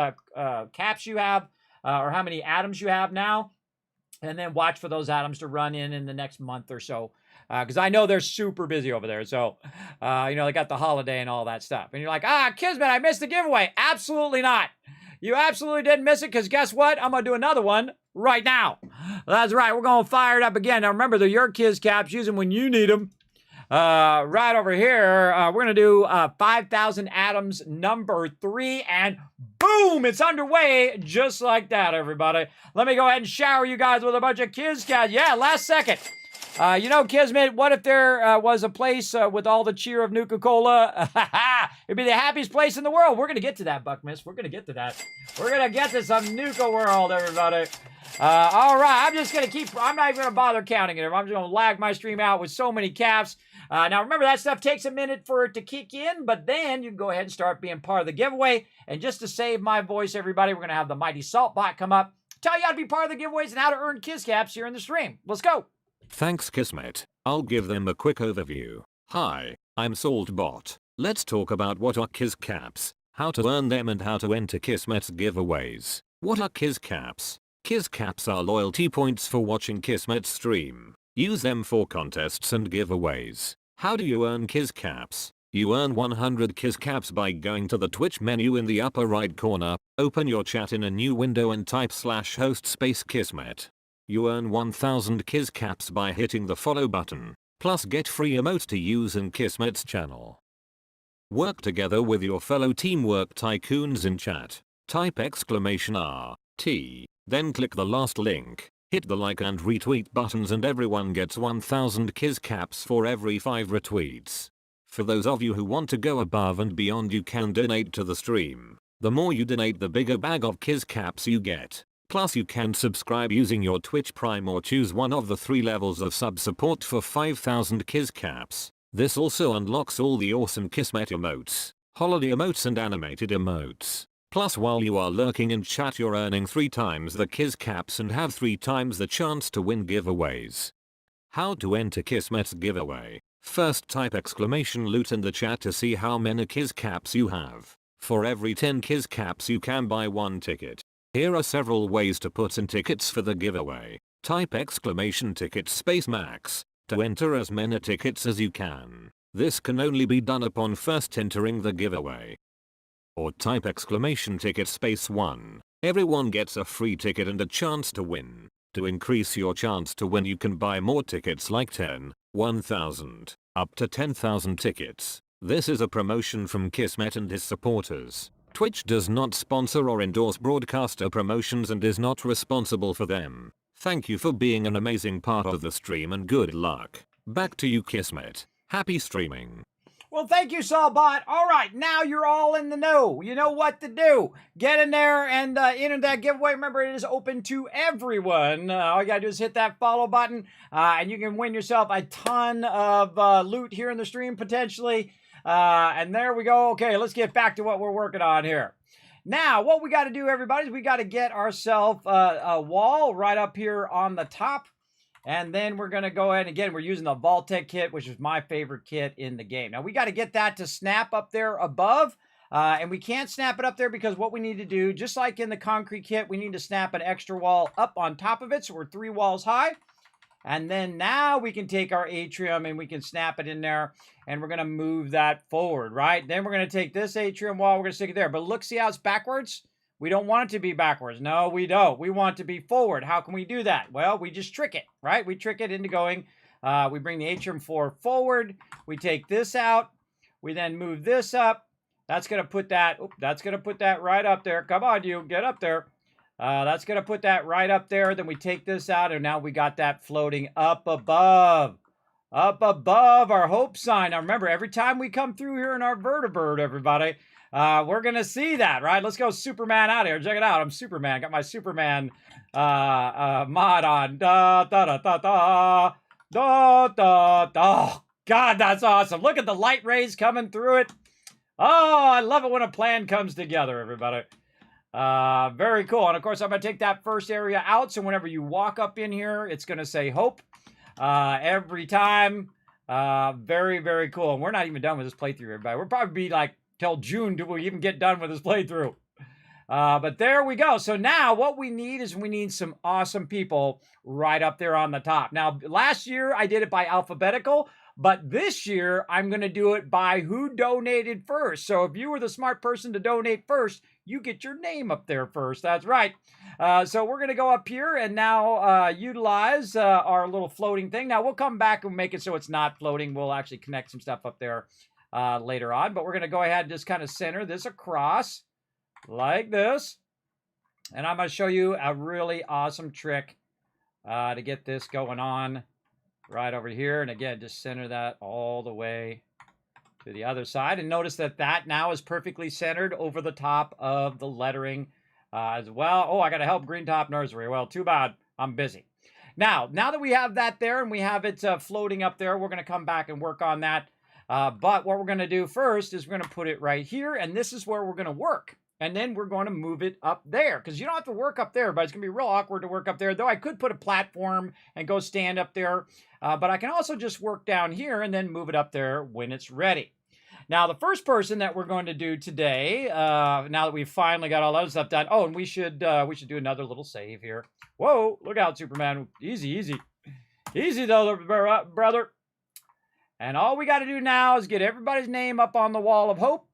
caps you have or how many atoms you have now. and then watch for those atoms to run in the next month or so. Because I know they're super busy over there. So, they got the holiday and all that stuff. And you're like, Kismet, I missed the giveaway. Absolutely not. You absolutely didn't miss it because guess what? I'm going to do another one right now. That's right. We're going to fire it up again. Now, remember, they're your Kiz caps. Use them when you need them. Right over here, we're going to do 5,000 atoms number 3, and boom, it's underway just like that, everybody. Let me go ahead and shower you guys with a bunch of Kiz caps. Yeah, last second. Kismet, what if there was a place with all the cheer of Nuka-Cola? It'd be the happiest place in the world. We're going to get to that, Buckmiss. We're going to get to that. We're going to get to some Nuka world, everybody. All right, I'm not even going to bother counting it. I'm just going to lag my stream out with so many caps. Now, remember, that stuff takes a minute for it to kick in, but then you can go ahead and start being part of the giveaway. And just to save my voice, everybody, we're going to have the mighty Salt Bot come up, tell you how to be part of the giveaways and how to earn Kiz caps here in the stream. Let's go. Thanks, Kismet. I'll give them a quick overview. Hi, I'm Saltbot. Let's talk about what are Kiz caps, how to earn them, and how to enter Kismet's giveaways. What are Kiz caps? Kiz caps are loyalty points for watching Kismet's stream. Use them for contests and giveaways. How do you earn Kiz caps? You earn 100 Kiz caps by going to the Twitch menu in the upper right corner, open your chat in a new window and type /host Kismet. You earn 1000 Kiz caps by hitting the follow button, plus get free emotes to use in Kismet's channel. Work together with your fellow Teamwork Tycoons in chat. Type !RT, then click the last link, hit the like and retweet buttons, and everyone gets 1000 Kiz caps for every 5 retweets. For those of you who want to go above and beyond, you can donate to the stream. The more you donate, the bigger bag of Kiz caps you get. Plus, you can subscribe using your Twitch Prime or choose one of the 3 levels of sub support for 5,000 Kiz caps. This also unlocks all the awesome Kismet emotes, holiday emotes, and animated emotes. Plus, while you are lurking in chat, you're earning 3 times the Kiz caps and have 3 times the chance to win giveaways. How to enter Kismet's giveaway? First, type !loot in the chat to see how many Kiz caps you have. For every 10 Kiz caps you can buy 1 ticket. Here are several ways to put in tickets for the giveaway. Type !tickets max to enter as many tickets as you can. This can only be done upon first entering the giveaway. Or type !ticket1. Everyone gets a free ticket and a chance to win. To increase your chance to win, you can buy more tickets like 10, 1000, up to 10,000 tickets. This is a promotion from Kismet and his supporters. Twitch does not sponsor or endorse broadcaster promotions and is not responsible for them. Thank you for being an amazing part of the stream and good luck. Back to you, Kismet. Happy streaming. Well, thank you, Saltbot. All right, now you're all in the know. You know what to do. Get in there and enter that giveaway. Remember, it is open to everyone. All you got to do is hit that follow button, and you can win yourself a ton of loot here in the stream, potentially. And there we go. Okay, let's get back to what we're working on here. Now, what we got to do, everybody, is we got to get ourselves a wall right up here on the top. And then we're going to go ahead, again, we're using the vault-tec kit, which is my favorite kit in the game. Now, we got to get that to snap up there above. And we can't snap it up there because what we need to do, just like in the concrete kit, we need to snap an extra wall up on top of it. So we're 3 walls high. And then now we can take our atrium and we can snap it in there. And we're going to move that forward, right? Then we're going to take this atrium wall, we're going to stick it there. But look, see how it's backwards? We don't want it to be backwards. No, we don't. We want it to be forward. How can we do that? Well, we just trick it, right? We trick it into going. We bring the atrium forward. We take this out. We then move this up. That's going to put that, that's going to put that right up there. Come on, you, get up there. That's going to put that right up there. Then we take this out, and now we got that floating up above our hope sign. Now, remember, every time we come through here in our vertibird, everybody, we're going to see that, right? Let's go Superman out here. Check it out. I'm Superman. Got my Superman mod on. Da, da, da, da, da. Da, da, da. Oh, God, that's awesome. Look at the light rays coming through it. Oh, I love it when a plan comes together, everybody. Very cool. And, of course, I'm going to take that first area out. So whenever you walk up in here, it's going to say hope every time. Very, very cool. And we're not even done with this playthrough, everybody. We'll probably be like till June till we even get done with this playthrough. But there we go. So now what we need is we need some awesome people right up there on the top. Now, last year I did it by alphabetical, but this year I'm going to do it by who donated first. So if you were the smart person to donate first, you get your name up there first. That's right. So we're going to go up here and now utilize our little floating thing. Now we'll come back and make it so it's not floating. We'll actually connect some stuff up there later on. But we're going to go ahead and just kind of center this across like this. And I'm going to show you a really awesome trick to get this going on right over here. And again, just center that all the way to the other side. And notice that that now is perfectly centered over the top of the lettering as well. Oh, I got to help Green Top Nursery. Well, too bad. I'm busy. Now that we have that there and we have it floating up there, we're going to come back and work on that. But what we're going to do first is we're going to put it right here. And this is where we're going to work. And then we're going to move it up there because you don't have to work up there, but it's going to be real awkward to work up there. Though I could put a platform and go stand up there, but I can also just work down here and then move it up there when it's ready. Now, the first person that we're going to do today, now that we've finally got all that stuff done. Oh, and we should do another little save here. Whoa, look out, Superman. Easy, easy. Easy, though, brother. And all we got to do now is get everybody's name up on the wall of hope.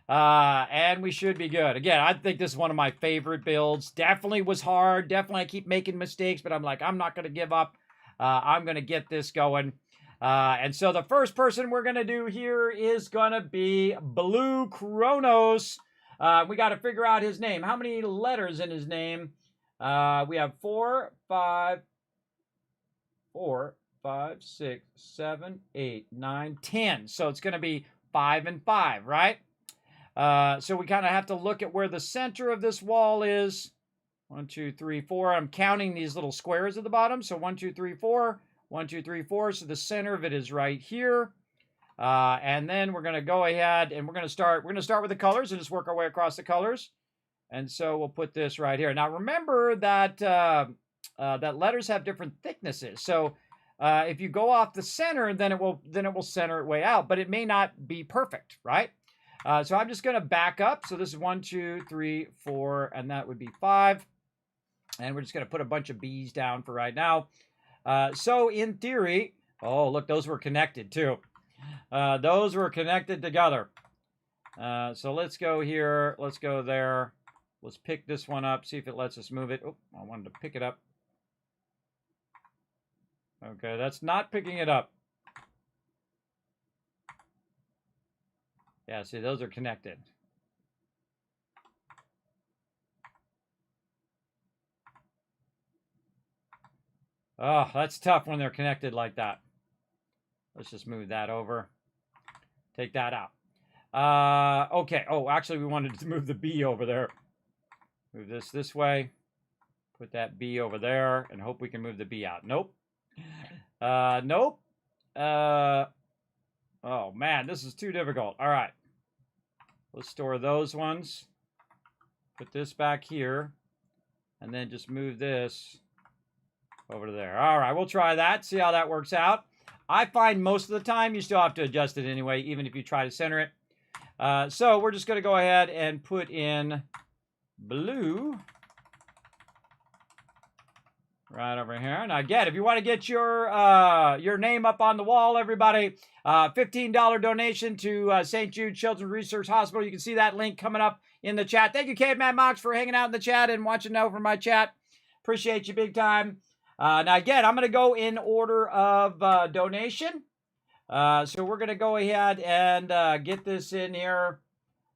And we should be good. Again, I think this is one of my favorite builds. Definitely was hard. Definitely I keep making mistakes, but I'm like, I'm not going to give up. I'm going to get this going. And so the first person we're going to do here is going to be Blue Kronos. We got to figure out his name. How many letters in his name? We have 4, 5, 6, 7, 8, 9, 10. So it's going to be 5 and 5, right? So we kind of have to look at where the center of this wall is. 1, 2, 3, 4. I'm counting these little squares at the bottom. So 1, 2, 3, 4. 1, 2, 3, 4. So the center of it is right here. And then we're going to go ahead and we're going to start with the colors and just work our way across the colors. And so we'll put this right here. Now remember that that letters have different thicknesses. So if you go off the center, then it will center it way out, but it may not be perfect, right? So I'm just going to back up. So this is 1, 2, 3, 4, and that would be 5. And we're just going to put a bunch of B's down for right now. So in theory, oh, look, those were connected too. Those were connected together. So let's go here. Let's go there. Let's pick this one up. See if it lets us move it. Oh, I wanted to pick it up. Okay, that's not picking it up. Yeah, see, those are connected. Oh, that's tough when they're connected like that. Let's just move that over. Take that out. Okay. Oh, actually, we wanted to move the B over there. Move this way. Put that B over there and hope we can move the B out. Nope. Nope. Oh, man, this is too difficult. All right. Let's store those ones. Put this back here. And then just move this over to there. All right, we'll try that. See how that works out. I find most of the time you still have to adjust it anyway, even if you try to center it. So we're just going to go ahead and put in blue right over here. Now, again, if you want to get your name up on the wall, everybody, $15 donation to St. Jude Children's Research Hospital. You can see that link coming up in the chat. Thank you, Caveman Mox, for hanging out in the chat and watching over my chat. Appreciate you big time. Now, again, I'm going to go in order of donation. So we're going to go ahead and get this in here.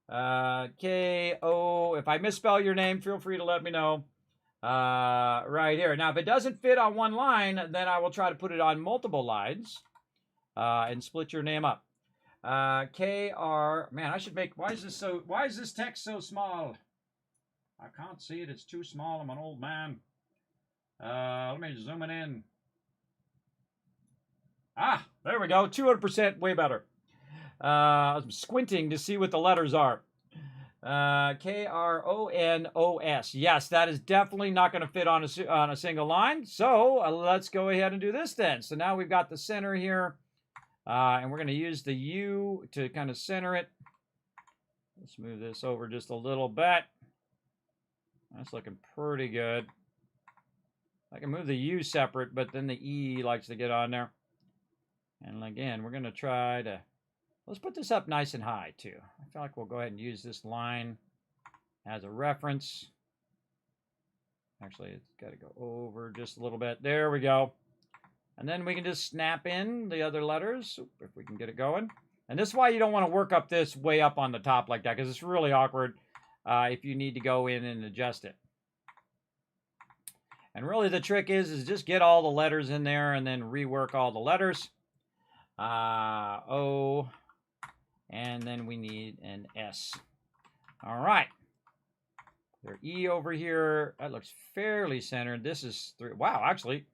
K-O. If I misspell your name, feel free to let me know. Right here. Now, if it doesn't fit on one line, then I will try to put it on multiple lines and split your name up. K-R. Man, I should make. Why is this text so small? I can't see it. It's too small. I'm an old man. Let me zoom it in. Ah, there we go. 200% way better. I'm squinting to see what the letters are. K-R-O-N-O-S. Yes, that is definitely not going to fit on a single line. So let's go ahead and do this then. So now we've got the center here. And we're going to use the U to kind of center it. Let's move this over just a little bit. That's looking pretty good. I can move the U separate, but then the E likes to get on there. And again, we're going to try to... Let's put this up nice and high, too. I feel like we'll go ahead and use this line as a reference. Actually, it's got to go over just a little bit. There we go. And then we can just snap in the other letters, if we can get it going. And this is why you don't want to work up this way up on the top like that, because it's really awkward if you need to go in and adjust it. And really the trick is just get all the letters in there and then rework all the letters. O, and then we need an S. All right. Their E over here, that looks fairly centered. This is 3. Wow, actually,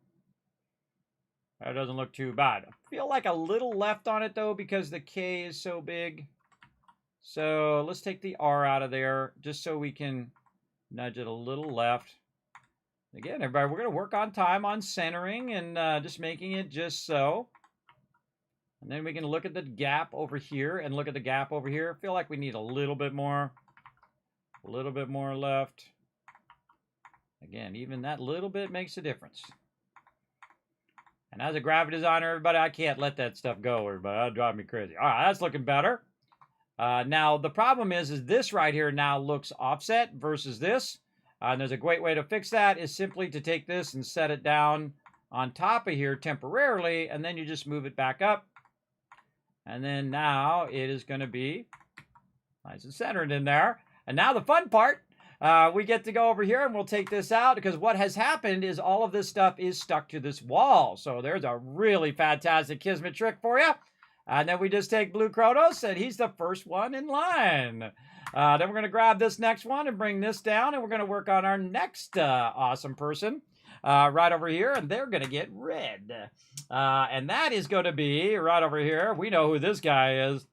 that doesn't look too bad. I feel like a little left on it, though, because the K is so big. So let's take the R out of there, just so we can nudge it a little left. Again, everybody, we're going to work on time on centering and just making it just so. And then we can look at the gap over here and look at the gap over here. I feel like we need a little bit more left. Again, even that little bit makes a difference. And as a graphic designer, everybody, I can't let that stuff go, everybody. That'll drive me crazy. All right, that's looking better. Now, the problem is this right here now looks offset versus this. And there's a great way to fix that is simply to take this and set it down on top of here temporarily, and then you just move it back up. And then now it is going to be nice and centered in there. And now the fun part, we get to go over here and we'll take this out because what has happened is all of this stuff is stuck to this wall. So there's a really fantastic Kismet trick for you. And then we just take Blue Kronos and he's the first one in line. Then we're going to grab this next one and bring this down and we're going to work on our next awesome person. Right over here, and they're going to get red. And that is going to be right over here. We know who this guy is.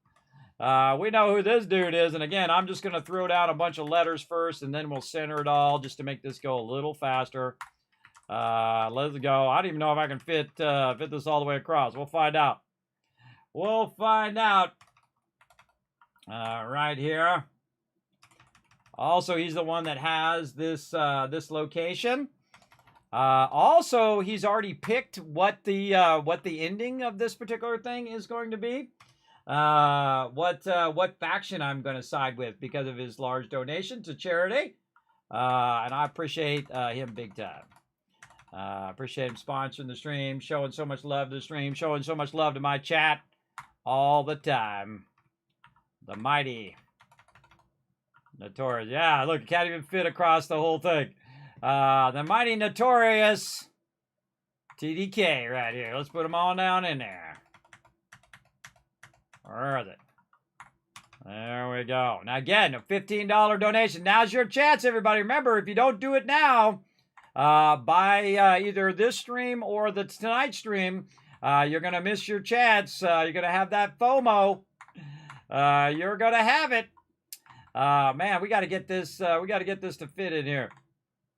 We know who this dude is. And again, I'm just going to throw down a bunch of letters first, and then we'll center it all just to make this go a little faster. Let's go. I don't even know if I can fit this all the way across. We'll find out. We'll find out. Right here. Also, he's the one that has this location. Also, he's already picked what the ending of this particular thing is going to be. What faction I'm going to side with because of his large donation to charity. And I appreciate him big time. Appreciate him sponsoring the stream, showing so much love to the stream, showing so much love to my chat all the time. The mighty Notorious. Yeah, look, it can't even fit across the whole thing. The mighty notorious TDK right here. Let's put them all down in there. Where is it? There we go. Now again, a $15 donation. Now's your chance, everybody. Remember, if you don't do it now, by either this stream or the tonight stream, you're gonna miss your chance. You're gonna have that FOMO. You're gonna have it. Man, we got to get this. We got to get this to fit in here.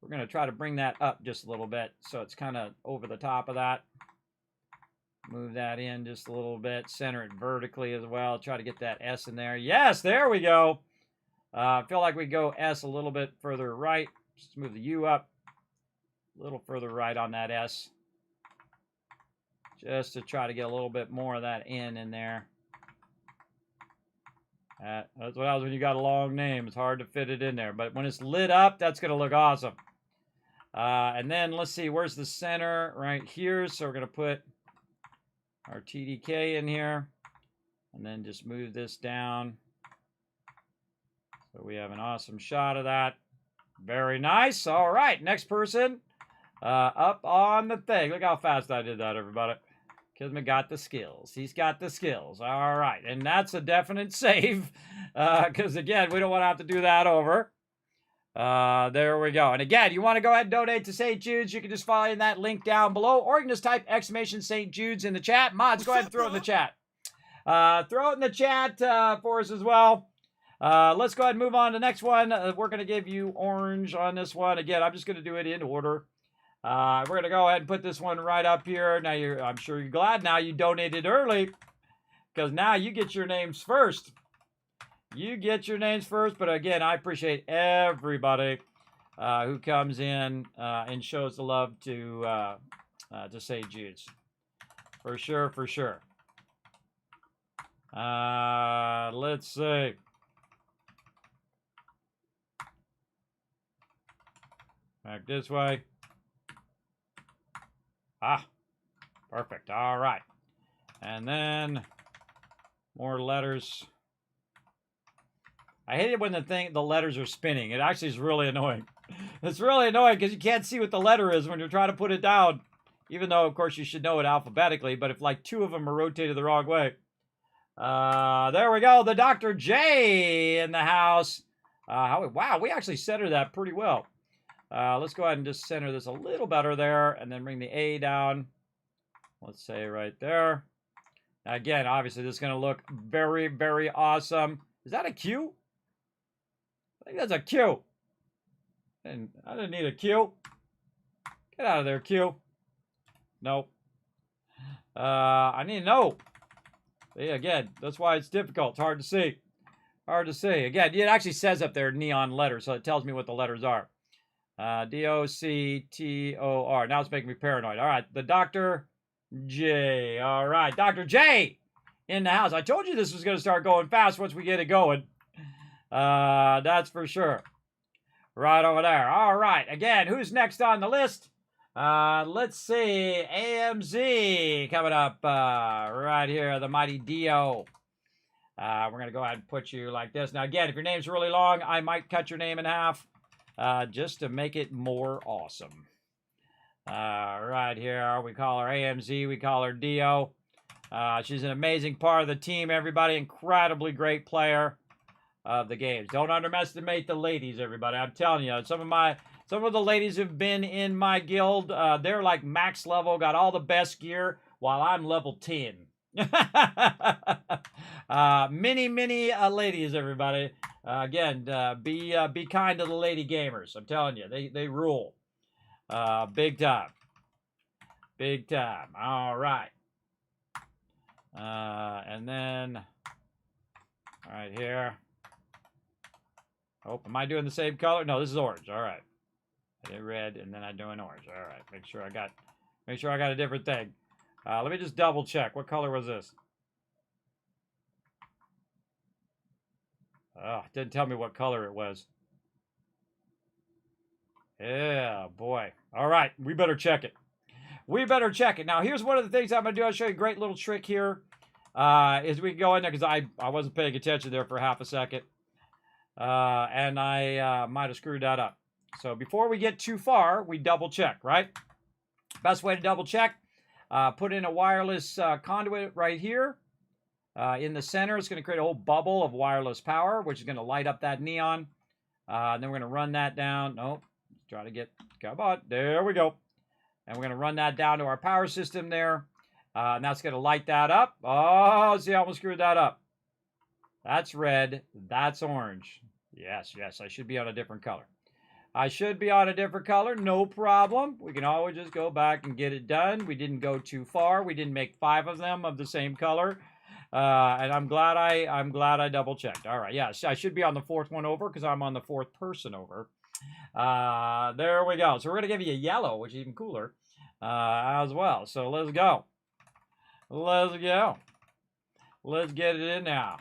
We're gonna try to bring that up just a little bit, so it's kind of over the top of that. Move that in just a little bit. Center it vertically as well. Try to get that S in there. Yes, there we go. I feel like we go S a little bit further right. Just move the U up a little further right on that S. Just to try to get a little bit more of that N in there. That's what happens when you got a long name. It's hard to fit it in there. But when it's lit up, that's going to look awesome. And then let's see, where's the center? Right here. So we're going to put our TDK in here. And then just move this down. So we have an awesome shot of that. Very nice. All right, next person. Up on the thing. Look how fast I did that, everybody. Kismet got the skills. He's got the skills. All right. And that's a definite save. Because, again, we don't want to have to do that over. There we go. And, again, you want to go ahead and donate to St. Jude's. You can just follow in that link down below. Or you can just type exclamation St. Jude's in the chat. Mods, go ahead and throw it in the chat. Throw it in the chat for us as well. Let's go ahead and move on to the next one. We're going to give you orange on this one. Again, I'm just going to do it in order. We're going to go ahead and put this one right up here. Now, I'm sure you're glad now you donated early, because now you get your names first. You get your names first, but again, I appreciate everybody who comes in and shows the love to St. Jude's. For sure, for sure. Let's see. Back this way. Ah, perfect. All right. And then more letters. I hate it when the letters are spinning. It actually is really annoying. It's really annoying because you can't see what the letter is when you're trying to put it down. Even though, of course, you should know it alphabetically. But if like 2 of them are rotated the wrong way. There we go. The Dr. J in the house. Wow, we actually centered that pretty well. Let's go ahead and just center this a little better there. And then bring the A down. Let's say right there. Now, again, obviously, this is going to look very, very awesome. Is that a Q? I think that's a Q. And I didn't need a Q. Get out of there, Q. Nope. I need an O. See, again, that's why it's difficult. It's hard to see. Hard to see. Again, it actually says up there neon letters, so it tells me what the letters are. D-O-C-T-O-R. Now it's making me paranoid. All right, the Dr. J. All right, Dr. J in the house. I told you this was going to start going fast once we get it going. That's for sure. Right over there. All right. Again, who's next on the list? Let's see. AMZ coming up right here. The mighty Dio. We're going to go ahead and put you like this. Now, again, if your name's really long, I might cut your name in half just to make it more awesome. Right here. We call her AMZ. We call her Dio. She's an amazing part of the team, everybody. Incredibly great player of the games. Don't underestimate the ladies, everybody. I'm telling you, some of the ladies who've been in my guild, they're like max level, got all the best gear, while I'm level 10. Many ladies, everybody. Again, be kind to the lady gamers. I'm telling you, they rule. Big time. Big time. All right. And then right here. Oh, am I doing the same color? No, this is orange. All right. I did red, and then I do an orange. All right. Make sure I got a different thing. Let me just double check. What color was this? Oh, it didn't tell me what color it was. Yeah, boy. All right. We better check it. We better check it. Now, here's one of the things I'm going to do. I'll show you a great little trick here. Is we can go in there, because I wasn't paying attention there for half a second. And I might have screwed that up. So before we get too far, we double check, right? Best way to double check, put in a wireless conduit right here. In the center, it's going to create a whole bubble of wireless power, which is going to light up that neon. And then we're going to run that down. Nope. Let's try to get, come on. There we go. And we're going to run that down to our power system there. And that's going to light that up. Oh, see, I almost screwed that up. That's red. That's orange. Yes, I should be on a different color. I should be on a different color. No problem. We can always just go back and get it done. We didn't go too far. We didn't make 5 of them of the same color. And I'm glad I double checked. All right, yes, I should be on the 4th one over because I'm on the 4th person over. There we go. So we're going to give you a yellow, which is even cooler as well. So let's go. Let's go. Let's get it in now.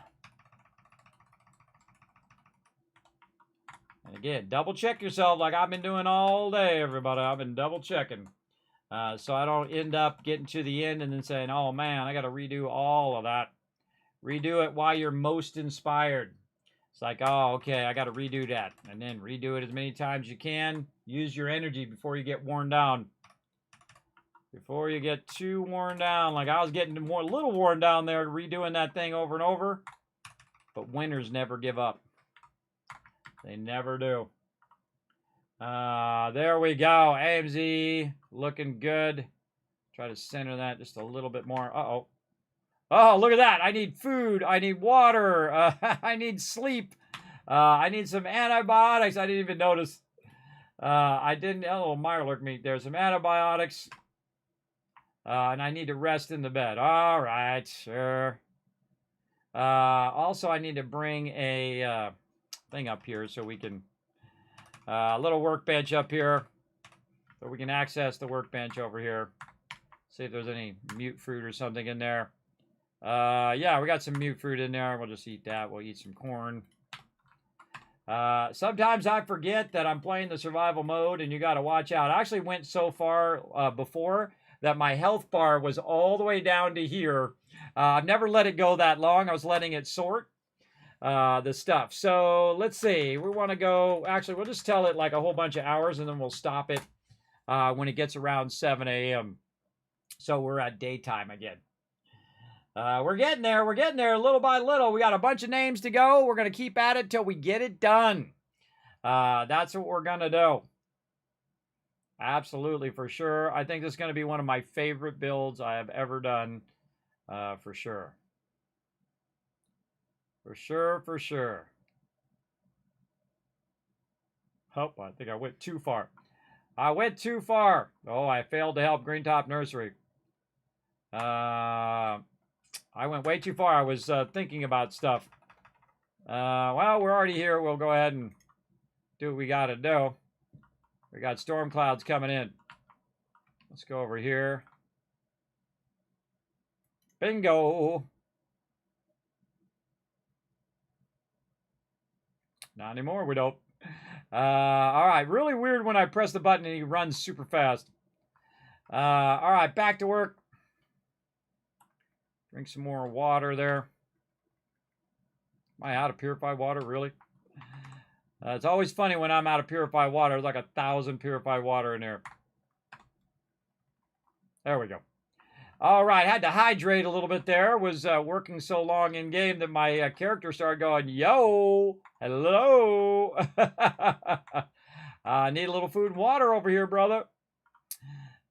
And again, double check yourself like I've been doing all day, everybody. I've been double checking. So I don't end up getting to the end and then saying, oh man, I got to redo all of that. Redo it while you're most inspired. It's like, oh, okay, I got to redo that. And then redo it as many times as you can. Use your energy before you get worn down. Before you get too worn down. Like I was getting a little worn down there redoing that thing over and over. But winners never give up. They never do. There we go. AMZ looking good. Try to center that just a little bit more. Uh-oh. Oh, look at that. I need food. I need water. I need sleep. I need some antibiotics. I didn't even notice. I didn't. Oh, Mirelurk meat. There's some antibiotics. And I need to rest in the bed. All right. Sure. Also, I need to bring a thing up here so we can A little workbench up here. So we can access the workbench over here. See if there's any mute fruit or something in there. Yeah, we got some mute fruit in there. We'll just eat that. We'll eat some corn. Sometimes I forget that I'm playing the survival mode, and you got to watch out. I actually went so far before that my health bar was all the way down to here. I've never let it go that long. I was letting it sort the stuff. So let's see. We want to go. Actually, we'll just tell it like a whole bunch of hours, and then we'll stop it when it gets around 7 a.m. So we're at daytime again. We're getting there. We're getting there little by little. We got a bunch of names to go. We're going to keep at it till we get it done. That's what we're going to do. Absolutely, for sure. I think this is going to be one of my favorite builds I have ever done. For sure. For sure, for sure. Oh, I think I went too far. I went too far. Oh, I failed to help Green Top Nursery. I went way too far. I was thinking about stuff. Well, we're already here. We'll go ahead and do what we got to do. We got storm clouds coming in. Let's go over here. Bingo. Not anymore, we don't. All right, really weird when I press the button and he runs super fast. All right, back to work. Drink some more water there. Am I out of purified water, really? It's always funny when I'm out of purified water. There's like 1,000 purified water in there. There we go. All right, had to hydrate a little bit there. Was working so long in game that my character started going, yo, hello. I need a little food and water over here, brother.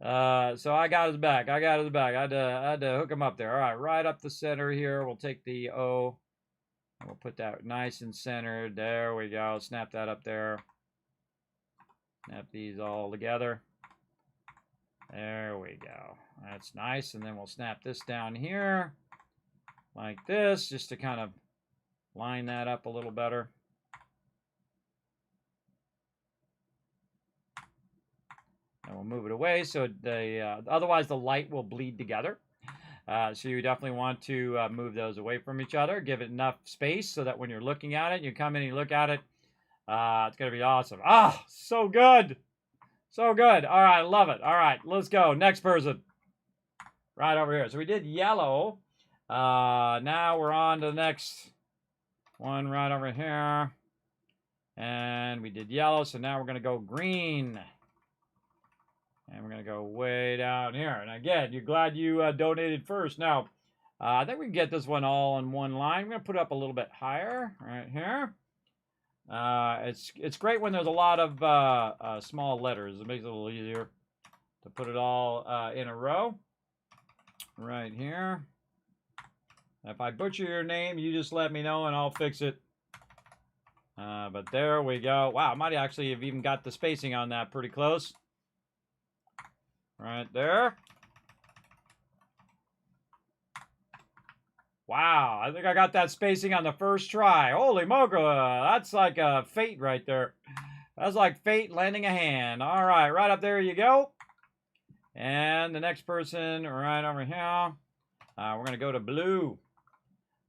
So I got his back. I had to hook him up there. All right, right up the center here. We'll take the O. And we'll put that nice and centered. There we go. Snap that up there. Snap these all together. There we go. That's nice. And then we'll snap this down here like this, just to kind of line that up a little better. And we'll move it away so otherwise the light will bleed together. So you definitely want to move those away from each other. Give it enough space so that when you're looking at it, you come in and you look at it, it's going to be awesome. Ah, so good. So good. All right, love it. All right, let's go. Next person. Right over here. So we did yellow. Now we're on to the next one right over here. And we did yellow, so now we're going to go green. And we're going to go way down here. And again, you're glad you donated first. Now, I think we can get this one all in one line. I'm going to put it up a little bit higher right here. It's great when there's a lot of small letters. It makes it a little easier to put it all in a row. Right here. If I butcher your name, you just let me know and I'll fix it. But there we go. Wow, I might actually have even got the spacing on that pretty close. Right there. Wow, I think I got that spacing on the first try. Holy mocha, that's like a fate right there. That's like fate lending a hand. All right, right up there you go. And the next person right over here. We're going to go to blue.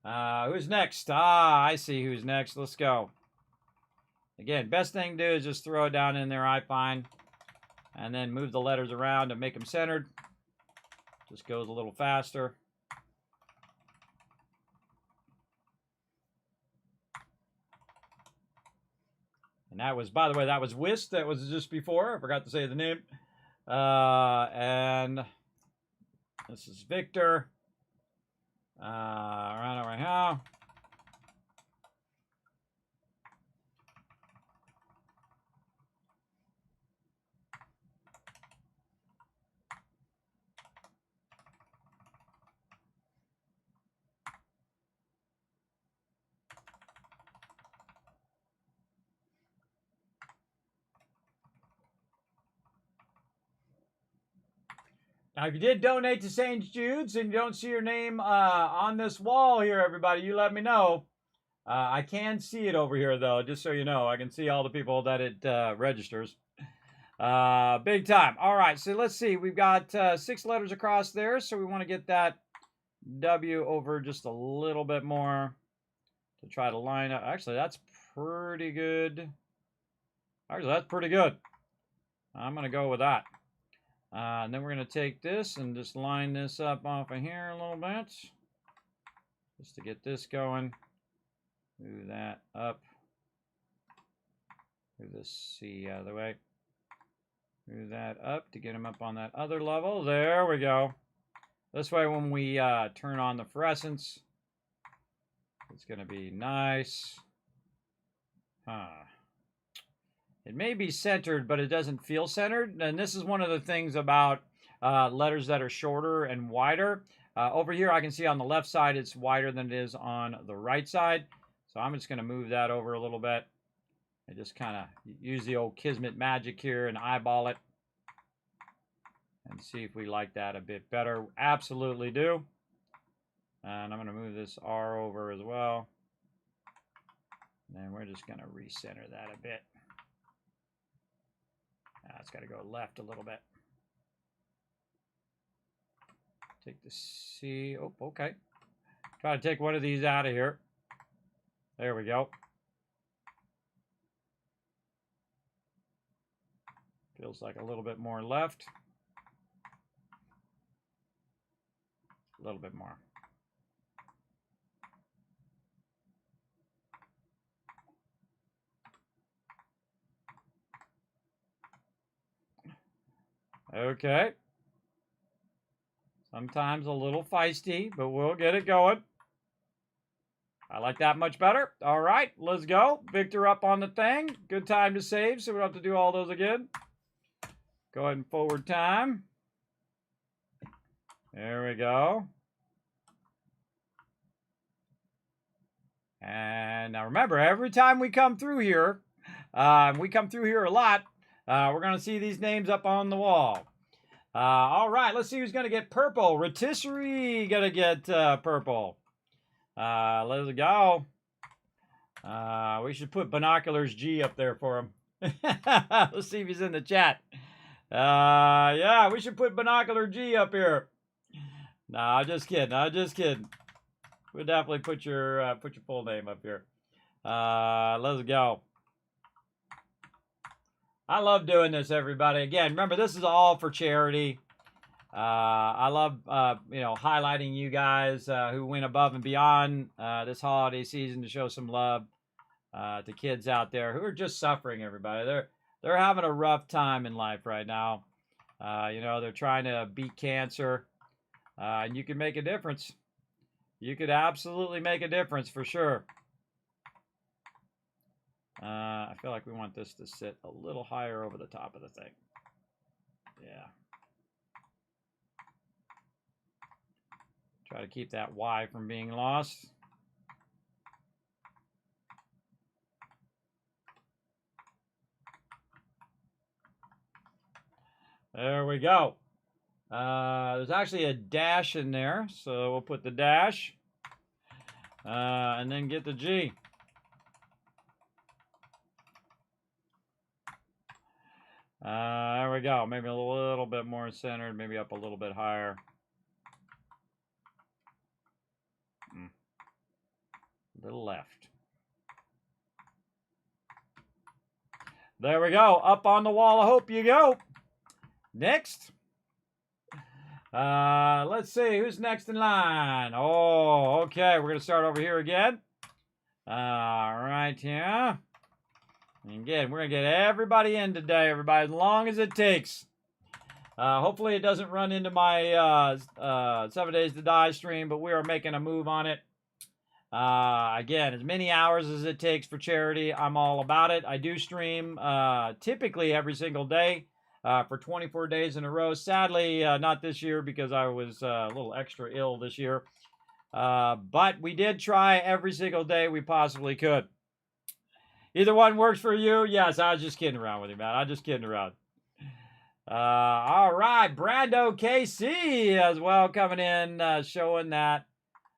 Who's next? Ah, I see who's next. Let's go. Again, best thing to do is just throw it down in there, I find. And then move the letters around to make them centered. Just goes a little faster. And that was, by the way, that was Whist. That was just before. I forgot to say the name. And this is Victor. Right over here. Now, if you did donate to St. Jude's and you don't see your name on this wall here, everybody, you let me know. I can see it over here, though, just so you know. I can see all the people that it registers. Big time. All right, so let's see. We've got 6 letters across there, so we want to get that W over just a little bit more to try to line up. Actually, that's pretty good. Actually, that's pretty good. I'm going to go with that. And then we're going to take this and just line this up off of here a little bit. Just to get this going. Move that up. Move this C out of the way. Move that up to get him up on that other level. There we go. This way when we turn on the fluorescence, it's going to be nice. It may be centered, but it doesn't feel centered. And this is one of the things about letters that are shorter and wider. Over here, I can see on the left side, it's wider than it is on the right side. So I'm just going to move that over a little bit. And just kind of use the old Kismet magic here and eyeball it. And see if we like that a bit better. Absolutely do. And I'm going to move this R over as well. And then we're just going to recenter that a bit. It's got to go left a little bit. Take the C. Oh, okay. Try to take one of these out of here. There we go. Feels like a little bit more left. A little bit more. Okay. Sometimes a little feisty, but we'll get it going. I like that much better. All right, let's go. Victor up on the thing. Good time to save, so we don't have to do all those again. Go ahead and forward time. There we go. And now remember, every time we come through here, we come through here a lot, we're going to see these names up on the wall. All right, let's see who's going to get purple. Rotisserie going to get purple. Let's go. We should put Binoculars G up there for him. Let's see if he's in the chat. Yeah, we should put Binocular G up here. No, just kidding. No, just kidding. We'll definitely put your full name up here. Let's go. I love doing this, everybody. Again, remember, this is all for charity. I love, highlighting you guys who went above and beyond this holiday season to show some love to kids out there who are just suffering, everybody. They're having a rough time in life right now. They're trying to beat cancer, and you can make a difference. You could absolutely make a difference for sure. I feel like we want this to sit a little higher over the top of the thing. Yeah. Try to keep that Y from being lost. There we go. There's actually a dash in there, so we'll put the dash. And then get the G. There we go. Maybe a little bit more centered, maybe up a little bit higher. A little left. There we go. Up on the wall of hope you go. Next. Let's see. Who's next in line? Oh, okay. We're going to start over here again. All right, yeah. And again, we're going to get everybody in today, everybody, as long as it takes. Hopefully it doesn't run into my 7 Days to Die stream, but we are making a move on it. Again, as many hours as it takes for charity, I'm all about it. I do stream typically every single day for 24 days in a row. Sadly, not this year because I was a little extra ill this year. But we did try every single day we possibly could. Either one works for you? Yes, I was just kidding around with you, man. I'm just kidding around. All right, Brando KC as well coming in, showing that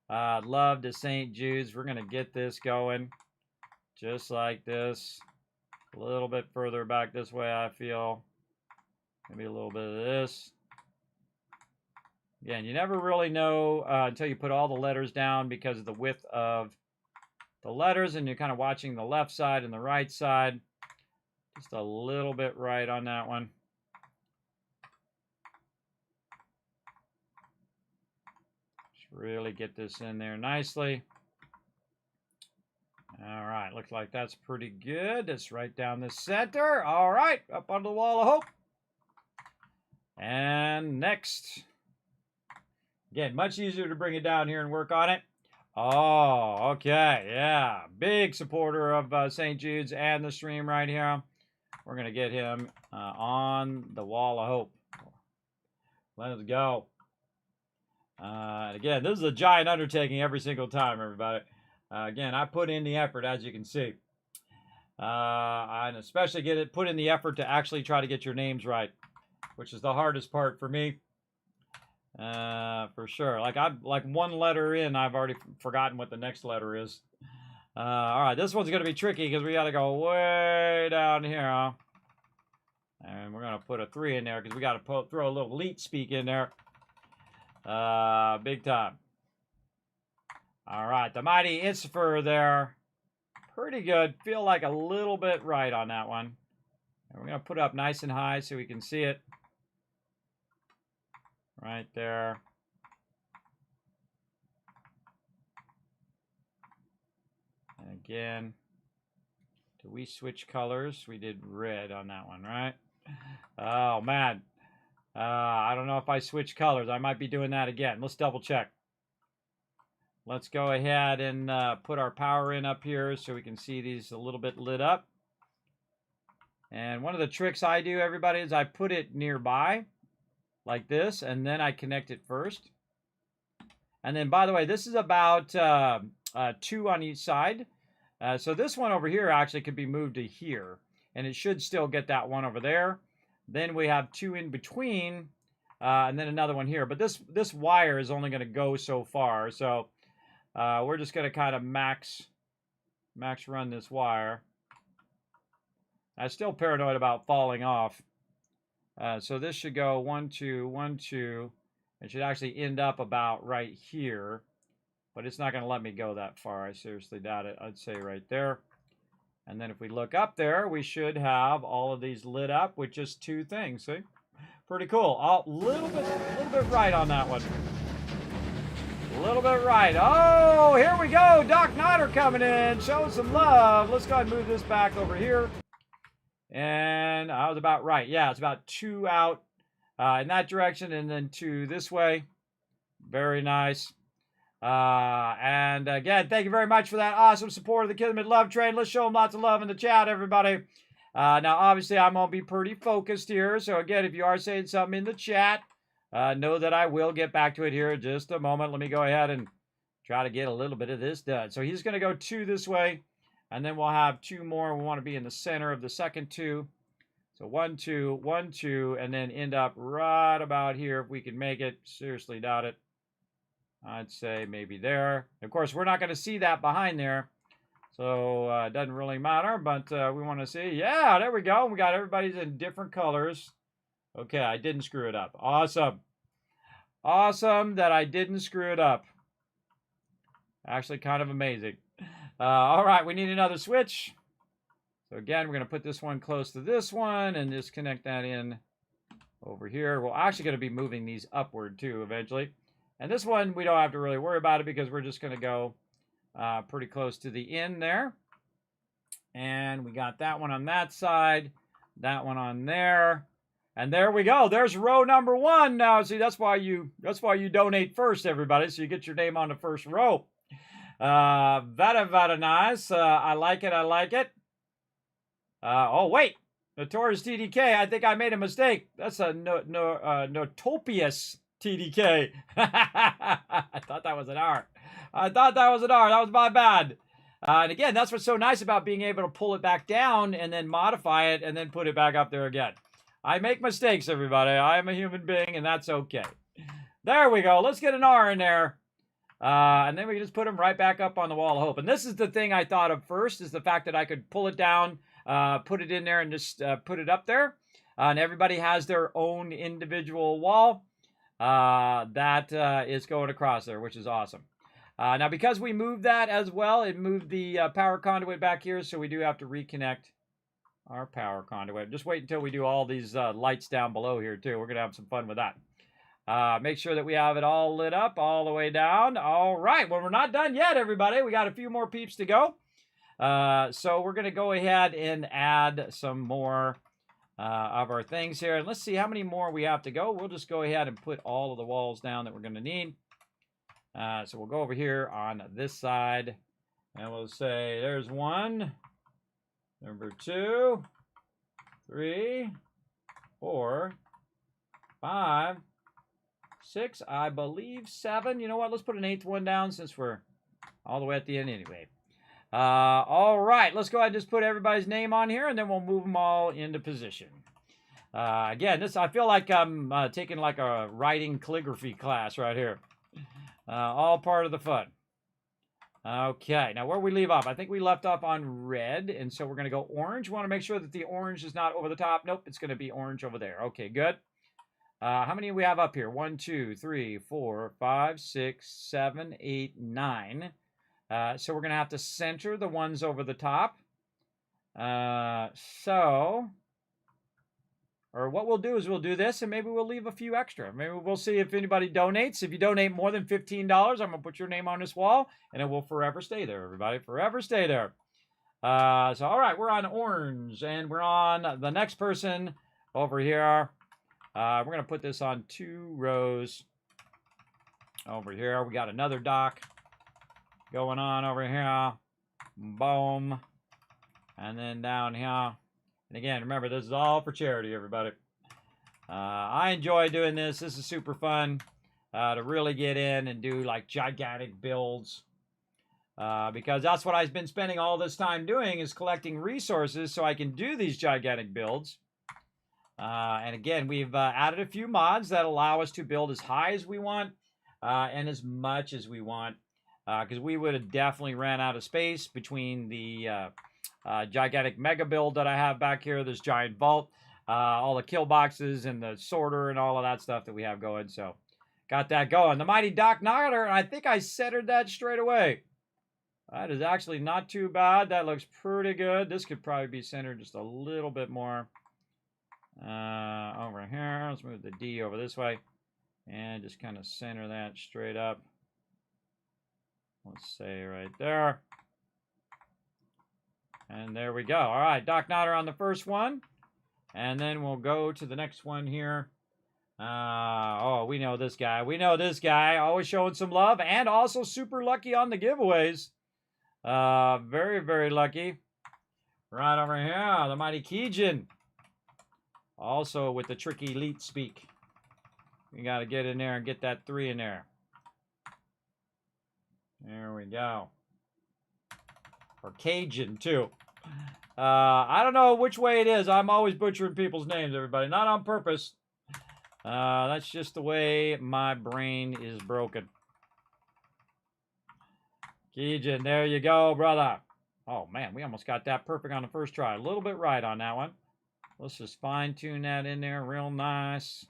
I'd love to St. Jude's. We're going to get this going just like this. A little bit further back this way, I feel. Maybe a little bit of this. Again, you never really know until you put all the letters down because of the width of the letters, and you're kind of watching the left side and the right side. Just a little bit right on that one. Just really get this in there nicely. All right, looks like that's pretty good. It's right down the center. All right, up on the wall of hope. And next. Again, much easier to bring it down here and work on it. Oh, okay, yeah. Big supporter of St. Jude's and the stream right here. We're going to get him on the wall of hope. Let's go. Again, this is a giant undertaking every single time, everybody. Again, I put in the effort, as you can see. And especially put in the effort to actually try to get your names right, which is the hardest part for me. For sure. Like one letter in, I've already forgotten what the next letter is. All right, this one's going to be tricky because we got to go way down here. Huh? And we're going to put a 3 in there because we got to throw a little leet speak in there. Big time. All right, the mighty Isfer there. Pretty good. Feel like a little bit right on that one. And we're going to put it up nice and high so we can see it. Right there. And again, do we switch colors? We did red on that one, right? Oh, man. I don't know if I switch colors. I might be doing that again. Let's double check. Let's go ahead and put our power in up here so we can see these a little bit lit up. And one of the tricks I do, everybody, is I put it nearby like this, and then I connect it first. And then, by the way, this is about 2 on each side. So this one over here actually could be moved to here, and it should still get that one over there. Then we have 2 in between, and then another one here. But this wire is only going to go so far, so we're just going to kind of max run this wire. I'm still paranoid about falling off. So this should go 1, 2, 1, 2. It should actually end up about right here. But it's not going to let me go that far. I seriously doubt it. I'd say right there. And then if we look up there, we should have all of these lit up with just 2 things. See? Pretty cool. A little bit right on that one. A little bit right. Oh, here we go. Doc Nodder coming in. Showing some love. Let's go ahead and move this back over here. And I was about right. Yeah, it's about 2 out in that direction and then 2 this way. Very nice. And again, thank you very much for that awesome support of the Kismet Love Train. Let's show them lots of love in the chat, everybody. Now, obviously, I'm going to be pretty focused here. So, again, if you are saying something in the chat, know that I will get back to it here in just a moment. Let me go ahead and try to get a little bit of this done. So, he's going to go 2 this way. And then we'll have 2 more. We want to be in the center of the second 2. So 1, 2, 1, 2, and then end up right about here if we can make it. Seriously doubt it. I'd say maybe there. Of course, we're not going to see that behind there. So it doesn't really matter, but we want to see. Yeah, there we go. We got everybody's in different colors. Okay, I didn't screw it up. Awesome. Awesome that I didn't screw it up. Actually, kind of amazing. All right, we need another switch. So again, we're going to put this one close to this one and just connect that in over here. We're actually going to be moving these upward too eventually. And this one, we don't have to really worry about it because we're just going to go pretty close to the end there. And we got that one on that side, that one on there. And there we go. There's row number 1 now. See, that's why you donate first, everybody, so you get your name on the first row. Very nice. I like it. I like it. Oh, wait. Notorious TDK. I think I made a mistake. That's a Notopious TDK. I thought that was an R. That was my bad. And again, that's what's so nice about being able to pull it back down and then modify it and then put it back up there again. I make mistakes, everybody. I am a human being, and that's okay. There we go. Let's get an R in there. And then we just put them right back up on the wall of hope. And this is the thing I thought of first, is the fact that I could pull it down, put it in there, and just put it up there. And everybody has their own individual wall that is going across there, which is awesome. Now, because we moved that as well, it moved the power conduit back here, so we do have to reconnect our power conduit. Just wait until we do all these lights down below here, too. We're going to have some fun with that. Make sure that we have it all lit up all the way down. All right. Well, we're not done yet, everybody. We got a few more peeps to go. So we're going to go ahead and add some more of our things here. And let's see how many more we have to go. We'll just go ahead and put all of the walls down that we're going to need. So we'll go over here on this side. And we'll say there's 1. Number 2. 3. 4. 5. 6, I believe 7. You know what? Let's put an 8th one down since we're all the way at the end anyway. All right, let's go ahead and just put everybody's name on here, and then we'll move them all into position. Again, this I feel like I'm taking like a writing calligraphy class right here. All part of the fun. Okay, now where we leave off? I think we left off on red, and so we're going to go orange. We want to make sure that the orange is not over the top. Nope, it's going to be orange over there. Okay, good. How many do we have up here? 1, 2, 3, 4, 5, 6, 7, 8, 9. So we're going to have to center the ones over the top. Or what we'll do is we'll do this, and maybe we'll leave a few extra. Maybe we'll see if anybody donates. If you donate more than $15, I'm going to put your name on this wall, and it will forever stay there, everybody. Forever stay there. So, all right, we're on orange, and we're on the next person over here. We're going to put this on 2 rows over here. We got another dock going on over here. Boom. And then down here. And again, remember, this is all for charity, everybody. I enjoy doing this. This is super fun to really get in and do like gigantic builds. Because that's what I've been spending all this time doing, is collecting resources so I can do these gigantic builds. And again, we've added a few mods that allow us to build as high as we want and as much as we want. Because we would have definitely ran out of space between the gigantic mega build that I have back here, this giant vault, all the kill boxes and the sorter and all of that stuff that we have going. So got that going. The mighty Doc Knotter, and I think I centered that straight away. That is actually not too bad. That looks pretty good. This could probably be centered just a little bit more. Over here, let's move the D over this way and just kind of center that straight up. Let's say right there. And there we go. All right, Doc Knotter on the first one. And then we'll go to the next one here. Oh, we know this guy. We know this guy. Always showing some love and also super lucky on the giveaways. Very, very lucky. Right over here, the mighty Keijin. Also with the tricky elite speak. We got to get in there and get that 3 in there. There we go. Or Cajun, too. I don't know which way it is. I'm always butchering people's names, everybody. Not on purpose. That's just the way my brain is broken. Cajun, there you go, brother. Oh, man, we almost got that perfect on the first try. A little bit right on that one. Let's just fine-tune that in there real nice.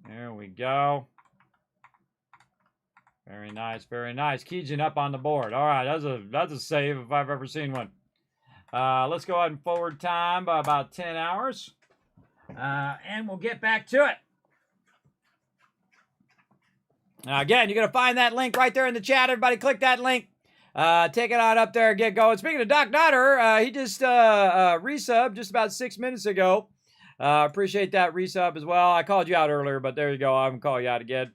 There we go. Very nice, very nice. Keijin up on the board. All right, that's a save if I've ever seen one. Let's go ahead and forward time by about 10 hours. And we'll get back to it. Again, you're going to find that link right there in the chat. Everybody click that link. Take it on up there and get going. Speaking of Doc Knotter, he just resubbed just about 6 minutes ago. Appreciate that resub as well. I called you out earlier, but there you go. I'm going to call you out again.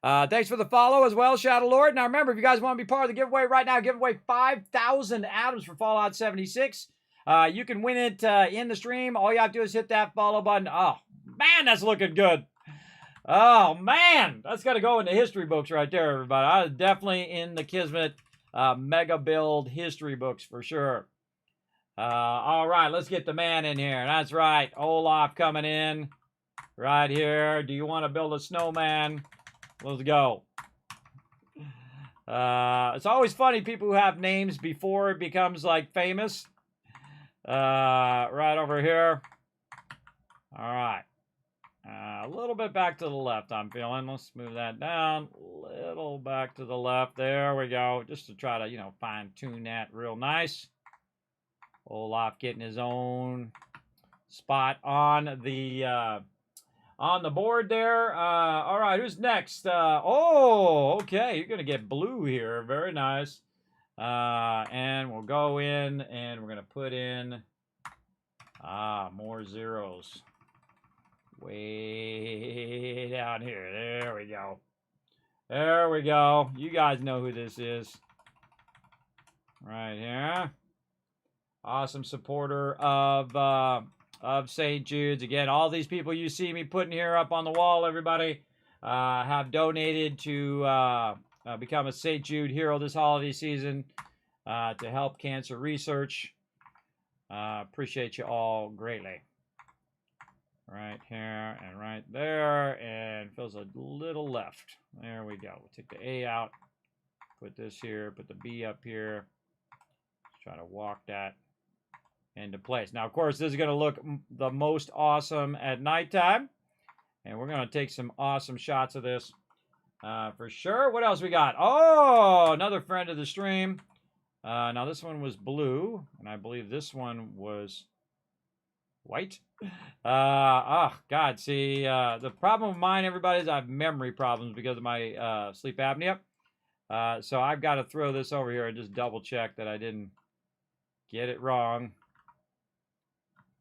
Thanks for the follow as well, Shadow Lord. Now remember, if you guys want to be part of the giveaway right now, give away 5,000 atoms for Fallout 76. You can win it in the stream. All you have to do is hit that follow button. Oh, man, that's looking good. Oh, man, that's got to go in the history books right there, everybody. I was definitely in the Kismet mega build history books for sure. All right, let's get the man in here. That's right, Olaf coming in right here. Do you want to build a snowman? Let's go. It's always funny people who have names before it becomes like famous. Right over here. All right. A little bit back to the left, I'm feeling. Let's move that down. A little back to the left. There we go. Just to try to, you know, fine-tune that real nice. Olaf getting his own spot on the board there. All right, who's next? Oh, okay. You're going to get blue here. Very nice. And we'll go in and we're going to put in more zeros. Way down here. There we go. There we go. You guys know who this is. Right here. Awesome supporter of St. Jude's. Again, all these people you see me putting here up on the wall, everybody, have donated to become a St. Jude hero this holiday season to help cancer research. Appreciate you all greatly. Right here and right there, and feels a little left. There we go. We'll take the A out, put this here, put the B up here. Let's try to walk that into place. Now, of course, this is going to look the most awesome at nighttime, and we're going to take some awesome shots of this for sure. What else we got? Oh, another friend of the stream. Now, this one was blue, and I believe this one was white. God, see, the problem of mine, everybody, is I have memory problems because of my sleep apnea. So I've got to throw this over here and just double check that I didn't get it wrong.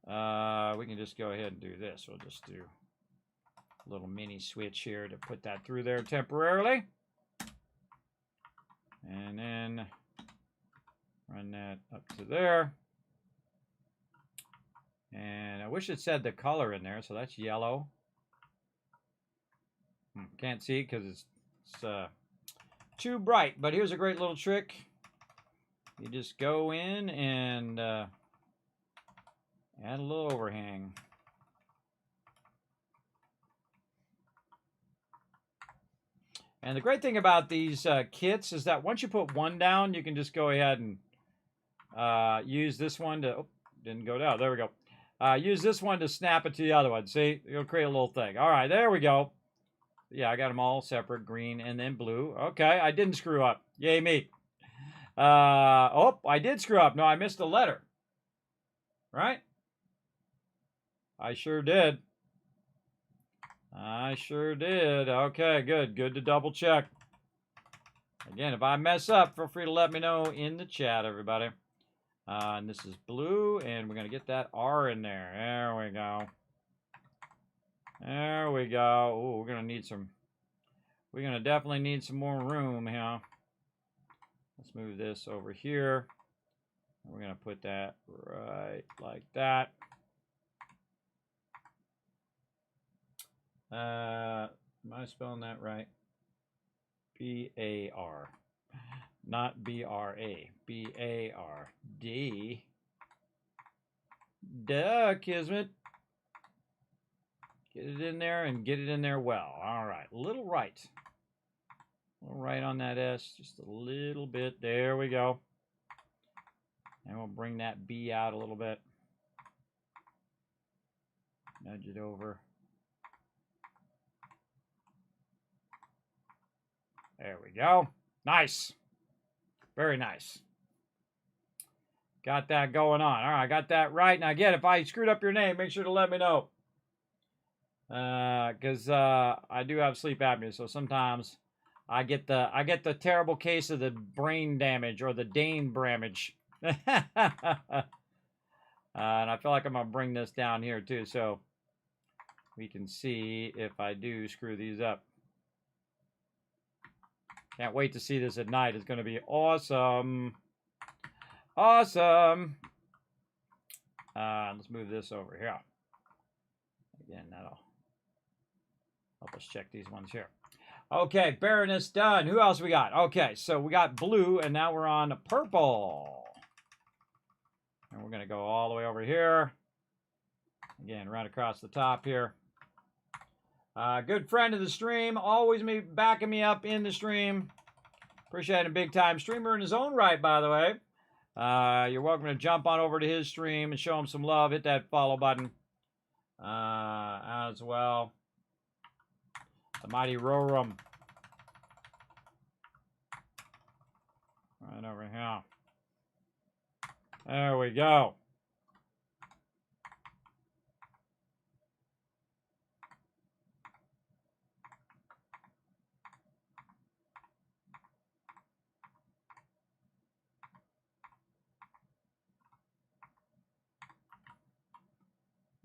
We can just go ahead and do this. We'll just do a little mini switch here to put that through there temporarily. And then run that up to there. And I wish it said the color in there, so that's yellow. Can't see it because it's too bright, but here's a great little trick. You just go in and add a little overhang. And the great thing about these kits is that once you put one down, you can just go ahead and use this one to... Oh, didn't go down. There we go. Use this one to snap it to the other one. See? It'll create a little thing. All right, there we go. Yeah, I got them all separate, green and then blue. Okay, I didn't screw up. Yay me. Oh, I did screw up. No, I missed a letter. Right? I sure did. I sure did. Okay, good. Good to double check. Again, if I mess up, feel free to let me know in the chat, everybody. And this is blue, and we're going to get that R in there. There we go. There we go. Ooh, we're going to definitely need some more room here. Let's move this over here. We're going to put that right like that. Am I spelling that right? B-A-R. Not B-R-A. B-A-R-D. Duh, Kismet. Get it in there and get it in there well. All right. A little right. A little right on that S. Just a little bit. There we go. And we'll bring that B out a little bit. Nudge it over. There we go. Nice. Very nice. Got that going on. All right, got that right. Now, again, if I screwed up your name, make sure to let me know. Because I do have sleep apnea, so sometimes I get the terrible case of the brain damage or the Dane bramage. And I feel like I'm going to bring this down here, too, so we can see if I do screw these up. Can't wait to see this at night. It's going to be awesome. Awesome. Let's move this over here. Again, that'll help us check these ones here. Okay, Baroness done. Who else we got? Okay, so we got blue, and now we're on purple. And we're going to go all the way over here. Again, right across the top here. Good friend of the stream, always backing me up in the stream. Appreciate him, big time streamer in his own right, by the way. You're welcome to jump on over to his stream and show him some love. Hit that follow button as well. The mighty Roram. Right over here. There we go.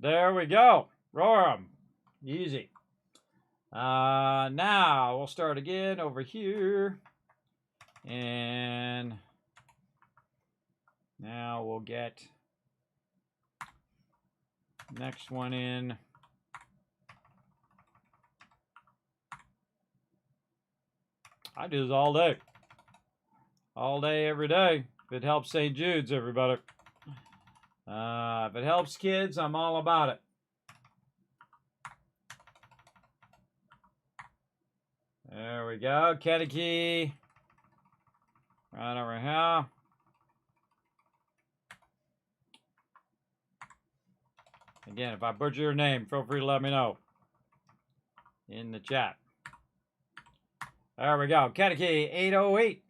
There we go. Roar 'em. Easy. Now we'll start again over here. And now we'll get next one in. I do this all day. All day, every day. If it helps St. Jude's, everybody. If it helps kids, I'm all about it. There we go. Kentucky. Right over here. Again, if I butcher your name, feel free to let me know in the chat. There we go. Kentucky 808.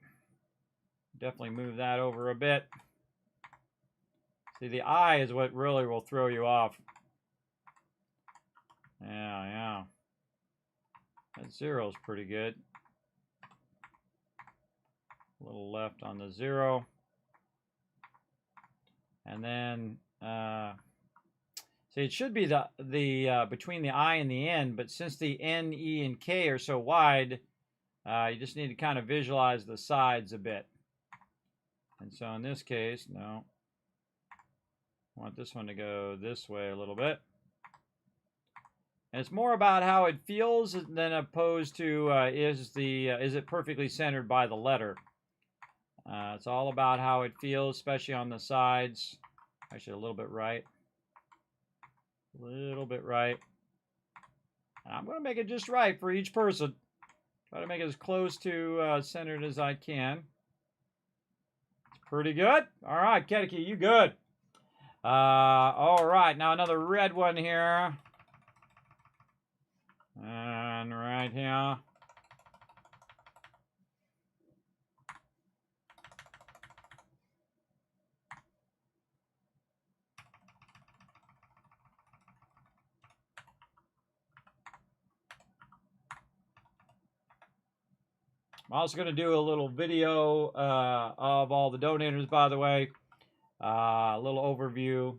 Definitely move that over a bit. See, the I is what really will throw you off. Yeah. That 0 is pretty good. A little left on the 0. And then, see, it should be the between the I and the N, but since the N, E, and K are so wide, you just need to kind of visualize the sides a bit. And so in this case, no. I want this one to go this way a little bit. And it's more about how it feels than opposed to is it perfectly centered by the letter. It's all about how it feels, especially on the sides. Actually, a little bit right. A little bit right. And I'm going to make it just right for each person. Try to make it as close to centered as I can. It's pretty good. All right, Kentucky, you good. All right, now another red one here. And right here. I'm also going to do a little video of all the donators, by the way. A little overview,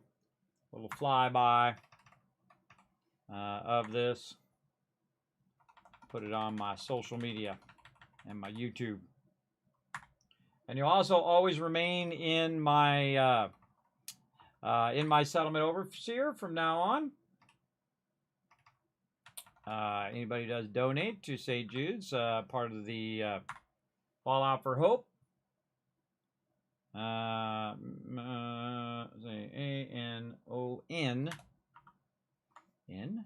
a little flyby of this. Put it on my social media and my YouTube. And you'll also always remain in my settlement overseer from now on. Anybody who does donate to St. Jude's, part of the Fallout for Hope. A-N-O-N. N.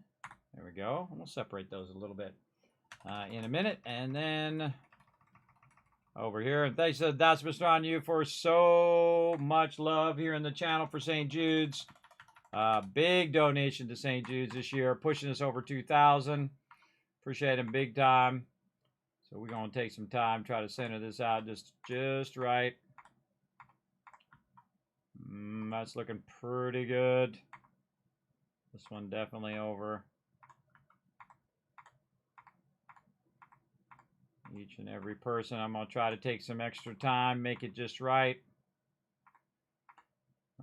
There we go. And we'll separate those a little bit in a minute. And then over here. And thanks to That's Mr. On You for so much love here in the channel for St. Jude's. Big donation to St. Jude's this year, pushing us over 2,000. Appreciate him big time. So we're going to take some time, try to center this out just right. That's looking pretty good. This one definitely over. Each and every person. I'm going to try to take some extra time, make it just right.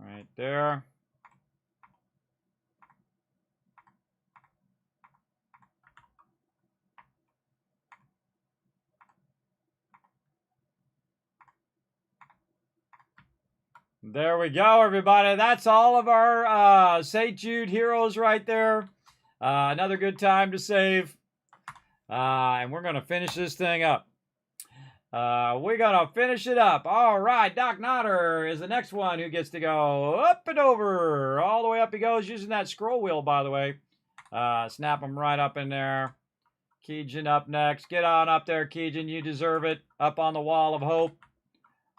Right there. There we go, everybody. That's all of our St. Jude heroes right there. Another good time to save. And we're going to finish this thing up. We're going to finish it up. All right, Doc Notter is the next one who gets to go up and over. All the way up he goes using that scroll wheel, by the way. Snap him right up in there. Keegan up next. Get on up there, Keegan. You deserve it. Up on the wall of hope.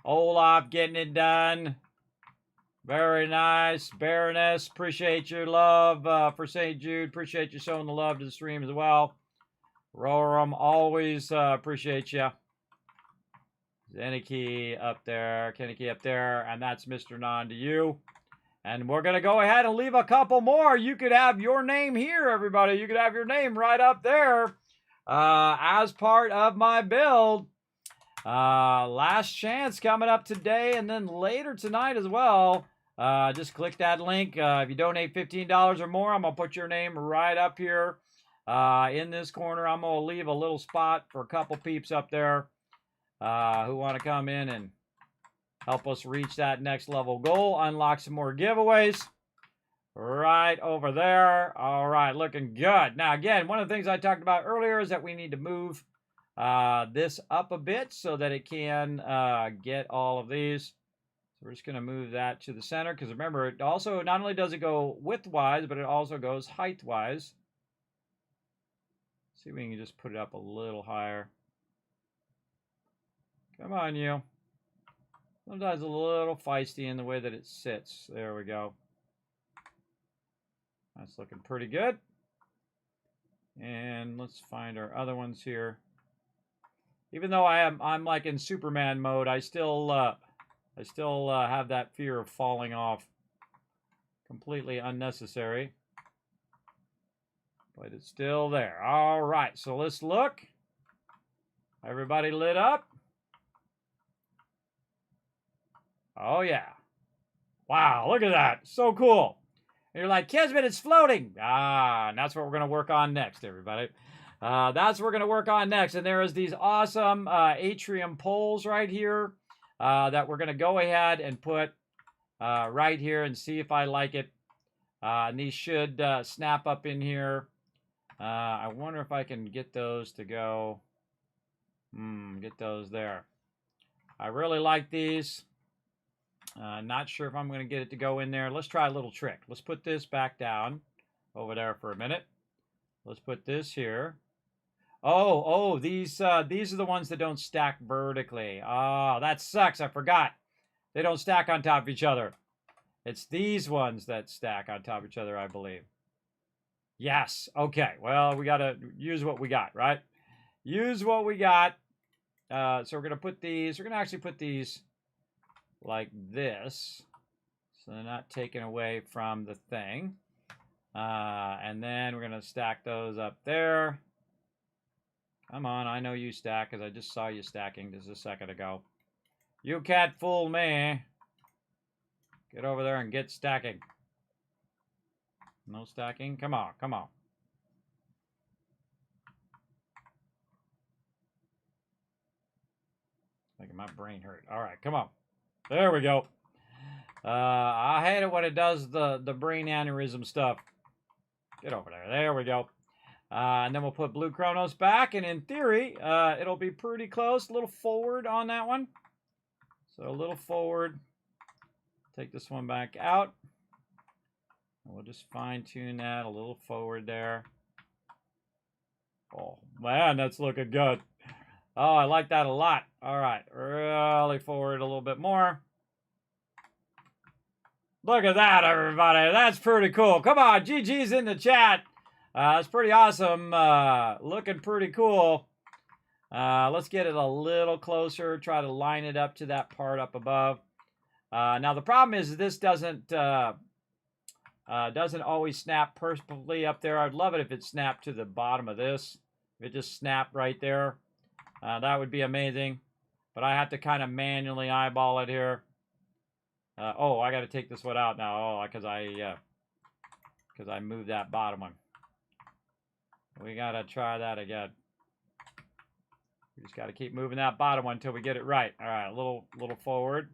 Olaf getting it done. Very nice. Baroness, appreciate your love for St. Jude. Appreciate you showing the love to the stream as well. Roram, always appreciate you. Zeniki up there. Kennedy up there. And that's Mr. Non to you. And we're going to go ahead and leave a couple more. You could have your name here, everybody. You could have your name right up there as part of my build. Last chance coming up today and then later tonight as well. Just click that link. If you donate $15 or more, I'm going to put your name right up here in this corner. I'm going to leave a little spot for a couple peeps up there who want to come in and help us reach that next level goal. Unlock some more giveaways. Right over there. All right, looking good. Now, again, one of the things I talked about earlier is that we need to move this up a bit so that it can get all of these. So we're just going to move that to the center because remember, it also not only does it go width-wise, but it also goes height-wise. See if we can just put it up a little higher. Come on, you. Sometimes a little feisty in the way that it sits. There we go. That's looking pretty good. And let's find our other ones here. Even though I'm like in Superman mode, I still have that fear of falling off. Completely unnecessary. But it's still there. All right, so let's look. Everybody lit up? Oh, yeah. Wow, look at that. So cool. And you're like, Kismet, it's floating. And that's what we're going to work on next, everybody. That's what we're going to work on next. And there is these awesome atrium poles right here that we're going to go ahead and put right here and see if I like it. And these should snap up in here. I wonder if I can get those to go. Get those there. I really like these. Not sure if I'm going to get it to go in there. Let's try a little trick. Let's put this back down over there for a minute. Let's put this here. Oh, these are the ones that don't stack vertically. Oh, that sucks. I forgot. They don't stack on top of each other. It's these ones that stack on top of each other, I believe. Yes. Okay. Well, we got to use what we got, right? Use what we got. So we're going to put these. We're going to actually put these like this. So they're not taken away from the thing. And then we're going to stack those up there. Come on, I know you stack because I just saw you stacking just a second ago. You can't fool me. Get over there and get stacking. No stacking? Come on, come on. Making my brain hurt. All right, come on. There we go. I hate it when it does the brain aneurysm stuff. Get over there. There we go. And then we'll put Blue Chronos back, and in theory, it'll be pretty close. A little forward on that one. So a little forward. Take this one back out. And we'll just fine-tune that a little forward there. Oh, man, that's looking good. Oh, I like that a lot. All right, really forward a little bit more. Look at that, everybody. That's pretty cool. Come on, GG's in the chat. It's pretty awesome. Looking pretty cool. Let's get it a little closer. Try to line it up to that part up above. Now, the problem is this doesn't always snap perfectly up there. I'd love it if it snapped to the bottom of this. If it just snapped right there. That would be amazing. But I have to kind of manually eyeball it here. Oh, I got to take this one out now. Oh, because I moved that bottom one. We got to try that again. We just got to keep moving that bottom one until we get it right. All right, a little forward.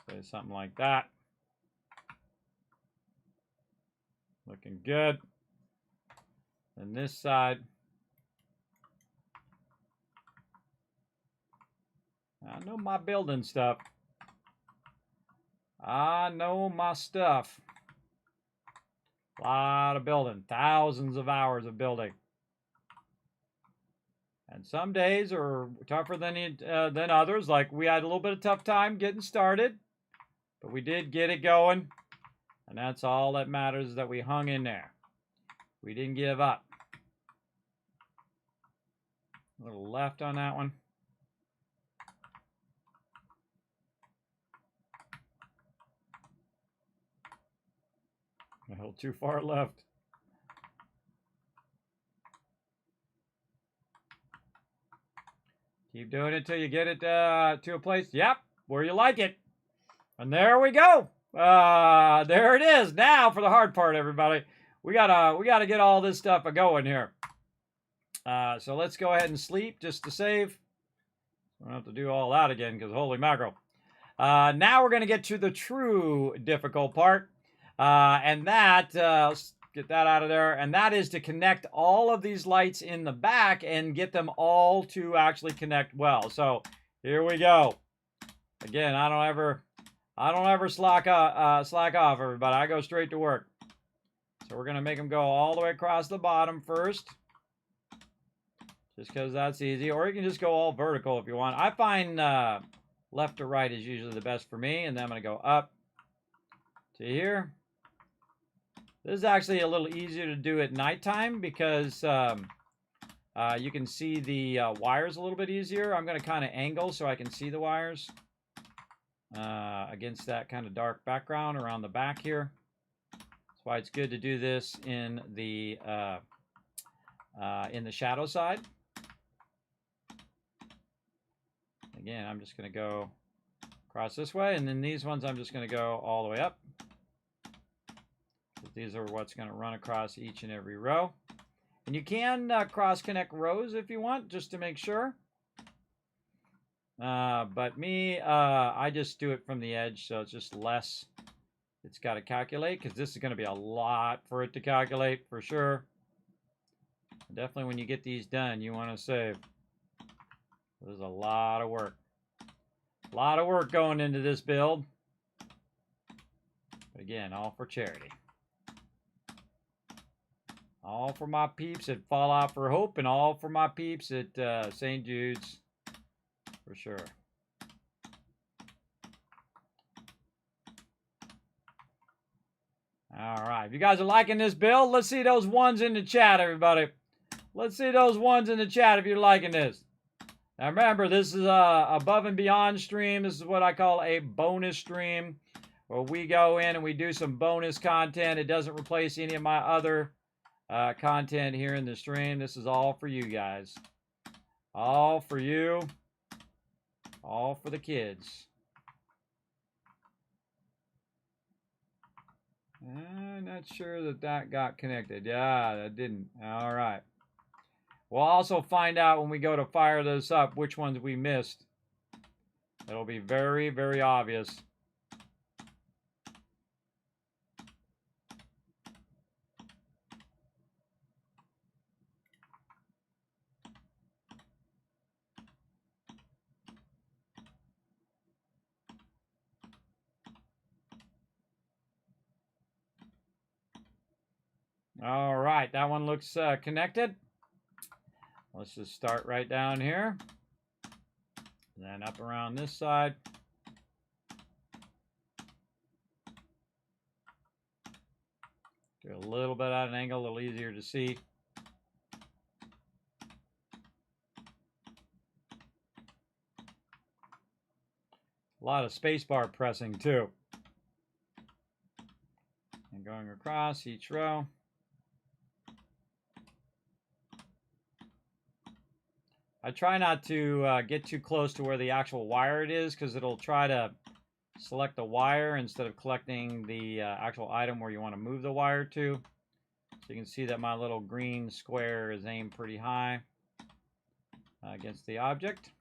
Say something like that. Looking good. And this side. I know my building stuff. I know my stuff. A lot of building. Thousands of hours of building. And some days are tougher than others. Like we had a little bit of tough time getting started. But we did get it going. And that's all that matters, is that we hung in there. We didn't give up. A little left on that one. A little too far left. Keep doing it till you get it to a place, yep, where you like it. And there we go. There it is. Now for the hard part, everybody. We gotta get all this stuff going here. So let's go ahead and sleep just to save. We don't have to do all that again because holy mackerel. Now we're gonna get to the true difficult part, and that let's get that out of there. And that is to connect all of these lights in the back and get them all to actually connect well. So here we go. Again, I don't ever slack off, everybody. I go straight to work. So we're going to make them go all the way across the bottom first. Just because that's easy. Or you can just go all vertical if you want. I find left to right is usually the best for me. And then I'm going to go up to here. This is actually a little easier to do at nighttime because you can see the wires a little bit easier. I'm going to kind of angle so I can see the wires against that kind of dark background around the back here. That's why it's good to do this in the shadow side. Again, I'm just going to go across this way, and then these ones I'm just going to go all the way up. These are what's going to run across each and every row. And you can cross-connect rows if you want, just to make sure. But me, I just do it from the edge, so it's just less it's got to calculate, because this is going to be a lot for it to calculate, for sure. Definitely when you get these done, you want to save. There's a lot of work. A lot of work going into this build. But again, all for charity. All for my peeps at Fall Out for Hope, and all for my peeps at St. Jude's, for sure. All right, if you guys are liking this build, let's see those ones in the chat, everybody. Let's see those ones in the chat if you're liking this. Now remember, this is a above and beyond stream. This is what I call a bonus stream, where we go in and we do some bonus content. It doesn't replace any of my other content here in the stream. This is all for you guys. All for you. All for the kids. I'm not sure that that got connected. Yeah, that didn't. All right. We'll also find out when we go to fire this up which ones we missed. It'll be very, very obvious. All right, that one looks connected. Let's just start right down here. And then up around this side. Do a little bit at an angle, a little easier to see. A lot of spacebar pressing too. And going across each row. I try not to get too close to where the actual wire it is, because it'll try to select the wire instead of collecting the actual item where you want to move the wire to. So you can see that my little green square is aimed pretty high against the object.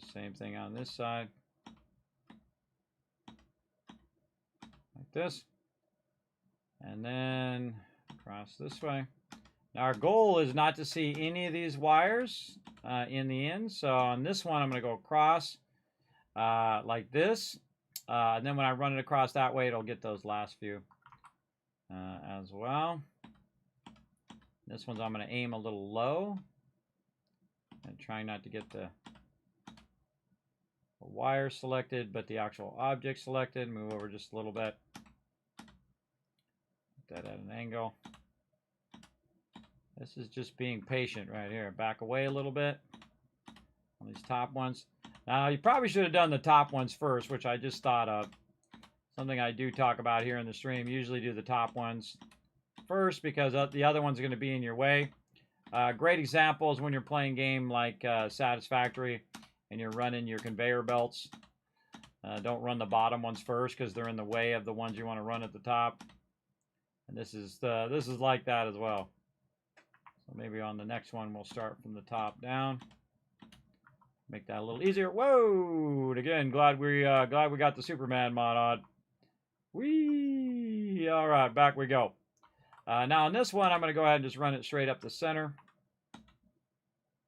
the same thing on this side. Like this. And then across this way. Now our goal is not to see any of these wires in the end. So on this one, I'm going to go across like this. And then when I run it across that way, it'll get those last few as well. This one's I'm going to aim a little low. And try not to get the wire selected, but the actual object selected. Move over just a little bit. Put that at an angle. This is just being patient right here. Back away a little bit on these top ones. Now, you probably should have done the top ones first, which I just thought of. Something I do talk about here in the stream. Usually do the top ones first because the other ones are going to be in your way. Great examples when you're playing game like Satisfactory and you're running your conveyor belts. Don't run the bottom ones first because they're in the way of the ones you want to run at the top. And this is like that as well. So maybe on the next one we'll start from the top down. Make that a little easier. Whoa! Again, glad we got the Superman mod on. Whee! All right, back we go. Now on this one, I'm going to go ahead and just run it straight up the center.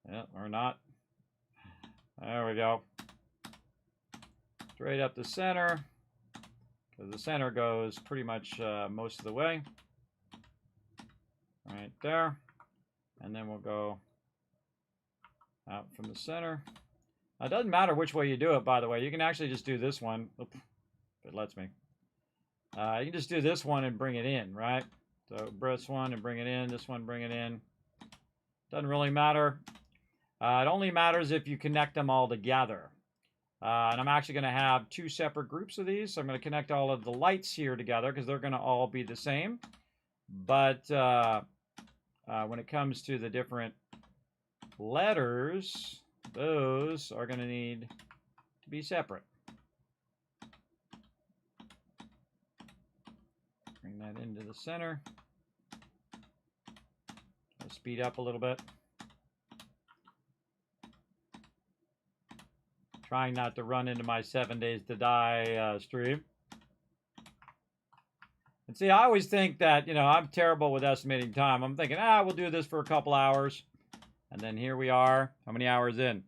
Yeah, or not. There we go. Straight up the center. Because the center goes pretty much most of the way. Right there. And then we'll go out from the center. It doesn't matter which way you do it, by the way. You can actually just do this one. Oop, if it lets me. You can just do this one and bring it in, right? So this one and bring it in. This one, bring it in. Doesn't really matter. It only matters if you connect them all together. And I'm actually going to have two separate groups of these. So I'm going to connect all of the lights here together because they're going to all be the same. But when it comes to the different letters, those are going to need to be separate. Bring that into the center. I'll speed up a little bit. Trying not to run into my 7 Days to Die stream. And see, I always think that, you know, I'm terrible with estimating time. I'm thinking, we'll do this for a couple hours. And then here we are. How many hours in?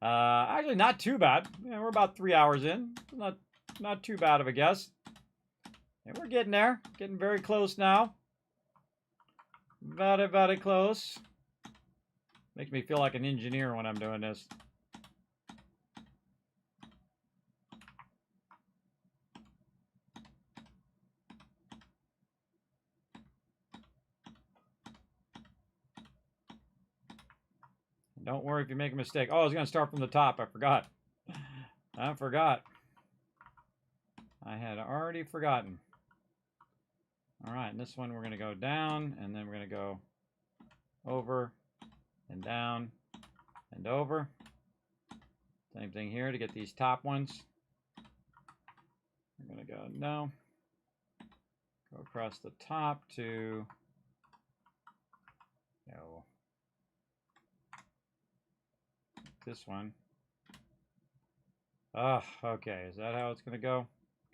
Actually, not too bad. Yeah, we're about 3 hours in. Not too bad of a guess. And we're getting there. Getting very close now. Very, very close. Makes me feel like an engineer when I'm doing this. Don't worry if you make a mistake. Oh, I was going to start from the top. I forgot. I forgot. I had already forgotten. All right, and this one we're going to go down, and then we're going to go over and down and over. Same thing here to get these top ones. We're going to go no. Go across the top to no. This one. Oh, okay. Is that how it's going to go?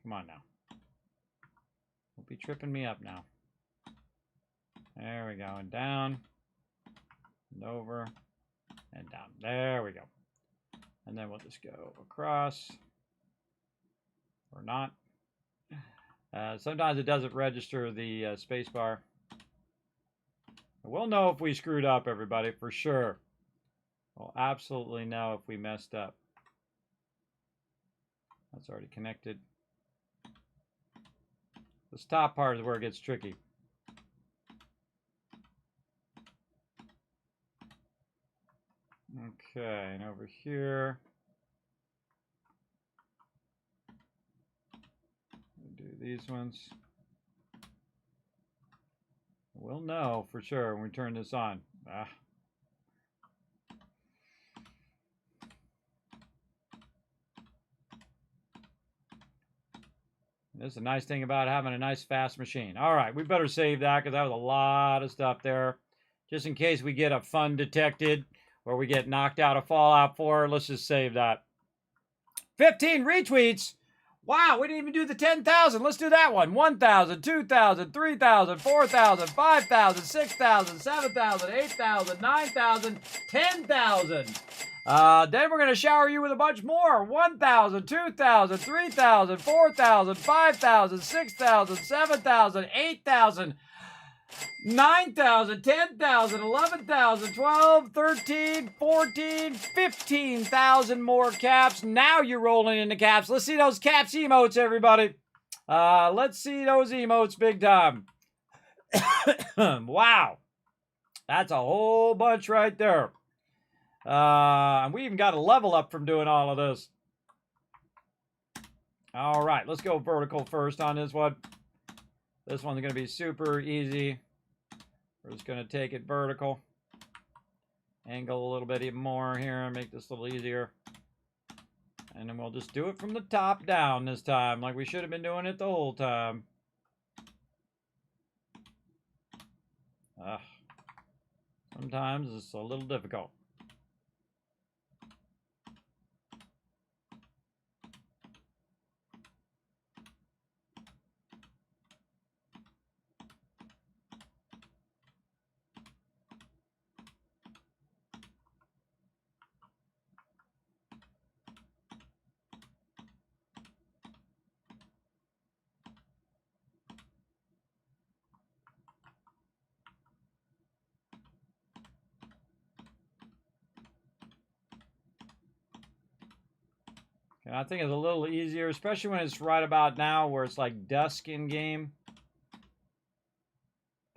Come on now. Don't be tripping me up now. There we go. And down. And over. And down. There we go. And then we'll just go across. Or not. Sometimes it doesn't register the space bar. We'll know if we screwed up, everybody, for sure. We'll absolutely know if we messed up. That's already connected. This top part is where it gets tricky. Okay, and over here, we'll do these ones. We'll know for sure when we turn this on. This is a nice thing about having a nice fast machine. All right, we better save that because that was a lot of stuff there. Just in case we get a fun detected where we get knocked out of Fallout 4. Let's just save that. 15 retweets. Wow, we didn't even do the 10,000. Let's do that one. 1,000, 2,000, 3,000, 4,000, 5,000, 6,000, 7,000, 8,000, 9,000, 10,000. Then we're going to shower you with a bunch more. 1,000, 2,000, 3,000, 4,000, 5,000, 6,000, 7,000, 8,000, 9,000, 10,000, 11,000, 12, 13, 14, 15,000 more caps. Now you're rolling into caps. Let's see those caps emotes, everybody. Let's see those emotes big time. Wow. That's a whole bunch right there. And we even got a level up from doing all of this. All right, let's go vertical first on this one. This one's going to be super easy. We're just going to take it vertical. Angle a little bit even more here and make this a little easier. And then we'll just do it from the top down this time, like we should have been doing it the whole time. Sometimes it's a little difficult. And I think it's a little easier, especially when it's right about now where it's like dusk in game.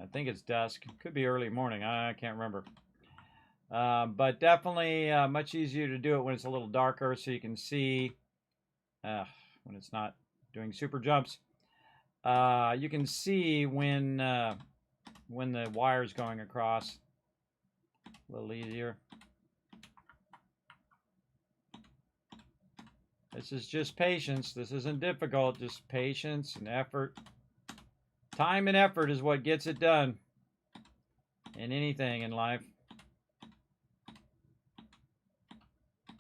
I think it's dusk. Could be early morning. I can't remember. But definitely much easier to do it when it's a little darker so you can see when it's not doing super jumps. You can see when the wire's going across. A little easier. This is just patience. This isn't difficult. Just patience and effort. Time and effort is what gets it done in anything in life.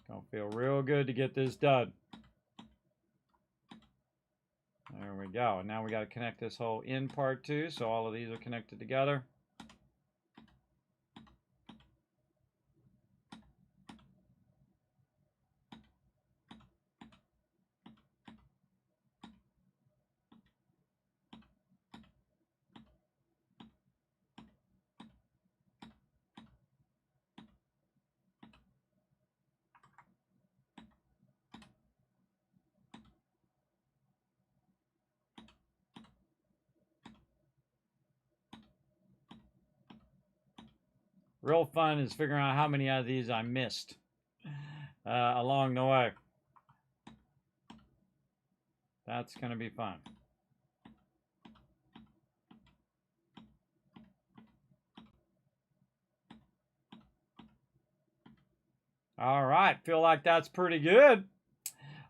Gonna feel real good to get this done. There we go. And now we got to connect this whole in part too, so all of these are connected together. Real fun is figuring out how many of these I missed along the way. That's going to be fun. All right, feel like that's pretty good.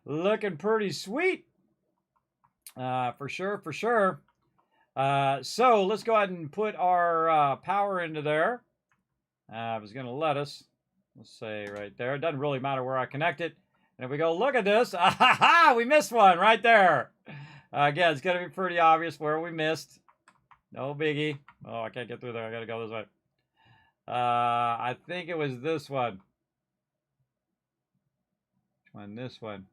Looking pretty sweet. For sure, for sure. So let's go ahead and put our power into there. I was going to let us, let's say right there. It doesn't really matter where I connect it. And if we go look at this, we missed one right there. Again, it's going to be pretty obvious where we missed. No biggie. Oh, I can't get through there. I got to go this way. I think it was this one. Which one? This one.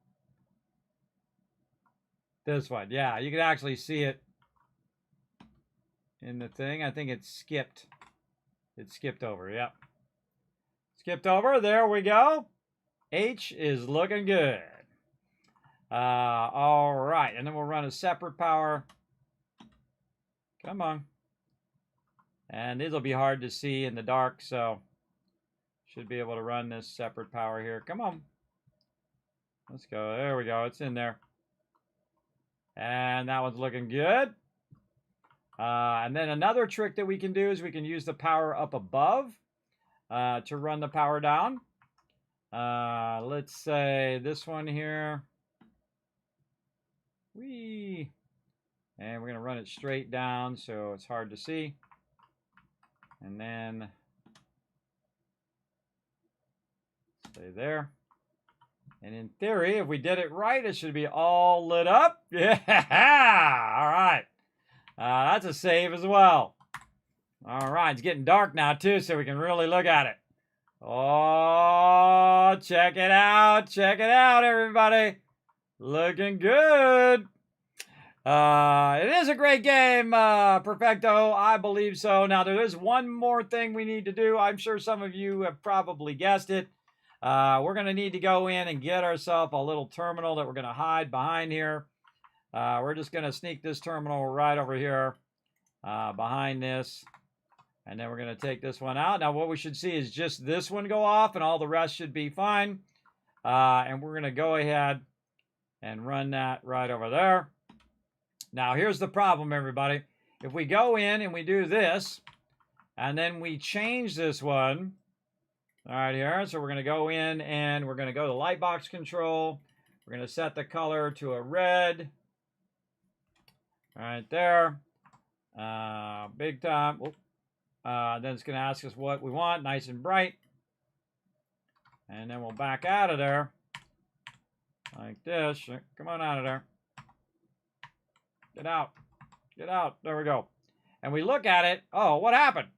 This one. Yeah, you can actually see it in the thing. I think it skipped. It skipped over, yep. Skipped over, there we go. H is looking good. All right, and then we'll run a separate power. Come on. And these will be hard to see in the dark, so should be able to run this separate power here. Come on. Let's go, there we go, it's in there. And that one's looking good. And then another trick that we can do is we can use the power up above to run the power down. Let's say this one here. Whee! And we're going to run it straight down so it's hard to see. And then Stay there. And in theory, if we did it right, it should be all lit up. Yeah! All right. That's a save as well. All right, it's getting dark now, too, so we can really look at it. Oh, check it out. Check it out, everybody. Looking good. It is a great game, Perfecto. I believe so. Now, there is one more thing we need to do. I'm sure some of you have probably guessed it. We're going to need to go in and get ourselves a little terminal that we're going to hide behind here. We're just going to sneak this terminal right over here behind this. And then we're going to take this one out. Now, what we should see is just this one go off, and all the rest should be fine. And we're going to go ahead and run that right over there. Now, here's the problem, everybody. If we go in and we do this, and then we change this one, all right, here. So we're going to go in and we're going to go to Lightbox Control. We're going to set the color to a red. Right there. Big time. Then it's going to ask us what we want, nice and bright. And then we'll back out of there. Like this. Come on out of there. Get out. Get out. There we go. And we look at it. Oh, what happened?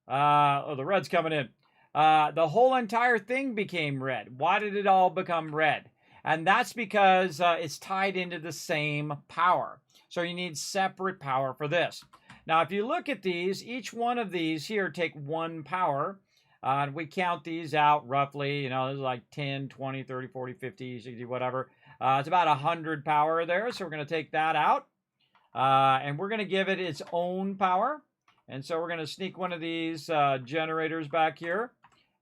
Oh, the red's coming in. The whole entire thing became red. Why did it all become red? And that's because it's tied into the same power. So you need separate power for this. Now, if you look at these, each one of these here take 1 power. And we count these out roughly. You know, there's like 10, 20, 30, 40, 50, 60, whatever. It's about 100 power there. So we're going to take that out. And we're going to give it its own power. And so we're going to sneak one of these generators back here.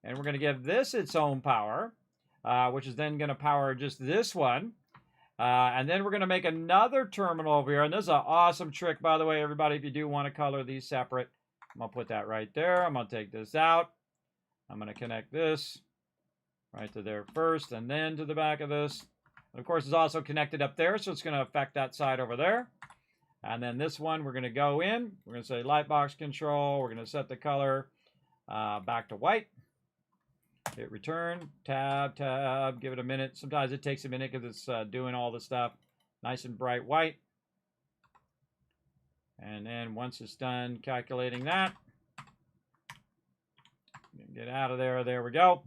And we're going to give this its own power, which is then going to power just this one. And then we're going to make another terminal over here. And this is an awesome trick, by the way, everybody, if you do want to color these separate. I'm going to put that right there. I'm going to take this out. I'm going to connect this right to there first and then to the back of this. And of course, it's also connected up there, so it's going to affect that side over there. And then this one, we're going to go in. We're going to say Lightbox Control. We're going to set the color back to white. Hit return, tab, give it a minute. Sometimes it takes a minute because it's doing all the stuff. Nice and bright white. And then once it's done calculating that, get out of there. There we go.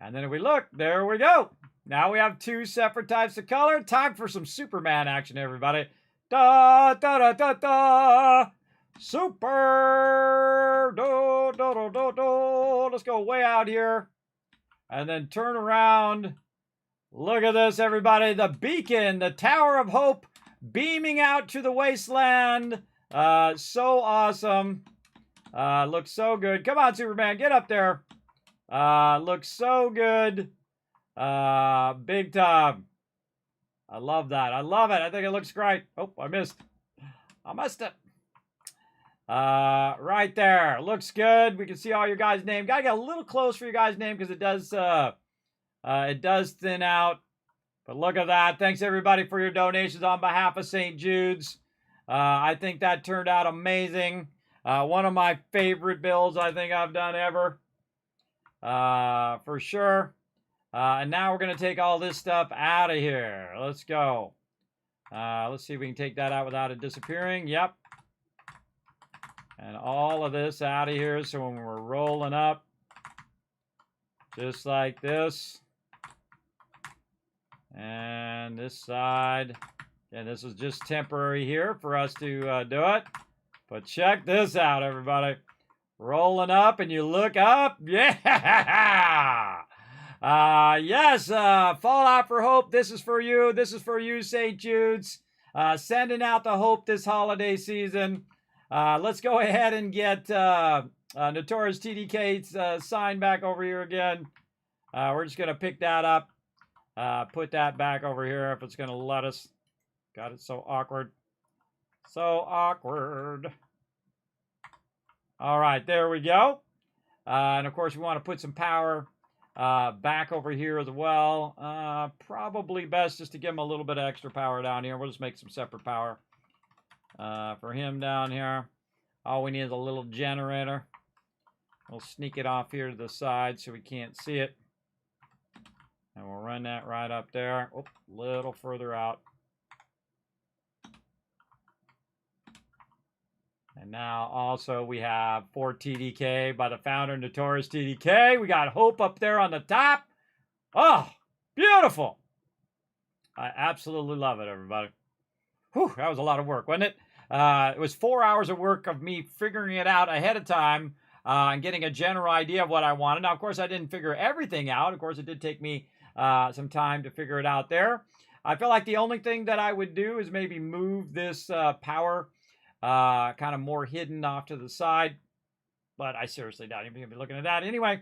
And then if we look, there we go. Now we have 2 separate types of color. Time for some Superman action, everybody. Da, da, da, da, da. Super. Do, do, do, do, do. Let's go way out here. And then turn around. Look at this, everybody. The beacon, the Tower of Hope, beaming out to the wasteland. So awesome. Looks so good. Come on, Superman, get up there. Looks so good. Big time. I love that. I love it. I think it looks great. Oh, I missed. I missed it. Right there. Looks good. We can see all your guys' name. Gotta get a little close for your guys' name because it does thin out. But look at that. Thanks, everybody, for your donations on behalf of St. Jude's. I think that turned out amazing. One of my favorite builds I think I've done ever. For sure. And now we're going to take all this stuff out of here. Let's go. Let's see if we can take that out without it disappearing. Yep. And all of this out of here. So when we're rolling up, just like this. And this side. And this is just temporary here for us to do it. But check this out, everybody. Rolling up and you look up. Yeah! Yes, Fallout for Hope. This is for you. This is for you, St. Jude's. Sending out the hope this holiday season. Let's go ahead and get Notorious TDK's sign back over here again. We're just going to pick that up. Put that back over here if it's going to let us. God, it's so awkward. So awkward. All right, there we go. And of course, we want to put some power back over here as well. Probably best just to give him a little bit of extra power down here. We'll just make some separate power for him down here. All we need is a little generator. We'll sneak it off here to the side so we can't see it. And we'll run that right up there. Oh, a little further out. And now also we have for TDK by the founder, Notorious TDK. We got Hope up there on the top. Oh, beautiful. I absolutely love it, everybody. Whew, that was a lot of work, wasn't it? It was 4 hours of work of me figuring it out ahead of time and getting a general idea of what I wanted. Now, of course, I didn't figure everything out. Of course, it did take me some time to figure it out there. I feel like the only thing that I would do is maybe move this power kind of more hidden off to the side. But I seriously doubt you're going to be looking at that anyway.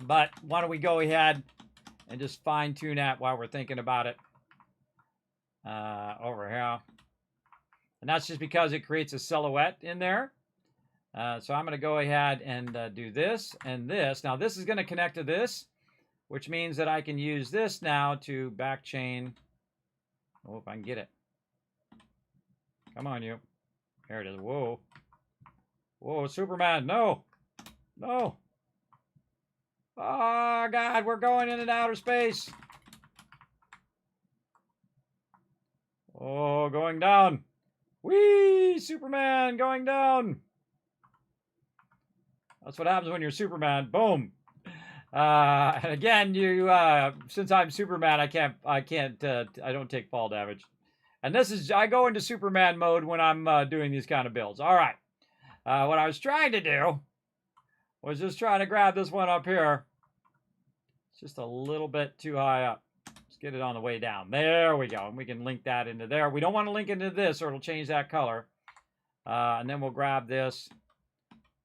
But why don't we go ahead and just fine tune that while we're thinking about it over here. And that's just because it creates a silhouette in there. So I'm going to go ahead and do this and this. Now this is going to connect to this, which means that I can use this now to back chain. Oh, if I can get it. Come on, you. There it is. Whoa. Whoa, Superman. No. No. Oh, God. We're going into outer space. Oh, going down. Whee! Superman going down. That's what happens when you're Superman. Boom. And again, since I'm Superman, I don't take fall damage. And I go into Superman mode when I'm doing these kind of builds. All right. What I was trying to do was just trying to grab this one up here. It's just a little bit too high up. Let's get it on the way down. There we go. And we can link that into there. We don't want to link into this or it'll change that color. And then we'll grab this.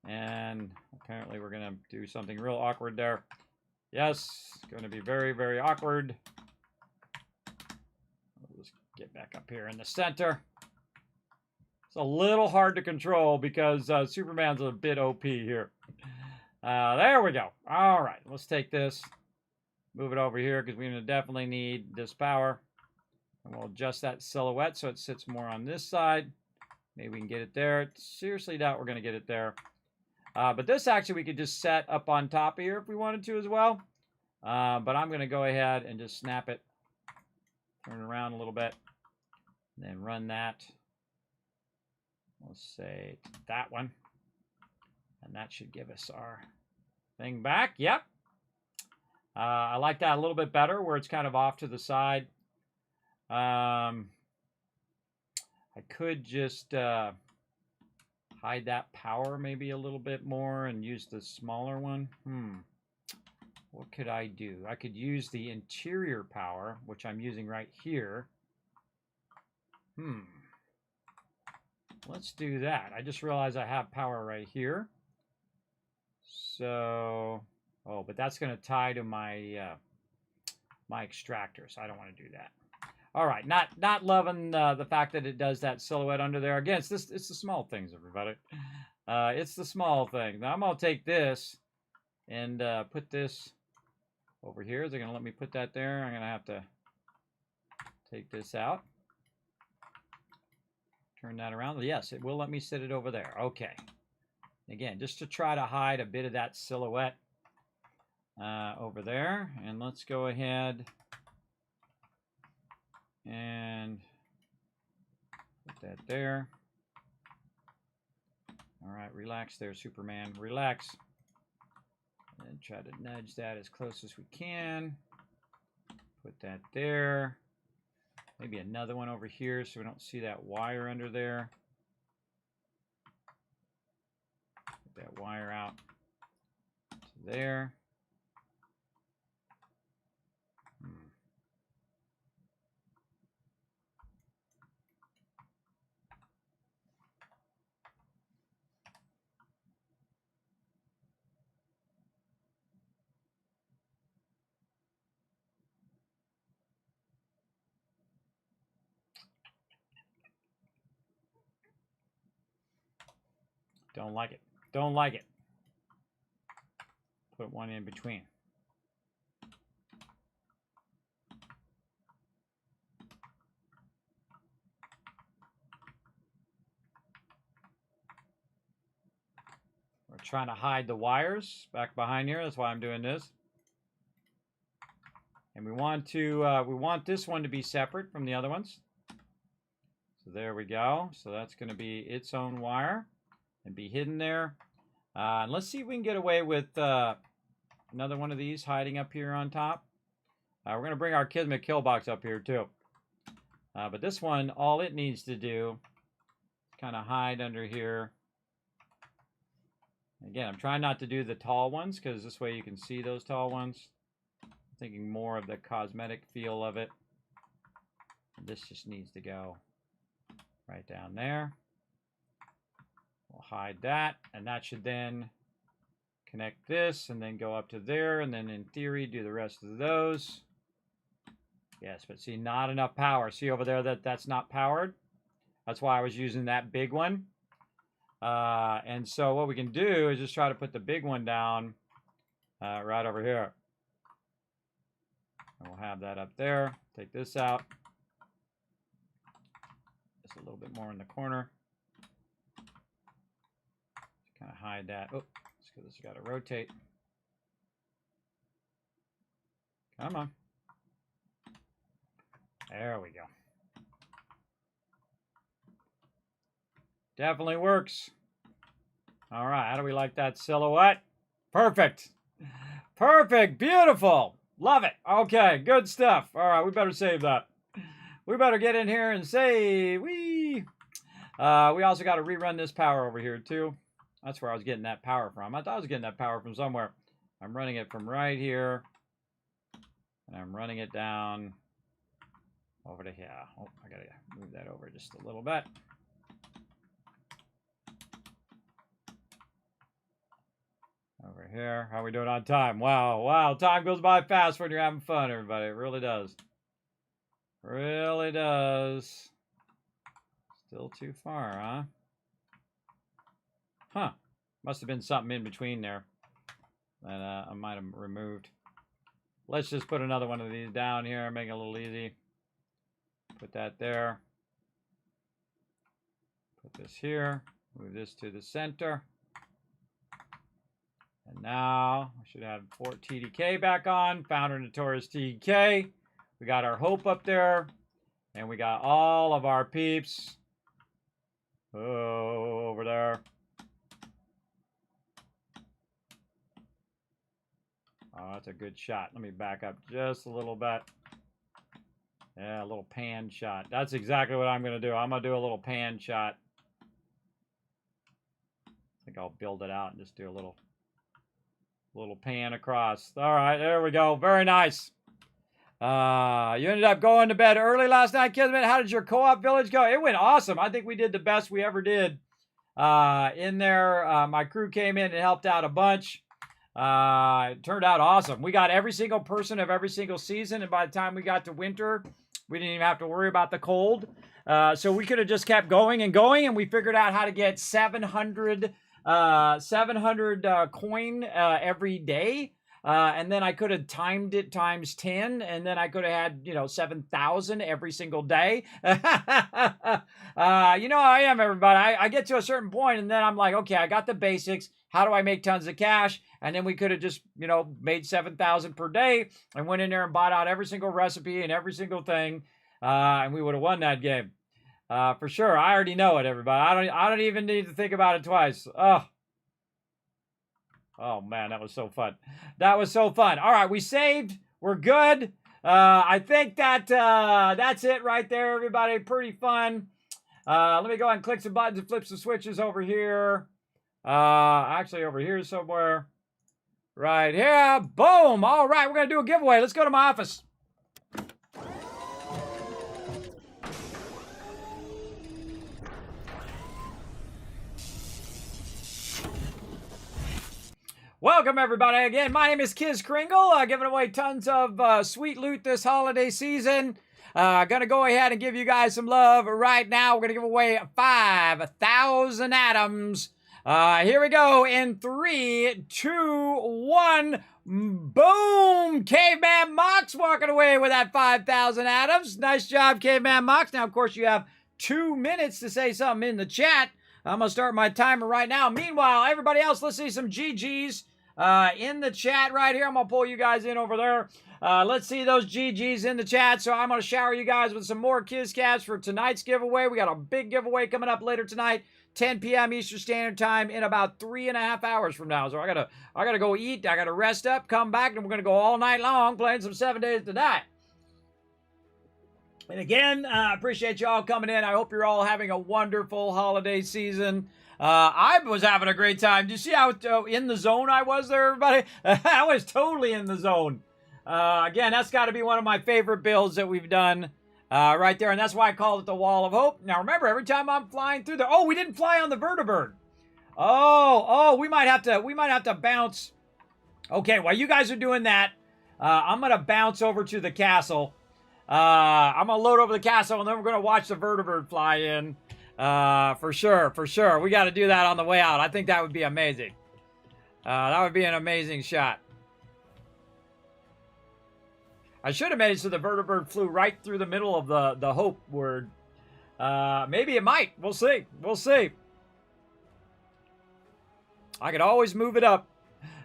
And apparently we're going to do something real awkward there. Yes, it's going to be very, very awkward. Let's get back up here in the center. It's a little hard to control because Superman's a bit OP here. There we go. All right, let's take this, move it over here because we're going to definitely need this power. And we'll adjust that silhouette so it sits more on this side. Maybe we can get it there. Seriously doubt we're going to get it there. But this actually we could just set up on top of here if we wanted to as well. But I'm going to go ahead and just snap it, turn it around a little bit, and then run that. Let's say that one. And that should give us our thing back. Yep. I like that a little bit better where it's kind of off to the side. I could just hide that power maybe a little bit more and use the smaller one. What could I do? I could use the interior power, which I'm using right here. Let's do that. I just realized I have power right here. So, oh, but that's going to tie to my my extractor, so I don't want to do that. All right, not loving the fact that it does that silhouette under there. Again, it's the small things, everybody. It's the small things. Now I'm gonna take this and put this over here. Is it gonna let me put that there? I'm gonna have to take this out. Turn that around. Yes, it will let me sit it over there. Okay. Again, just to try to hide a bit of that silhouette over there. And let's go ahead and put that there. All right, relax there, Superman. Relax. And try to nudge that as close as we can. Put that there. Maybe another one over here so we don't see that wire under there. Put that wire out to there. Don't like it. Don't like it. Put one in between. We're trying to hide the wires back behind here. That's why I'm doing this. we want this one to be separate from the other ones. So there we go. So that's going to be its own wire and be hidden there. And let's see if we can get away with another one of these hiding up here on top. We're going to bring our Kismet kill box up here too. But this one, all it needs to do is kind of hide under here. Again, I'm trying not to do the tall ones because this way you can see those tall ones. I'm thinking more of the cosmetic feel of it. This just needs to go right down there. We'll hide that, and that should then connect this and then go up to there, and then in theory do the rest of those. Yes, but see, not enough power. See over there that's not powered? That's why I was using that big one. And so what we can do is just try to put the big one down right over here. And we'll have that up there. Take this out. Just a little bit more in the corner. Kind of hide that. Oh, it's because it's got to rotate. Come on. There we go. Definitely works. All right, how do we like that silhouette? Perfect. Perfect. Beautiful. Love it. Okay, good stuff. All right, we better save that. We better get in here and save. We also got to rerun this power over here too. That's where I was getting that power from. I thought I was getting that power from somewhere. I'm running it from right here. And I'm running it down over to here. Oh, I got to move that over just a little bit. Over here. How are we doing on time? Wow, wow. Time goes by fast when you're having fun, everybody. It really does. Really does. Still too far, huh? Huh. Must have been something in between there that I might have removed. Let's just put another one of these down here, make it a little easy. Put that there. Put this here. Move this to the center. And now we should have Fort TDK back on. Founder Notorious TDK. We got our Hope up there. And we got all of our peeps. Oh, over there. Oh, that's a good shot. Let me back up just a little bit. Yeah, a little pan shot. That's exactly what I'm going to do. I'm going to do a little pan shot. I think I'll build it out and just do a little pan across. All right, there we go. Very nice. You ended up going to bed early last night, Kismet. How did your co-op village go? It went awesome. I think we did the best we ever did in there. My crew came in and helped out a bunch. It turned out awesome. We got every single person of every single season, and by the time we got to winter, we didn't even have to worry about the cold. So we could have just kept going, and we figured out how to get 700 coin every day. And then I could have timed it times 10, and then I could have had, 7,000 every single day. You know how I am, everybody. I get to a certain point, and then I'm like, okay, I got the basics. How do I make tons of cash? And then we could have just, made 7,000 per day and went in there and bought out every single recipe and every single thing. And we would have won that game. For sure. I already know it, everybody. I don't even need to think about it twice. Oh, man, that was so fun. That was so fun. All right, we saved. We're good. I think that's it right there, everybody. Pretty fun. Let me go ahead and click some buttons and flip some switches over here. Actually, over here somewhere. Right here. Boom. All right, we're going to do a giveaway. Let's go to my office. Welcome, everybody. Again, my name is Kiz Kringle, giving away tons of sweet loot this holiday season. Gonna go ahead and give you guys some love right now. We're gonna give away 5,000 atoms. Here we go in 3, 2, 1. Boom! Caveman Mox walking away with that 5,000 atoms. Nice job, Caveman Mox. Now, of course, you have 2 minutes to say something in the chat. I'm going to start my timer right now. Meanwhile, everybody else, let's see some GGs. in the chat right here. I'm going to pull you guys in over there. Let's see those GGs in the chat. So I'm going to shower you guys with some more Kiscats for tonight's giveaway. We got a big giveaway coming up later tonight, 10 p.m. Eastern Standard Time in about 3.5 hours from now. So I gotta go eat. I gotta rest up, come back, and we're gonna go all night long playing some 7 Days to Die. And again, appreciate you all coming in. I hope you're all having a wonderful holiday season. I was having a great time. Do you see how in the zone I was there, everybody? I was totally in the zone. Again, that's got to be one of my favorite builds that we've done right there, and that's why I called it the Wall of Hope. Now, remember, every time I'm flying through there... Oh, we didn't fly on the vertibird. We might have to bounce. Okay, while you guys are doing that, I'm going to bounce over to the castle. I'm going to load over the castle, and then we're going to watch the vertibird fly in. For sure. We got to do that on the way out. I think that would be amazing. That would be an amazing shot. I should have made it so the vertibird flew right through the middle of the hope word. Maybe it might. We'll see. I could always move it up.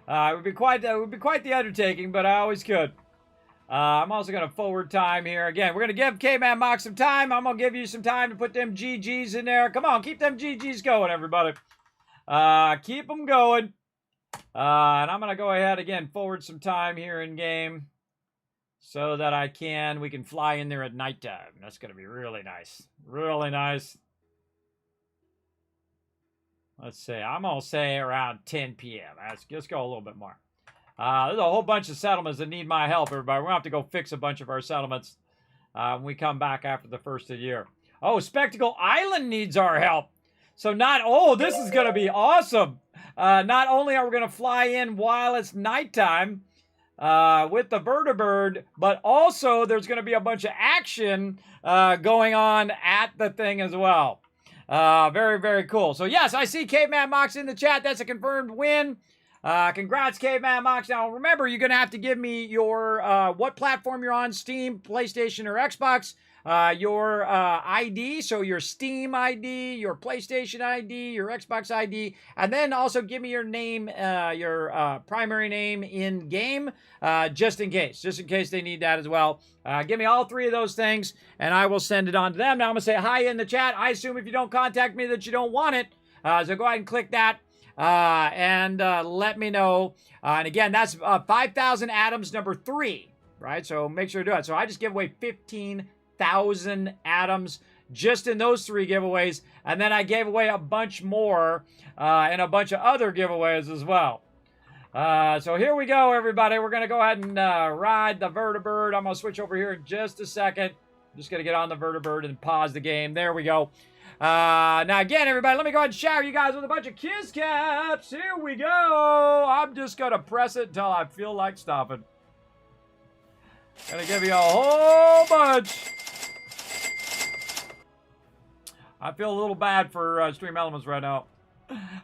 It would be quite the undertaking, but I always could. I'm also going to forward time here. Again, we're going to give K-Man Mock some time. I'm going to give you some time to put them GGs in there. Come on, keep them GGs going, everybody. Keep them going. And I'm going to go ahead again, forward some time here in game so that we can fly in there at nighttime. That's going to be really nice. Really nice. Let's see. I'm going to say around 10 p.m. Let's go a little bit more. There's a whole bunch of settlements that need my help, everybody. We're going to have to go fix a bunch of our settlements when we come back after the first of the year. Oh, Spectacle Island needs our help. So this is going to be awesome. Not only are we going to fly in while it's nighttime with the vertibird, but also there's going to be a bunch of action going on at the thing as well. Very, very cool. So, yes, I see Caveman Mox in the chat. That's a confirmed win. Congrats, Caveman Mox. Now, remember, you're going to have to give me your what platform you're on, Steam, PlayStation, or Xbox. Your ID, so your Steam ID, your PlayStation ID, your Xbox ID, and then also give me your name, your primary name in game, just in case they need that as well. Give me all three of those things, and I will send it on to them. Now, I'm going to say hi in the chat. I assume if you don't contact me that you don't want it, so go ahead and click that. And let me know. And again, that's 5,000 atoms number 3, right? So make sure to do it. So I just give away 15,000 atoms just in those 3 giveaways. And then I gave away a bunch more and a bunch of other giveaways as well. So here we go, everybody. We're going to go ahead and ride the vertibird. I'm going to switch over here in just a second. I'm just going to get on the vertibird and pause the game. There we go. Now, again, everybody, let me go ahead and shower you guys with a bunch of kiss caps. Here we go. I'm just going to press it until I feel like stopping. Gonna give you a whole bunch. I feel a little bad for Stream Elements right now.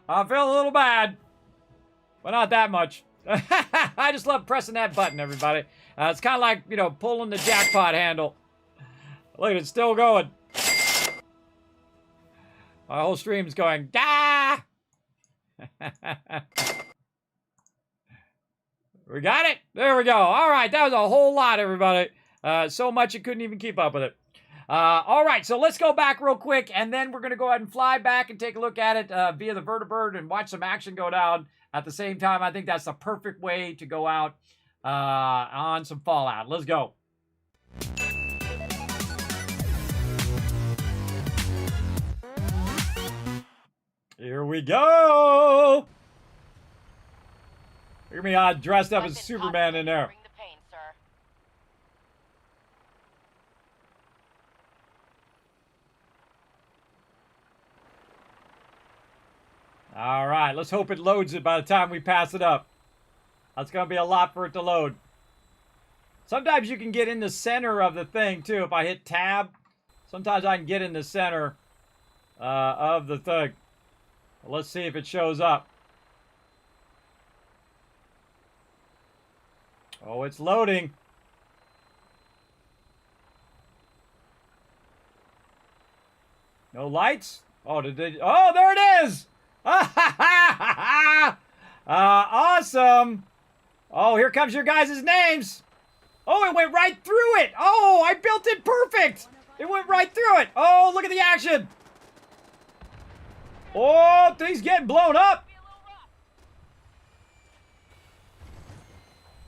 I feel a little bad, but not that much. I just love pressing that button, everybody. It's kind of like, you know, pulling the jackpot handle. Look, it's still going. My whole stream's going, da! We got it? There we go. All right, that was a whole lot, everybody. So much you couldn't even keep up with it. All right, so let's go back real quick, and then we're going to go ahead and fly back and take a look at it via the vertibird and watch some action go down at the same time. I think that's the perfect way to go out on some Fallout. Let's go. Here we go. Look at me all dressed up as Superman in there. All right, let's hope it loads it by the time we pass it up. That's going to be a lot for it to load. Sometimes you can get in the center of the thing, too. If I hit tab, sometimes I can get in the center of the thing. Let's see if it shows up. Oh, it's loading. No lights? Oh, oh, there it is! Awesome. Oh, here comes your guys' names. Oh, it went right through it. Oh, I built it perfect. It went right through it. Oh, look at the action. Oh, things getting blown up.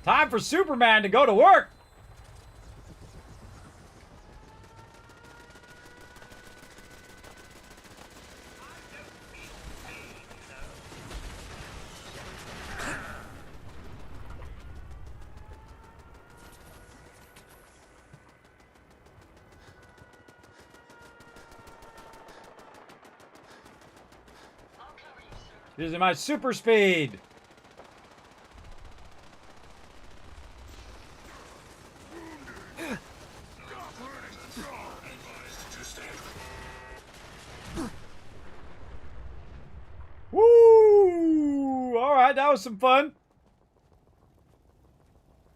Time for Superman to go to work. Using my super speed. Woo! All right, that was some fun.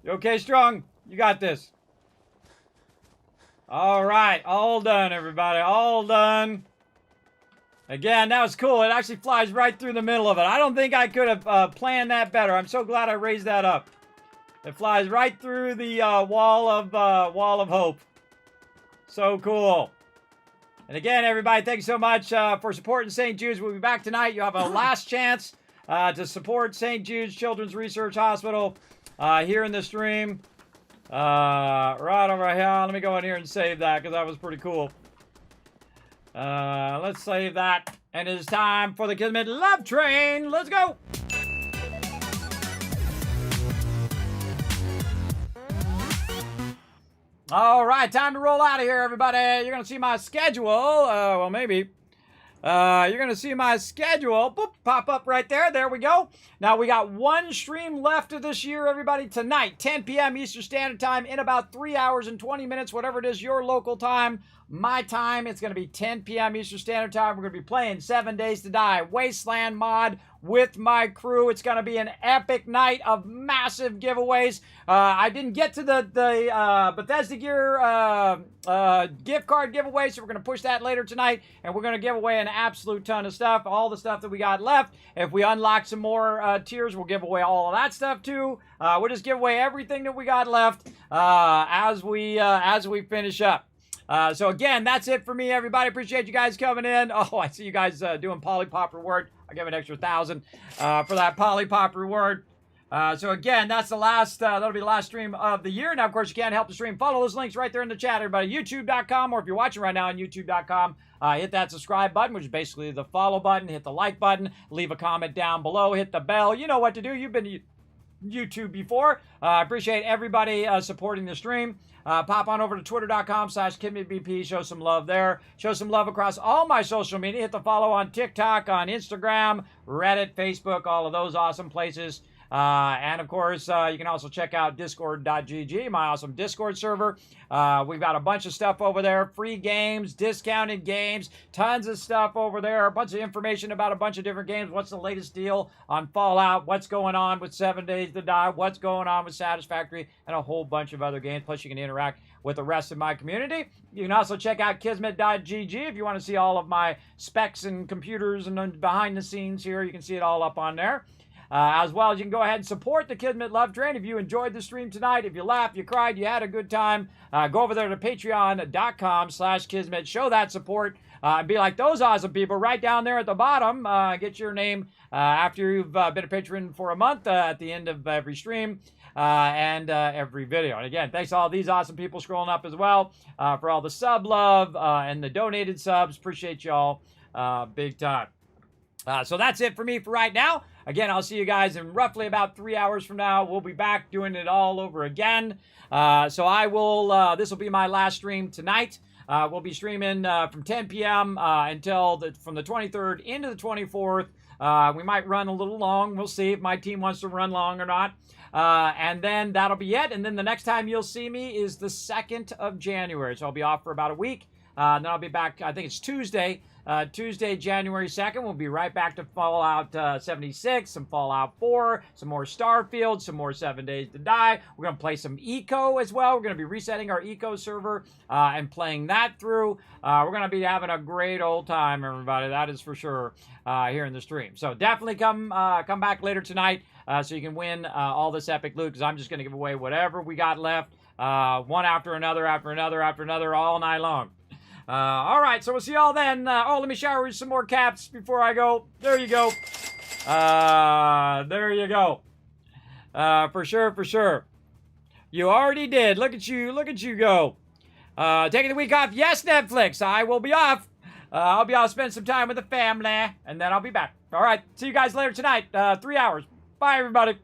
You okay, Strong? You got this. All right, all done, everybody. All done. Again, that was cool. It actually flies right through the middle of it. I don't think I could have planned that better. I'm so glad I raised that up. It flies right through the wall of hope. So cool. And again, everybody, thank you so much for supporting St. Jude's. We'll be back tonight. You have a last chance to support St. Jude's Children's Research Hospital here in the stream. Right over here. Let me go in here and save that because that was pretty cool. Let's save that. And it is time for the Kismet Love Train. Let's go. All right, time to roll out of here, everybody. You're going to see my schedule. Well, maybe. You're going to see my schedule. Boop, pop up right there. There we go. Now, we got one stream left of this year, everybody. Tonight, 10 p.m. Eastern Standard Time, in about 3 hours and 20 minutes, whatever it is, your local time. My time, it's going to be 10 p.m. Eastern Standard Time. We're going to be playing 7 Days to Die Wasteland mod with my crew. It's going to be an epic night of massive giveaways. I didn't get to the Bethesda Gear gift card giveaway, so we're going to push that later tonight, and we're going to give away an absolute ton of stuff, all the stuff that we got left. If we unlock some more tiers, we'll give away all of that stuff too. We'll just give away everything that we got left as we finish up. So again, that's it for me, everybody. Appreciate you guys coming in. Oh, I see you guys doing Polypop reward. I'll give an extra 1,000 for that Polypop reward. So again, that's the last, that'll be the last stream of the year. Now, of course, you can't help the stream. Follow those links right there in the chat, everybody. YouTube.com, or if you're watching right now on YouTube.com, hit that subscribe button, which is basically the follow button. Hit the like button. Leave a comment down below. Hit the bell. You know what to do. You've been to YouTube before. I appreciate everybody supporting the stream. Pop on over to twitter.com/KismetBP. Show some love there. Show some love across all my social media. Hit the follow on TikTok, on Instagram, Reddit, Facebook, all of those awesome places. And of course, you can also check out discord.gg, my awesome Discord server. We've got a bunch of stuff over there, free games, discounted games, tons of stuff over there, a bunch of information about a bunch of different games. What's the latest deal on Fallout? What's going on with 7 Days to Die? What's going on with Satisfactory? And a whole bunch of other games. Plus, you can interact with the rest of my community. You can also check out kismet.gg if you want to see all of my specs and computers and behind the scenes here. You can see it all up on there. As well as you can go ahead and support the Kismet Love Train. If you enjoyed the stream tonight, if you laughed, you cried, you had a good time, go over there to patreon.com/Kismet. Show that support. Be like those awesome people right down there at the bottom. Get your name after you've been a patron for a month at the end of every stream and every video. And again, thanks to all these awesome people scrolling up as well for all the sub love and the donated subs. Appreciate y'all big time. So that's it for me for right now. Again, I'll see you guys in roughly about 3 hours from now. We'll be back doing it all over again. So I will, this will be my last stream tonight. We'll be streaming from 10 p.m. Until from the 23rd into the 24th. We might run a little long. We'll see if my team wants to run long or not. And then that'll be it. And then the next time you'll see me is the 2nd of January. So I'll be off for about a week. Then I'll be back, I think it's Tuesday. Tuesday, January 2nd, we'll be right back to Fallout 76, some Fallout 4, some more Starfield, some more 7 Days to Die. We're going to play some Eco as well. We're going to be resetting our Eco server and playing that through. We're going to be having a great old time, everybody. That is for sure here in the stream. So definitely come back later tonight so you can win all this epic loot, because I'm just going to give away whatever we got left, one after another, all night long. All right, so we'll see y'all then. Let me shower with some more caps before I go. There you go. There you go. For sure. You already did. Look at you go. Taking the week off. Yes, Netflix, I will be off. I'll be off, spend some time with the family, and then I'll be back. All right, see you guys later tonight. 3 hours. Bye, everybody.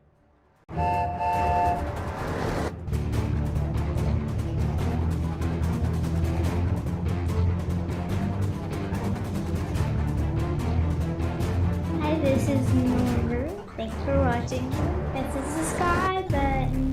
Hi, this is Norbert. Thanks for watching. Hit the subscribe button.